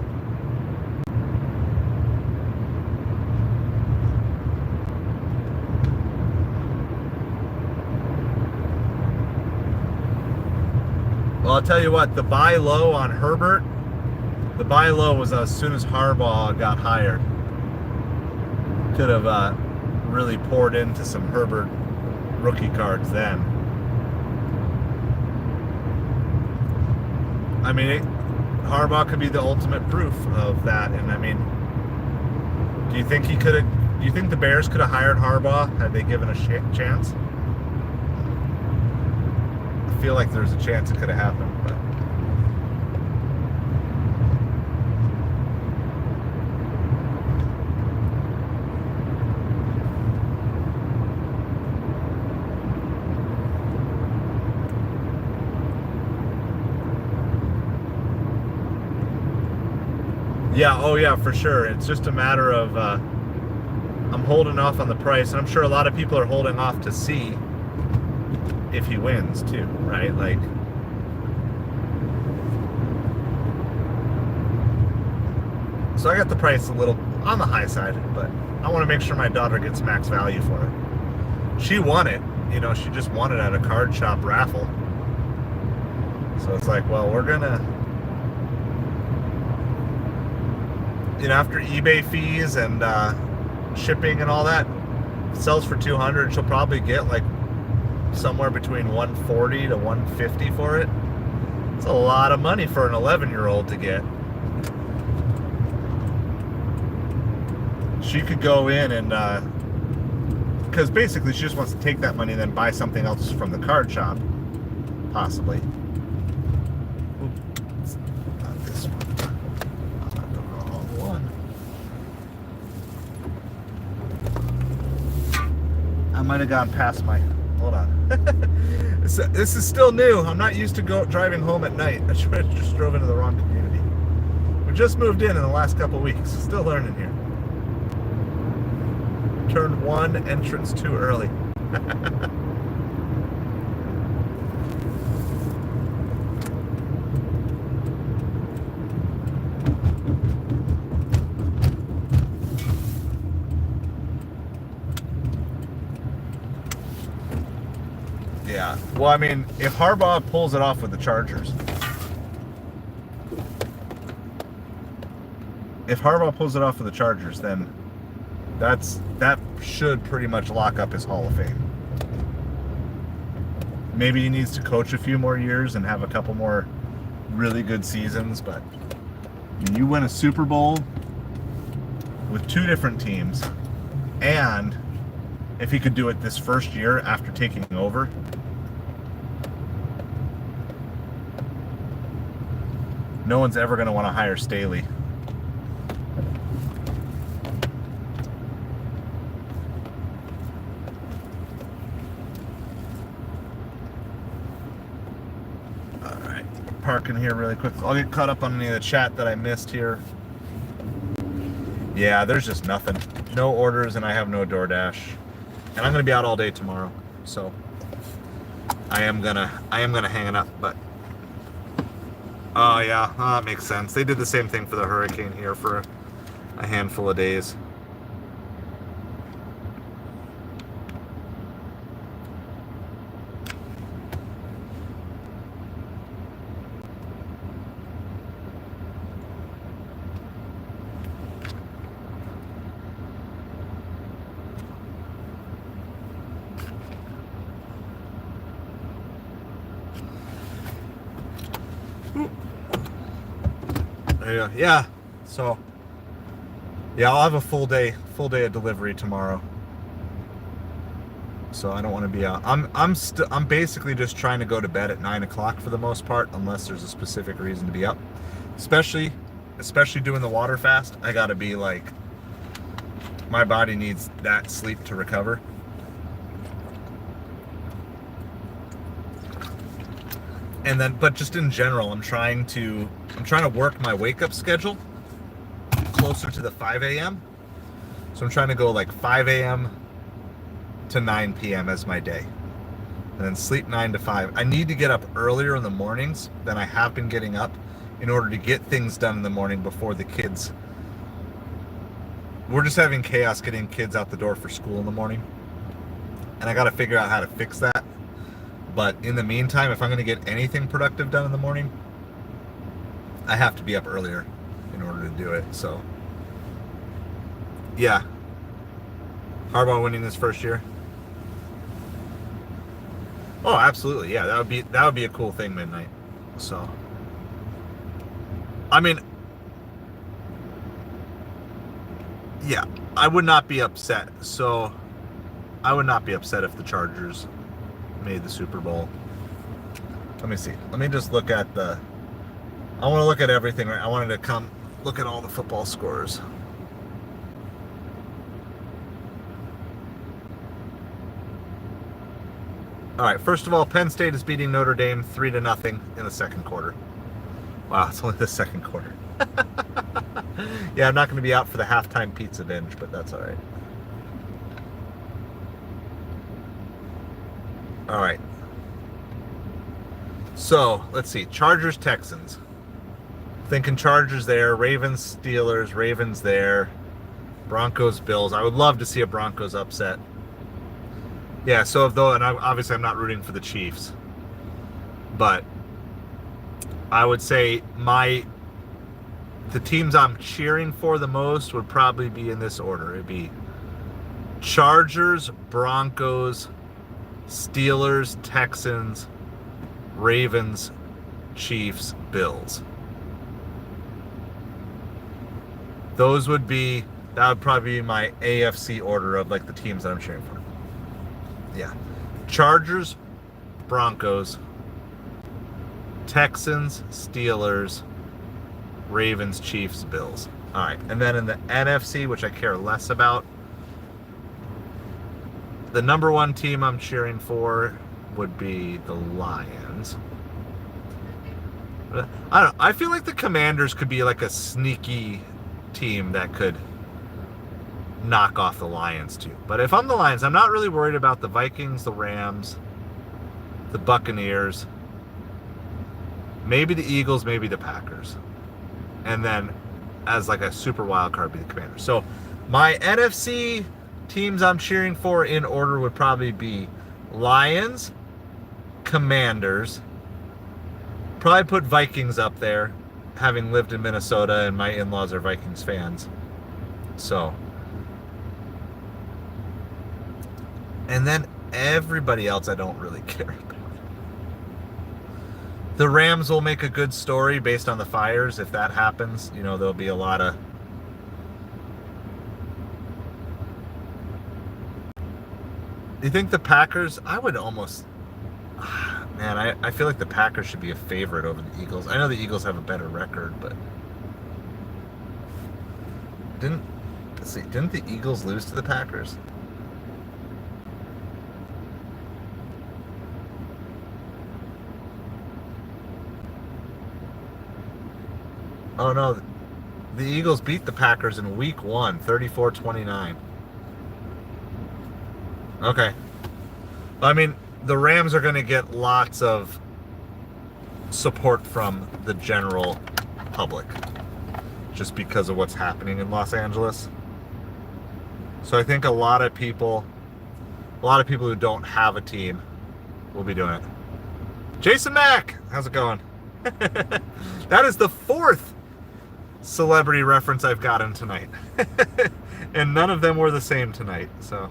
Well, I'll tell you what, the buy low on Herbert, the buy low was as soon as Harbaugh got hired. Could have really poured into some Herbert rookie cards then. I mean, Harbaugh could be the ultimate proof of that. And I mean, do you think the Bears could have hired Harbaugh had they given a chance? I feel like there's a chance it could have happened, but yeah, oh yeah, for sure. It's just a matter of I'm holding off on the price, and I'm sure a lot of people are holding off to see if he wins too, right? Like, so I got the price a little on the high side, but I want to make sure my daughter gets max value for it. She won it, she just won it at a card shop raffle. So it's like, well, we're gonna, after eBay fees and shipping and all that, sells for $200. She'll probably get like somewhere between $140 to $150 for it. It's a lot of money for an 11-year-old to get. She could go in and because basically she just wants to take that money and then buy something else from the card shop, possibly. Oop, not this one. Not the wrong one. I might have gone past my. Hold on. This is still new. I'm not used to driving home at night. I just drove into the wrong community. We just moved in the last couple weeks. Still learning here. Turned one entrance too early. Yeah. Well, I mean, if Harbaugh pulls it off with the Chargers, then that should pretty much lock up his Hall of Fame. Maybe he needs to coach a few more years and have a couple more really good seasons, but when you win a Super Bowl with two different teams, and if he could do it this first year after taking over, no one's ever going to want to hire Staley. Parking here really quick. I'll get caught up on any of the chat that I missed here. Yeah, there's just nothing. No orders, and I have no DoorDash. And I'm gonna be out all day tomorrow, so I am gonna hang it up. But oh yeah, that makes sense. They did the same thing for the hurricane here for a handful of days. Yeah, so yeah, I'll have a full day of delivery tomorrow. So I don't want to be out. I'm basically just trying to go to bed at 9 o'clock for the most part, unless there's a specific reason to be up. Especially doing the water fast. I gotta be like, my body needs that sleep to recover. And then, but just in general, I'm trying to work my wake up schedule closer to the 5 a.m. So I'm trying to go like 5 a.m. to 9 p.m. as my day. And then sleep 9 to 5. I need to get up earlier in the mornings than I have been getting up in order to get things done in the morning before the kids. We're just having chaos getting kids out the door for school in the morning. And I got to figure out how to fix that. But in the meantime, if I'm going to get anything productive done in the morning, I have to be up earlier in order to do it. So, yeah. Harbaugh winning this first year. Oh, absolutely. Yeah, that would be a cool thing midnight. So, I mean, yeah, I would not be upset. So, I would not be upset if the Chargers made the Super Bowl. Let me see. Let me just look at I want to look at everything. Right? I wanted to come look at all the football scores. All right, first of all, Penn State is beating Notre Dame 3-0 in the second quarter. Wow, it's only the second quarter. Yeah, I'm not going to be out for the halftime pizza binge, but that's all right. All right. So, let's see. Chargers, Texans. Thinking Chargers there. Ravens, Steelers. Ravens there. Broncos, Bills. I would love to see a Broncos upset. Yeah, so and obviously I'm not rooting for the Chiefs. But I would say the teams I'm cheering for the most would probably be in this order. It'd be Chargers, Broncos, Steelers, Texans, Ravens, Chiefs, Bills. That would probably be my AFC order of like the teams that I'm cheering for. Yeah. Chargers, Broncos, Texans, Steelers, Ravens, Chiefs, Bills. All right. And then in the NFC, which I care less about, the number one team I'm cheering for would be the Lions. I don't know. I feel like the Commanders could be like a sneaky team that could knock off the Lions too. But if I'm the Lions, I'm not really worried about the Vikings, the Rams, the Buccaneers, maybe the Eagles, maybe the Packers. And then as like a super wild card be the Commanders. So my NFC teams I'm cheering for in order would probably be Lions, Commanders, probably put Vikings up there, having lived in Minnesota and my in-laws are Vikings fans. So, and then everybody else I don't really care about. The Rams will make a good story based on the fires. If that happens, there'll be a lot of You think the Packers? I would almost... Man, I feel like the Packers should be a favorite over the Eagles. I know the Eagles have a better record, but... Didn't the Eagles lose to the Packers? Oh no, the Eagles beat the Packers in week 1, 34-29. Okay. I mean, the Rams are going to get lots of support from the general public just because of what's happening in Los Angeles. So I think a lot of people who don't have a team will be doing it. Jason Mack, how's it going? That is the 4th celebrity reference I've gotten tonight. And none of them were the same tonight, so...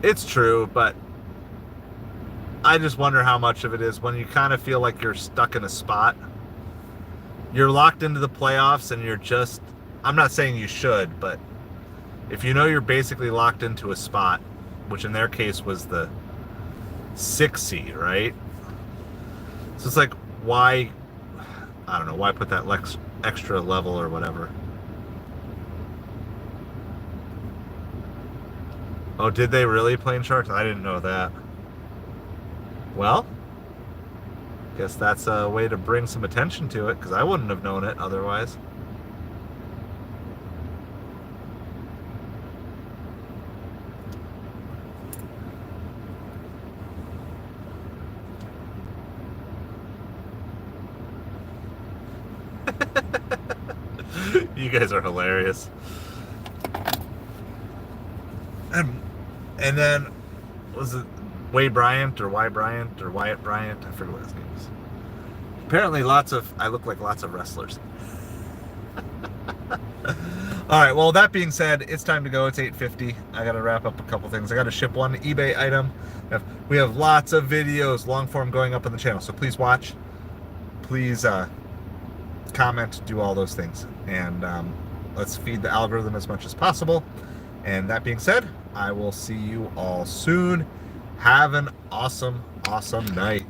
It's true, but I just wonder how much of it is when you kind of feel like you're stuck in a spot. You're locked into the playoffs and you're just... I'm not saying you should, but if you know you're basically locked into a spot, which in their case was the 6th seed, right? So it's like, why... I don't know, why put that extra level or whatever? Oh, did they really Plain Sharks? I didn't know that. Well, guess that's a way to bring some attention to it, because I wouldn't have known it otherwise. You guys are hilarious. And then, was it Wade Bryant or Wyatt Bryant or Wyatt Bryant? I forget what his name is. Apparently I look like lots of wrestlers. All right, well, that being said, it's time to go. It's 8:50. I got to wrap up a couple things. I got to ship one eBay item. We have lots of videos, long form, going up on the channel, so please watch. Please comment, do all those things. And let's feed the algorithm as much as possible. And that being said, I will see you all soon. Have an awesome, awesome night.